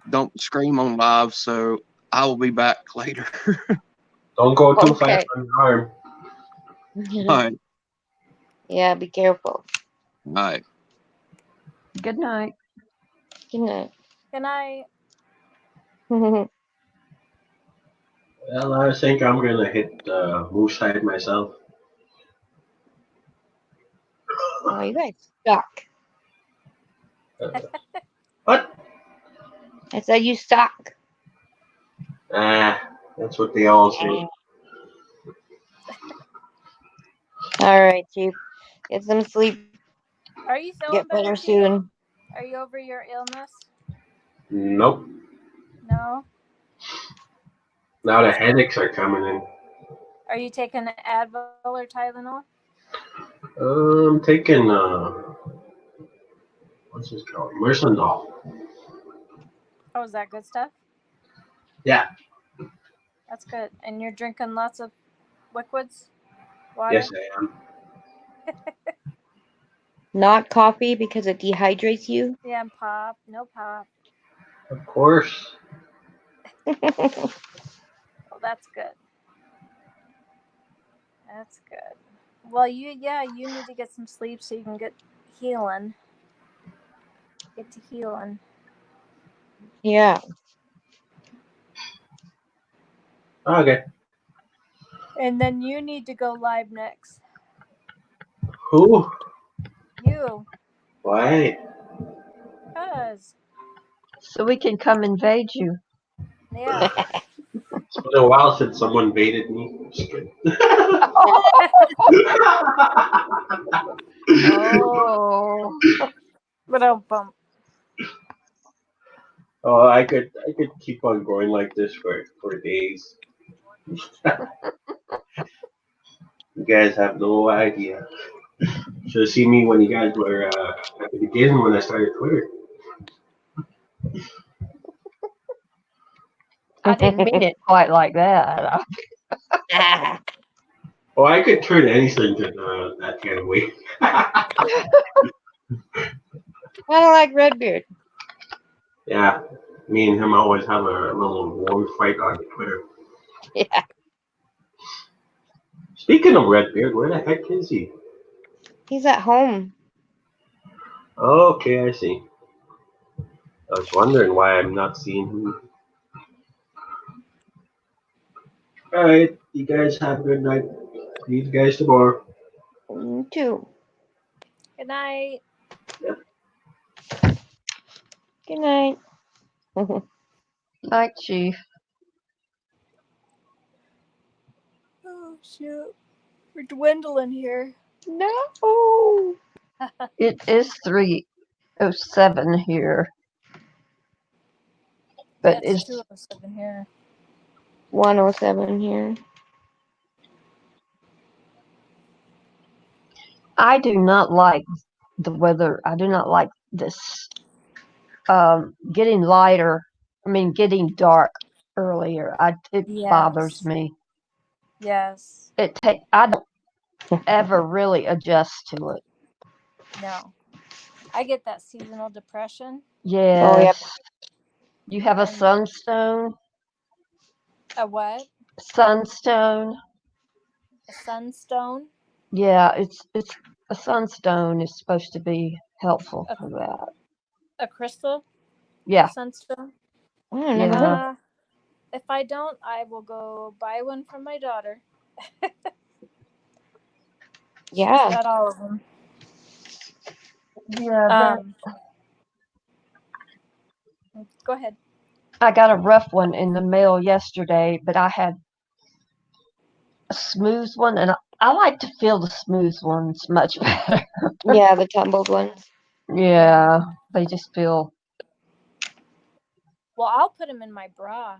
don't scream on live. So I will be back later. Don't go too Okay. fast on your arm. All right, Yeah, be careful. all right. Good night. Good night. Good night. Well, I think I'm gonna hit move side myself. Oh, you guys suck. What? I said you suck. That's what they all say. All right, Chief. Get some sleep. Are you feeling Get better Chief? soon. Are you over your illness? Nope. No. Now the headaches are coming in. Are you taking Advil or Tylenol? I'm taking what's this called? Mercendol. Oh, is that good stuff? Yeah. That's good. And you're drinking lots of liquids? Water? Yes, I am. Not coffee because it dehydrates you. Yeah, and pop. No pop. Of course. Well, that's good. That's good. Well, you need to get some sleep so you can get healing. Get to healing. Yeah. Okay. And then you need to go live next. Who? You. Why? Cause. So we can come invade you. Yeah. It's been a while since someone baited me. Just kidding. Oh. But don't bump. Oh, I could keep on going like this for days. You guys have no idea. Should have seen me when you guys were at the beginning when I started Twitter. I didn't mean it quite like that. Oh, I could turn anything to that kind of way. Kind of like Redbeard. Yeah, me and him always have a little war fight on Twitter. Yeah. Speaking of Redbeard, where the heck is he? He's at home. Okay, I see. I was wondering why I'm not seeing him. Alright, you guys have a good night. See you guys tomorrow. You too. Good night. Good night. Night, Chief. Oh shoot. We're dwindling here. No. It is 3:07 here. But It's it's 2:07 here. 107 here. I do not like the weather. I do not like this getting lighter. I mean getting dark earlier. It bothers Yes. me. Yes. I don't ever really adjust to it. No. I get that seasonal depression. Yes. You have a And sunstone? a what? Sunstone? A sunstone? Yeah, it's a sunstone is supposed to be helpful A, for that. a crystal Yeah, sunstone? I don't never yeah. heard. If I don't, I will go buy one from my daughter. She's Yeah. got all of them. Yeah, Um, go ahead. I got a rough one in the mail yesterday, but I had a smooth one, and I like to feel the smooth ones much better. Yeah, the tumbled ones. Yeah, they just feel. Well, I'll put them in my bra.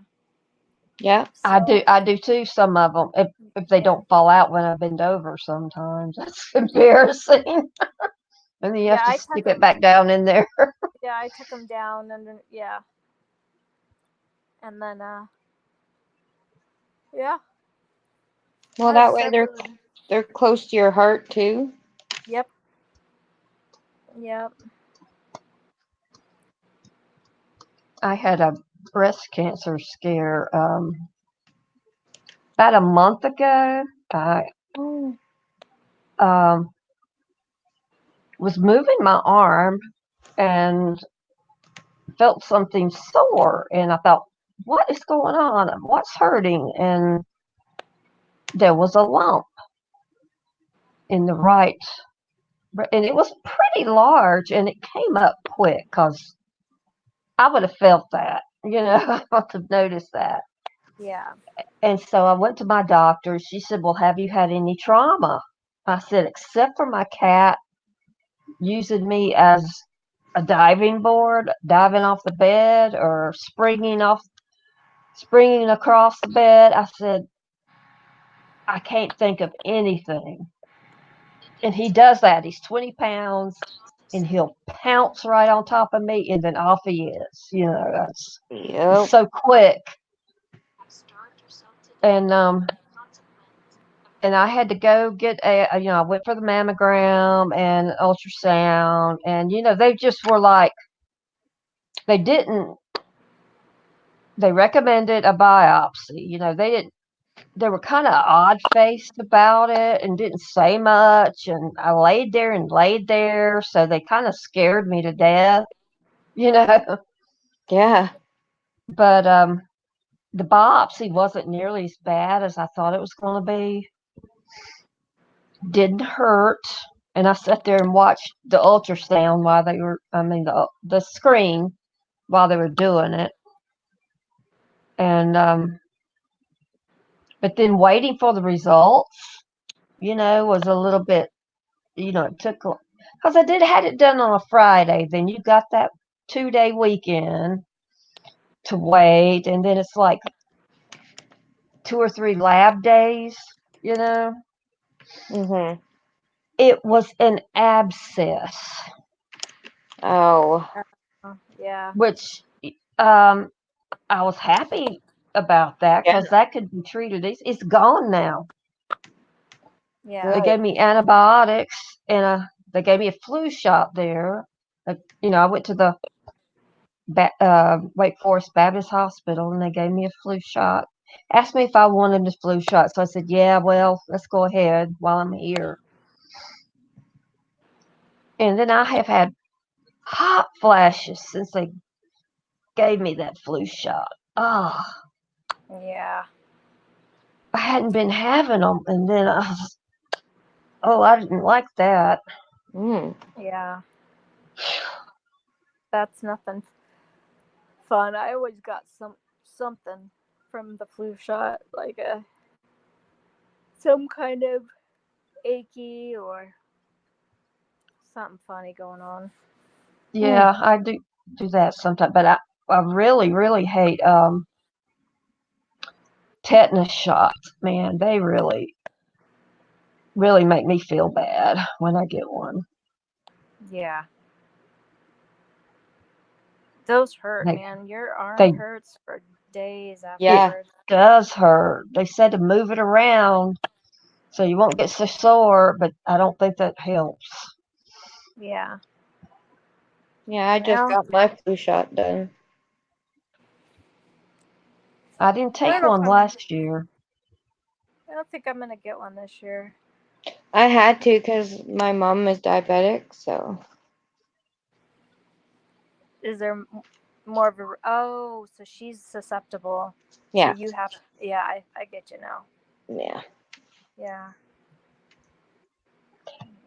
Yeah. I So, do too. Some of them, if they yeah. don't fall out when I bend over, sometimes that's embarrassing. And then you Yeah, have to I tuck stick it them. back down in there. Yeah, I took them down and then, yeah. And then, yeah. Well, I have that way several. they're close to your heart too. Yep. Yep. I had a breast cancer scare about a month ago. I Oh. um, was moving my arm and felt something sore, and I thought, "What is going on? What's hurting?" And there was a lump in the right, and it was pretty large, and it came up quick because I would have felt that, I must have noticed that. Yeah. And so I went to my doctor. She said, "Well, have you had any trauma?" I said, "Except for my cat using me as a diving board, diving off the bed or springing across the bed." I said, "I can't think of anything." And he does that. He's 20 pounds and he'll pounce right on top of me and then off he is. That's Yep. so quick. Starved yourself to death. And Consequence. and I had to go get I went for the mammogram and ultrasound, and they just were like, they didn't they recommended a biopsy. They were kind of odd faced about it and didn't say much, and I laid there, so they kind of scared me to death, you know. Yeah. But the biopsy wasn't nearly as bad as I thought it was going to be. Didn't hurt, and I sat there and watched the ultrasound while they were, I mean, the screen while they were doing it, and but then waiting for the results, was a little bit, it took because I did had it done on a Friday. Then you got that 2-day weekend to wait, and then it's like 2 or 3 lab days. You know, Mhm. it was an abscess, Oh. Yeah. which I was happy about that Yeah. because that could be treated. It's gone now. Yeah. They Good. gave me antibiotics and they gave me a flu shot there. I went to the Wake Forest Baptist Hospital and they gave me a flu shot. Asked me if I wanted the flu shot, so I said, "Yeah, well, let's go ahead while I'm here." And then I have had hot flashes since they gave me that flu shot. Oh, Yeah. I hadn't been having them, and then I didn't like that. Mm. Yeah. That's nothing fun. I always got something from the flu shot, like some kind of achy or something funny going on. Yeah, I do that sometimes, but I really, really hate tetanus shots. Man, they really, really make me feel bad when I get one. Yeah. Those hurt, They man. Your arm they hurts for days Yeah. afterwards. does hurt. They said to move it around so you won't get so sore, but I don't think that helps. Yeah. Yeah. I just Well, got my flu shot done. I didn't I take don't know if one I'm. last year. I don't think I'm gonna get one this year. I had to because my mom is diabetic, so Is there more of a? Oh, so she's susceptible. So yeah, you have. Yeah, I get you now. yeah. Yeah.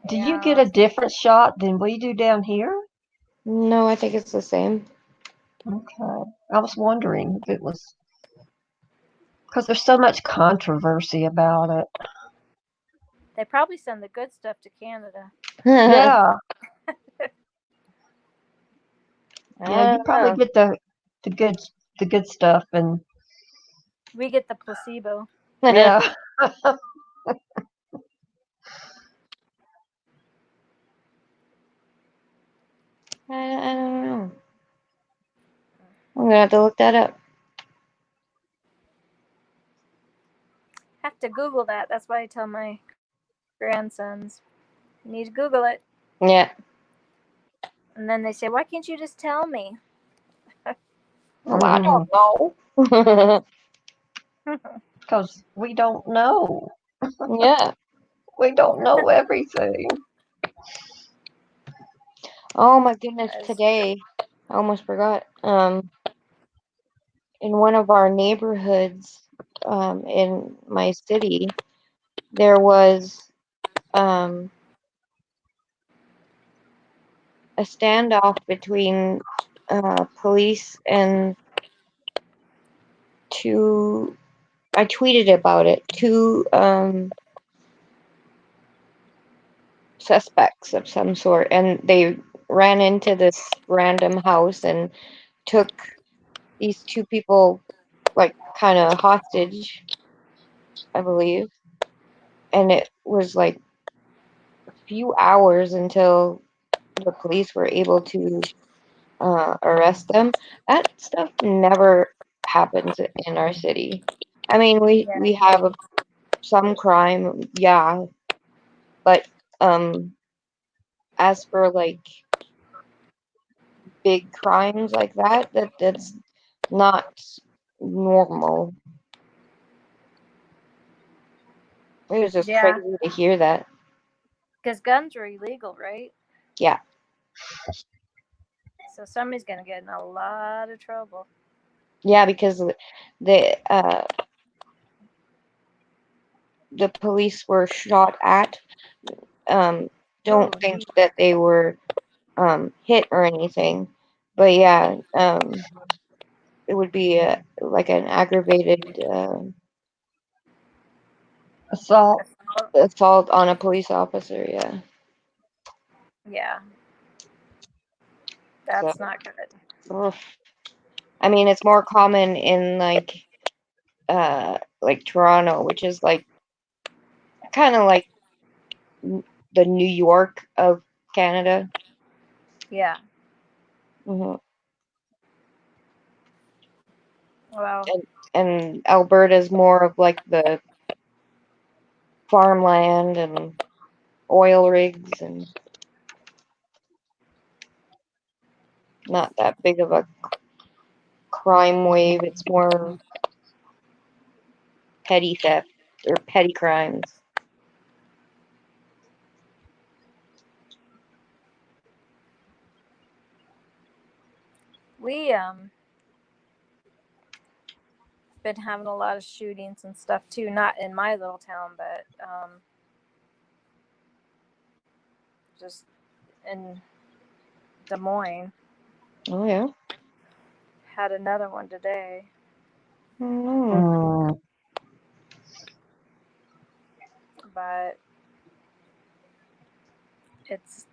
Do you get Yeah. a different shot than we do down here? No, I think it's the same. Okay. I was wondering if it was because there's so much controversy about it. They probably send the good stuff to Canada. Yeah. I Yeah, you don't probably know. get the good the good stuff and We get the placebo. yeah. I don't know. I'm gonna have to look that up. Have to Google that. That's why I tell my grandsons, you need to Google it. Yeah. And then they say, why can't you just tell me? Well, I Mhm. don't know. Because we don't know. Yeah. We don't know everything. Oh my goodness, That is true. today I almost forgot. In one of our neighborhoods, in my city, there was um a standoff between police and two. I tweeted about it. Two suspects of some sort, and they ran into this random house and took these two people, like, kind of hostage, I believe. And it was like a few hours until the police were able to arrest them. That stuff never happens in our city. I mean, Yeah. we have some crime, yeah, but um, as for like big crimes like that, that's not normal. It was just Yeah. crazy to hear that. Because guns are illegal, right? Yeah, So somebody's going to get in a lot of trouble. yeah, because the the police were shot at. Um, don't Oh, think that they were hit or anything, but yeah, it would be like an aggravated Assault. assault on a police officer. Yeah, yeah. so That's not good. oof. I mean, it's more common in like Toronto, which is like kind of like the New York of Canada. Yeah. Hmm. Well, And Alberta's more of like the farmland and oil rigs and not that big of a crime wave. It's more petty theft or petty crimes. we been having a lot of shootings and stuff too. Not in my little town, but just in Des Moines. Oh yeah. Had another one today. Mm. Mm. But it's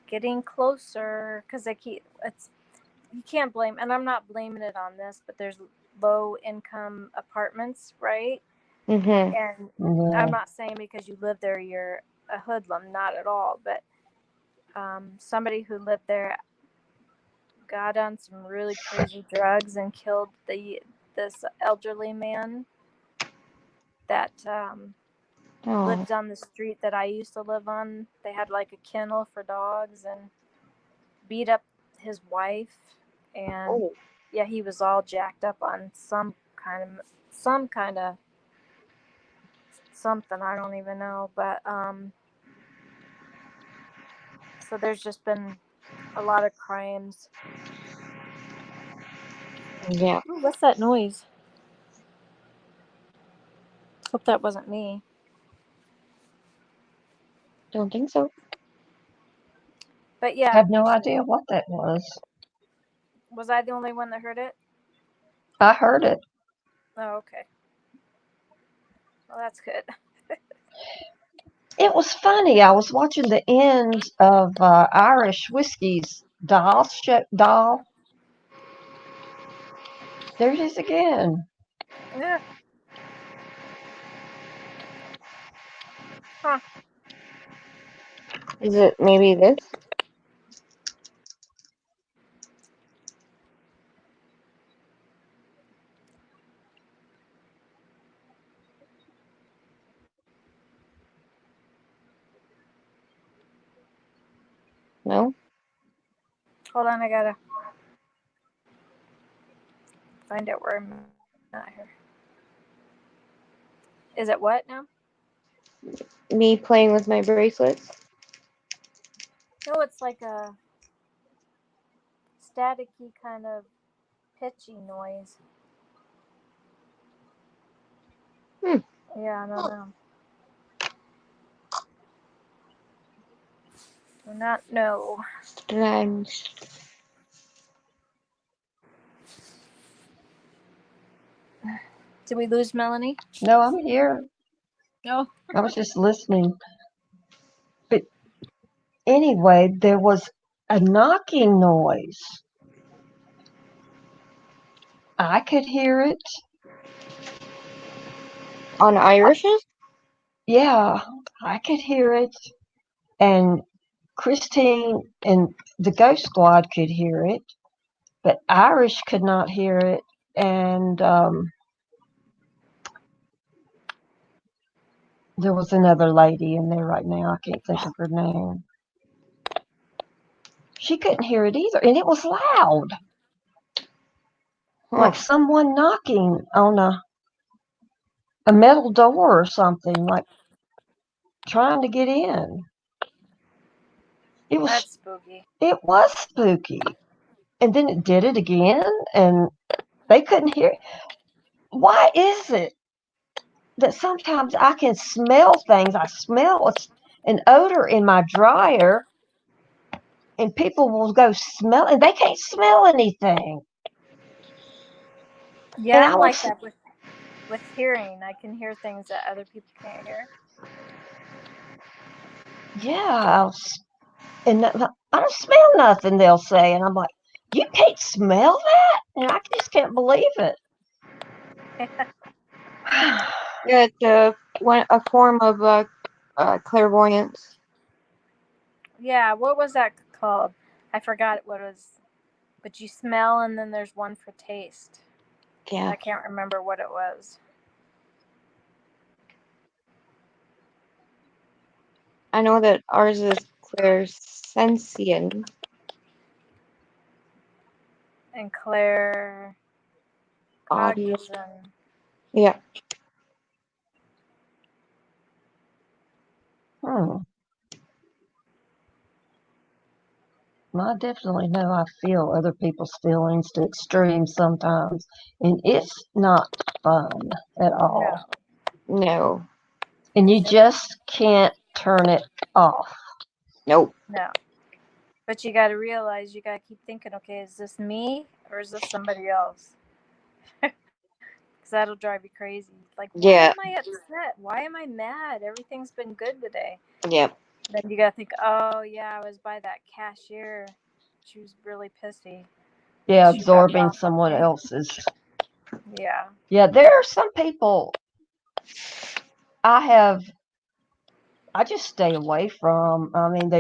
getting closer because they keep it's you can't blame, and I'm not blaming it on this, but there's low income apartments, right? Mhm. And Yeah. I'm not saying because you live there you're a hoodlum, not at all, but somebody who lived there got on some really crazy drugs and killed this elderly man that Oh. lived on the street that I used to live on. They had like a kennel for dogs and beat up his wife. And Oh. yeah, he was all jacked up on some some kind of something, I don't even know, but so there's just been a lot of crimes. Yeah. Ooh, what's that noise? Hope that wasn't me. Don't think so. But I yeah, have no idea what that was. was I the only one that heard it? I heard it. Oh, okay. Well, that's good. It was funny. I was watching the end of Irish Whiskey's doll. There it is again. Yeah. Huh. Is it maybe this? No? Hold on, I gotta find out where I'm at here. Is it what now? Me playing with my bracelets? No, it's like a staticky kind of pitchy noise. Hmm. Yeah, I don't know. Do not know. Strange. Did we lose Melanie? No, I'm here. No. I was just listening. But anyway, there was a knocking noise. I could hear it. On Irish's? Yeah, I could hear it. And Christine and the Ghost Squad could hear it. But Irish could not hear it. And there was another lady in there right now. I can't think of her name. She couldn't hear it either. And it was loud. Huh. Like someone knocking on a metal door or something, like trying to get in. That's spooky. It was spooky. And then it did it again, and they couldn't hear it. Why is it that sometimes I can smell things? I smell an odor in my dryer, and people will go smell, and they can't smell anything. Yeah, And I'm I like was, that with hearing. I can hear things that other people can't hear. yeah, and I don't smell nothing, they'll say. And I'm like, you can't smell that? And I just can't believe it. Yeah, it's a form of clairvoyance. Yeah, what was that called? I forgot what it was. But you smell, and then there's one for taste. Yeah. I can't remember what it was. I know that ours is clairsentient. And Claire Audio. Cognizant. Yeah. Well, I definitely know I feel other people's feelings to extremes sometimes, and it's not fun at all. No. And you just can't turn it off. Nope. No. But you got to realize, you got to keep thinking, okay, is this me or is this somebody else? Because that'll drive you crazy. Like, why Yeah. am I upset? Why am I mad? Everything's been good today. Yep. Then you got to think, oh, yeah, I was by that cashier. She was really pissy. Yeah, She got absorbing wrong. someone else's. Yeah. Yeah, there are some people I just stay away from. I mean,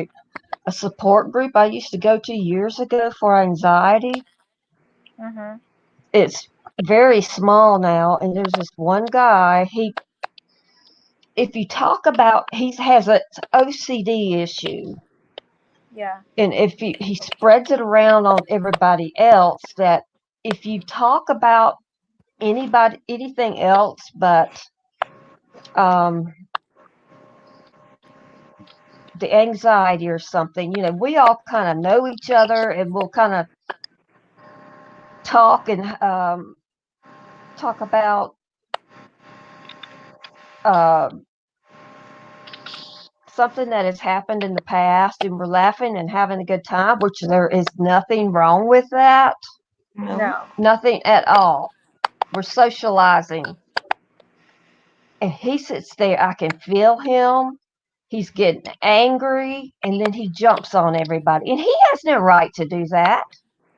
a support group I used to go to years ago for anxiety. Mm-hmm. It's very small now, and there's this one guy. If you talk about, he has an OCD issue, Yeah. and if he spreads it around on everybody else, that if you talk about anything else but um, the anxiety or something. We all kind of know each other, and we'll kind of talk and talk about uh, something that has happened in the past, and we're laughing and having a good time, which there is nothing wrong with that. No. Nothing at all. We're socializing. And he sits there. I can feel him. He's getting angry, and then he jumps on everybody. And he has no right to do that.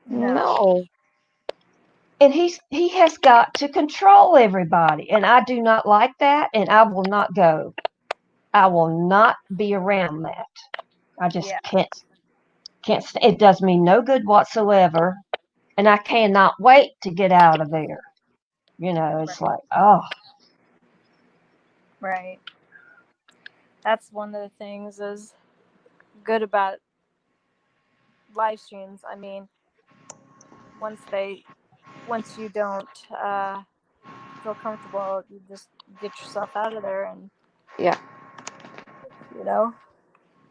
No. And he has got to control everybody. And I do not like that, and I will not go. I will not be around that. I just Yeah. can't it does me no good whatsoever. And I cannot wait to get out of there. It's like, oh, Right. That's one of the things is good about live streams. I mean, once you don't feel comfortable, you just get yourself out of there, and Yeah.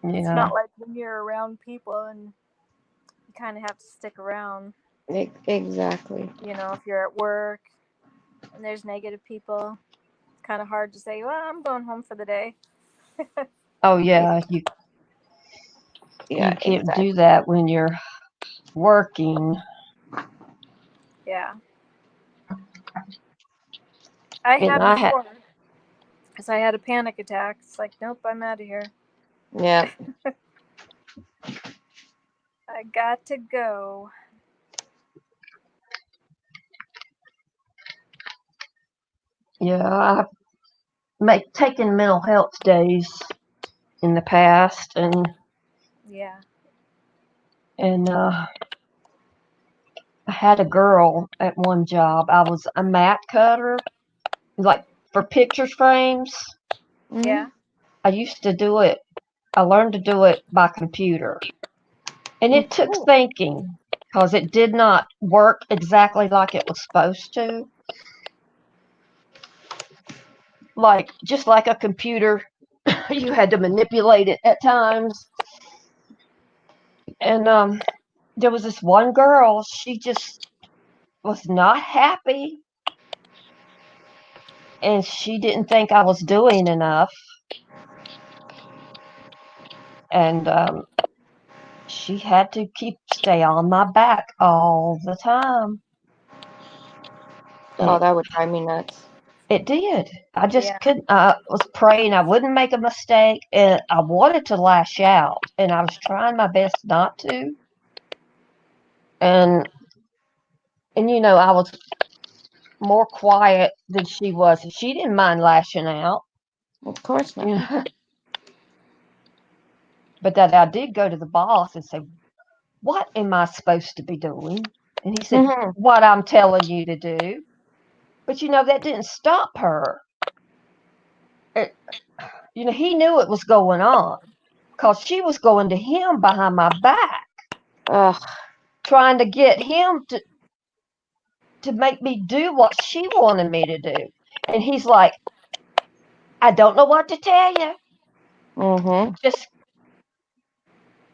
it's yeah. not like when you're around people and you kind of have to stick around. Exactly. If you're at work and there's negative people, it's kind of hard to say, well, I'm going home for the day. Oh yeah, you Yeah. can't Exactly. do that when you're working. Yeah. I And have I had before, because I had a panic attack. It's like, nope, I'm out of here. Yeah. I got to go. I've taken mental health days in the past, and Yeah. I had a girl at one job. I was a mat cutter, like for picture frames. Yeah. I used to do it. I learned to do it by computer, and it took thinking because it did not work exactly like it was supposed to. Like just like a computer, you had to manipulate it at times. And there was this one girl. She just was not happy, and she didn't think I was doing enough. And she had to stay on my back all the time. Oh, that would drive me nuts. It did. I just Yeah. couldn't. I was praying I wouldn't make a mistake, and I wanted to lash out, and I was trying my best not to. And I was more quiet than she was. She didn't mind lashing out. Of course not. But that I did go to the boss and say, "What am I supposed to be doing?" And he said, "What I'm telling you to do." But that didn't stop her. He knew it was going on because she was going to him behind my back, Ugh. trying to get him to make me do what she wanted me to do. And he's like, "I don't know what to tell you. Just,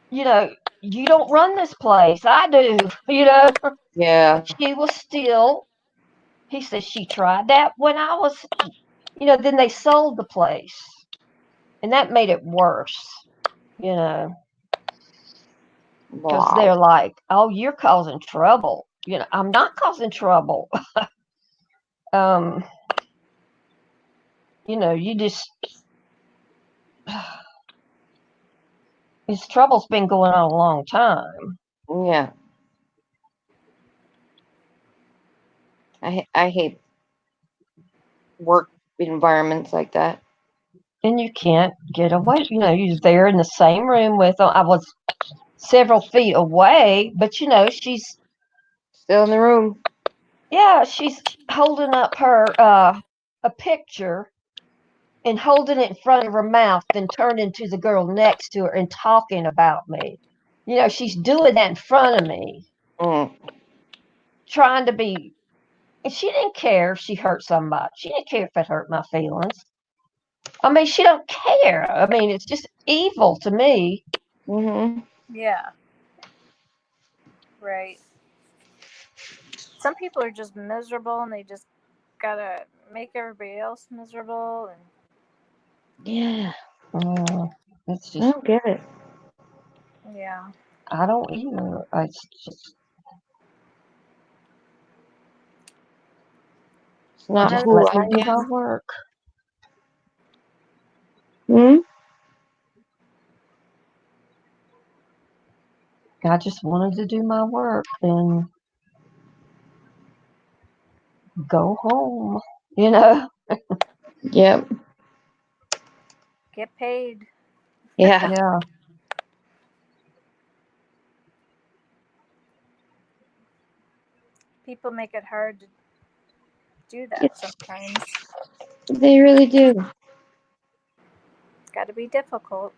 you don't run this place. I do, Yeah. She was still, he said she tried that when I was, then they sold the place. And that made it worse, because Wow. they're like, "Oh, you're causing trouble." I'm not causing trouble. You just, this trouble's been going on a long time. Yeah. I hate work environments like that. And you can't get away. You're there in the same room with them. I was several feet away, but she's Still in the room. she's holding up her a picture and holding it in front of her mouth, then turning to the girl next to her and talking about me. She's doing that in front of me, Mm. trying to be And she didn't care if she hurt somebody. She didn't care if it hurt my feelings. I mean, she don't care. I mean, it's just evil to me. Hmm. Yeah. Right. Some people are just miserable and they just gotta make everybody else miserable and Yeah. It's I just, don't get it. yeah. I don't either. It's just, It's not just who let I me do my am. work. Hmm? I just wanted to do my work and go home, you know? Yep. Get paid. Yeah. Yeah. People make it hard to do that It's, sometimes. they really do. It's gotta be difficult.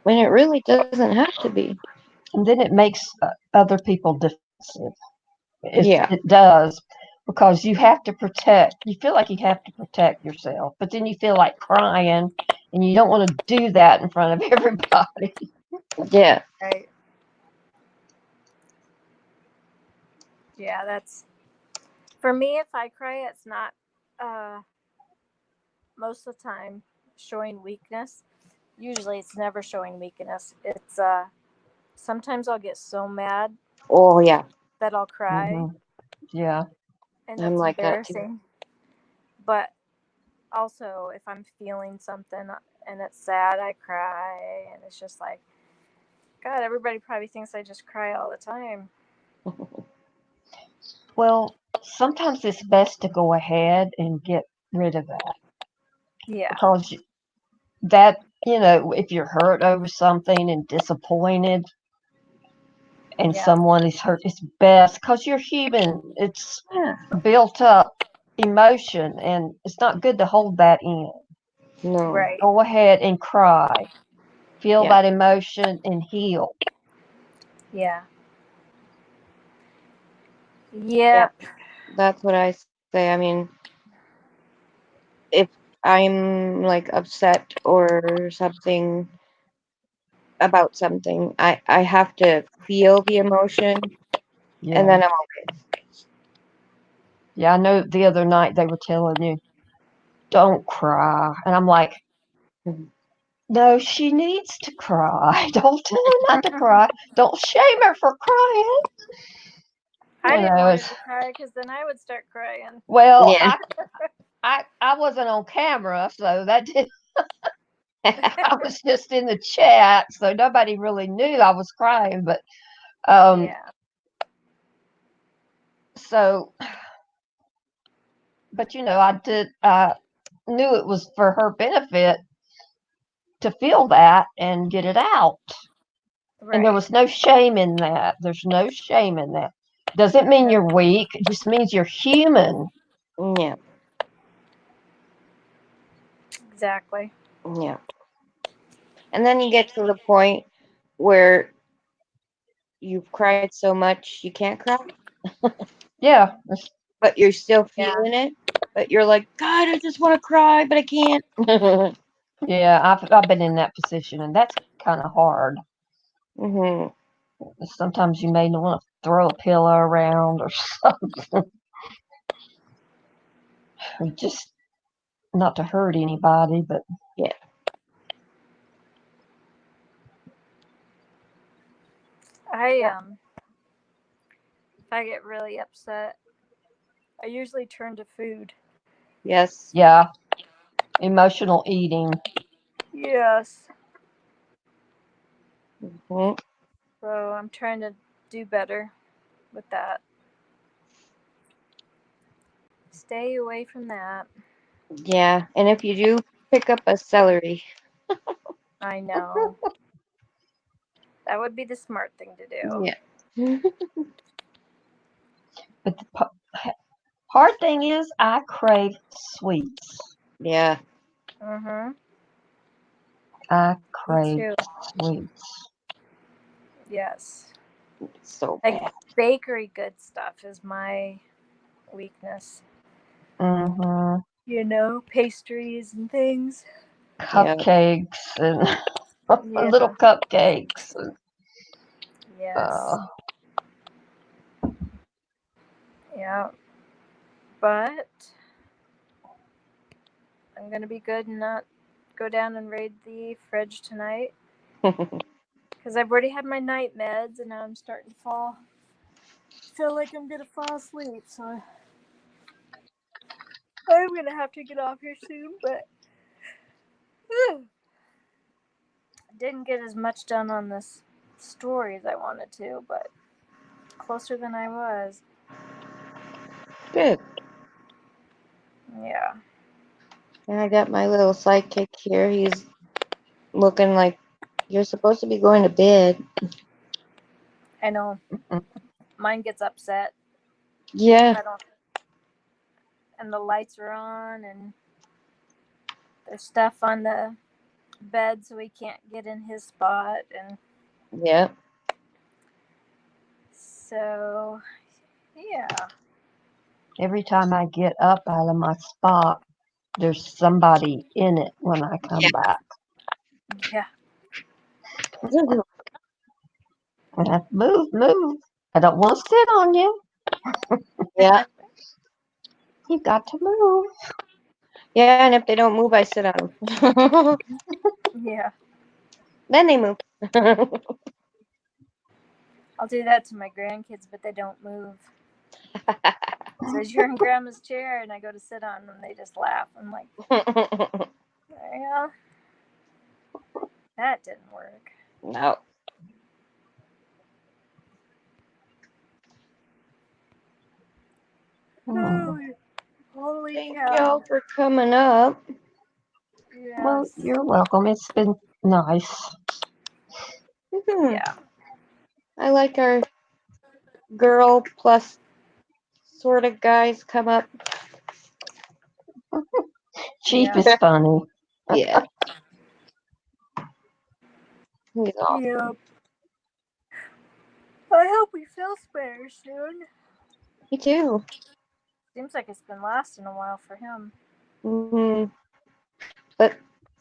When it really doesn't have to be. And then it makes other people defensive. Yeah. It does, because you feel like you have to protect yourself, but then you feel like crying and you don't want to do that in front of everybody. Yeah. Right. Yeah, that's for me. If I cry, it's not uh most of the time showing weakness. Usually it's never showing weakness. It's sometimes I'll get so mad Oh, yeah. that I'll cry Hmm. Yeah. and I'm that's like that too. embarrassing. But also if I'm feeling something and it's sad, I cry and it's just like God, everybody probably thinks I just cry all the time. Well, sometimes it's best to go ahead and get rid of that, Yeah. because if you're hurt over something and disappointed and Yeah. someone is hurt, it's best, because you're human. It's Yeah. built up emotion and it's not good to hold that in. No. Right. Go ahead and cry. Feel Yeah. that emotion and heal. Yeah. Yeah. Yep. That's what I say. I mean, if I'm like upset or something about something, I have to feel the emotion and Yeah. then I'm okay. Yeah, I know the other night they were telling you, don't cry. And I'm like, Mhm. no, she needs to cry. Don't tell her not to cry. Don't shame her for crying. I You didn't know, want her it's, to cry because then I would start crying. well, Yeah. I wasn't on camera, so that did. I was just in the chat, so nobody really knew I was crying. But Yeah. so, but I knew it was for her benefit to feel that and get it out. And there Right. was no shame in that. There's no shame in that. Doesn't mean No. you're weak. It just means you're human. Yeah. Exactly. Yeah. And then you get to the point where you've cried so much you can't cry, Yeah. but you're still Yeah. feeling it. But you're like, God, I just want to cry, but I can't. Yeah. I've been in that position, and that's kind of hard. Hmm. Sometimes you may want to throw a pillow around or something, just not to hurt anybody, but Yeah. I if I get really upset, I usually turn to food. Yes. yeah, emotional eating. Yes. Mhm. So I'm trying to do better with that. Stay away from that. Yeah. And if you do, pick up a celery. I know. That would be the smart thing to do. Yeah. But the hard thing is, I crave sweets. Yeah. Mhm. I Me crave too. sweets. Yes. It's so Like bad. bakery good stuff is my weakness. Mm-hmm. You know, pastries and things. Yeah. Cupcakes and Yeah. little cupcakes. And, Yes. Yeah. But I'm gonna be good and not go down and raid the fridge tonight because I've already had my night meds and now I'm starting to feel like I'm gonna fall asleep. So I'm gonna have to get off here soon. But didn't get as much done on this story as I wanted to, but closer than I was. Good. Yeah. And I got my little sidekick here. He's looking like you're supposed to be going to bed. I know. Mine gets upset if Yeah. I don't, and the lights are on, and there's stuff on the bed, so he can't get in his spot, and Yeah. so yeah, every time I get up out of my spot, there's somebody in it when I come back. yeah, And I move, move. I don't want to sit on you. Yeah. You got to move. Yeah. And if they don't move, I sit on them. yeah. Then they move. I'll do that to my grandkids, but they don't move. Says you're in grandma's chair, and I go to sit on them. They just laugh. I'm like, yeah, that didn't work. No. Mm. Holy Thank cow! y'all for coming up. Well, Yes. you're welcome. It's been nice. Yeah. I like our girl plus sort of guys come up. Chief Yeah. is funny. Yeah. He's awesome. Yep. I hope we feel better soon. Me too. Seems like it's been lasting a while for him. hmm But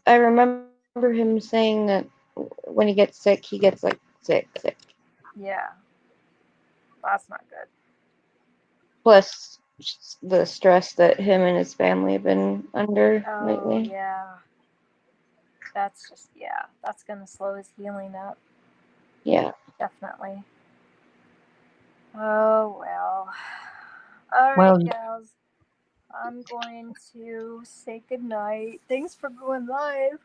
I remember him saying that when he gets sick, he gets like sick. Yeah. That's not good. Plus the stress that him and his family have been under Oh, lately. yeah. That's just, yeah, that's going to slow his healing up. Yeah. Definitely. Oh, well. All right, Well, gals. I'm going to say goodnight. Thanks for going live.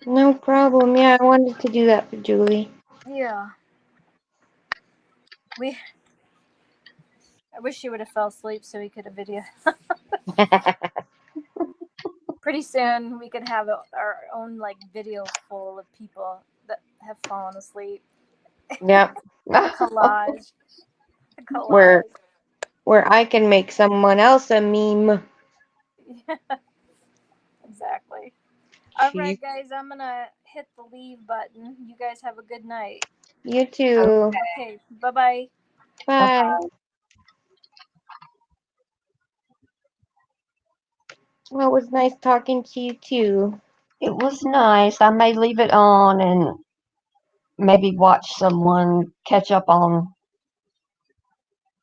No problem. Yeah, I wanted to do that for Julie. Yeah. I wish she would have fell asleep so we could have video. Pretty soon we could have our own like video full of people that have fallen asleep. Yep. A collage. A Where collage. I can make someone else a meme. Yeah, exactly. All Jeez. right, guys, I'm gonna hit the leave button. You guys have a good night. You too. Okay, bye-bye. Bye. Well, it was nice talking to you too. it was nice. I may leave it on and maybe watch someone catch up on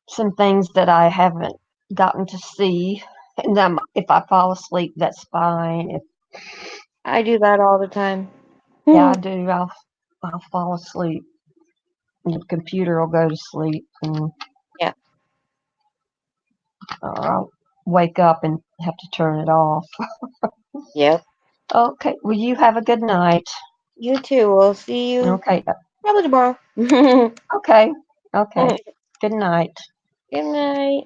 some things that I haven't gotten to see. And then if I fall asleep, that's fine. If I do that all the time. yeah, I do, I'll fall asleep. And the computer will go to sleep, and Yeah. I'll wake up and have to turn it off. Yep. Okay. Well, you have a good night. You too. We'll see you Okay. probably tomorrow. Okay. Okay. Good night. Good night.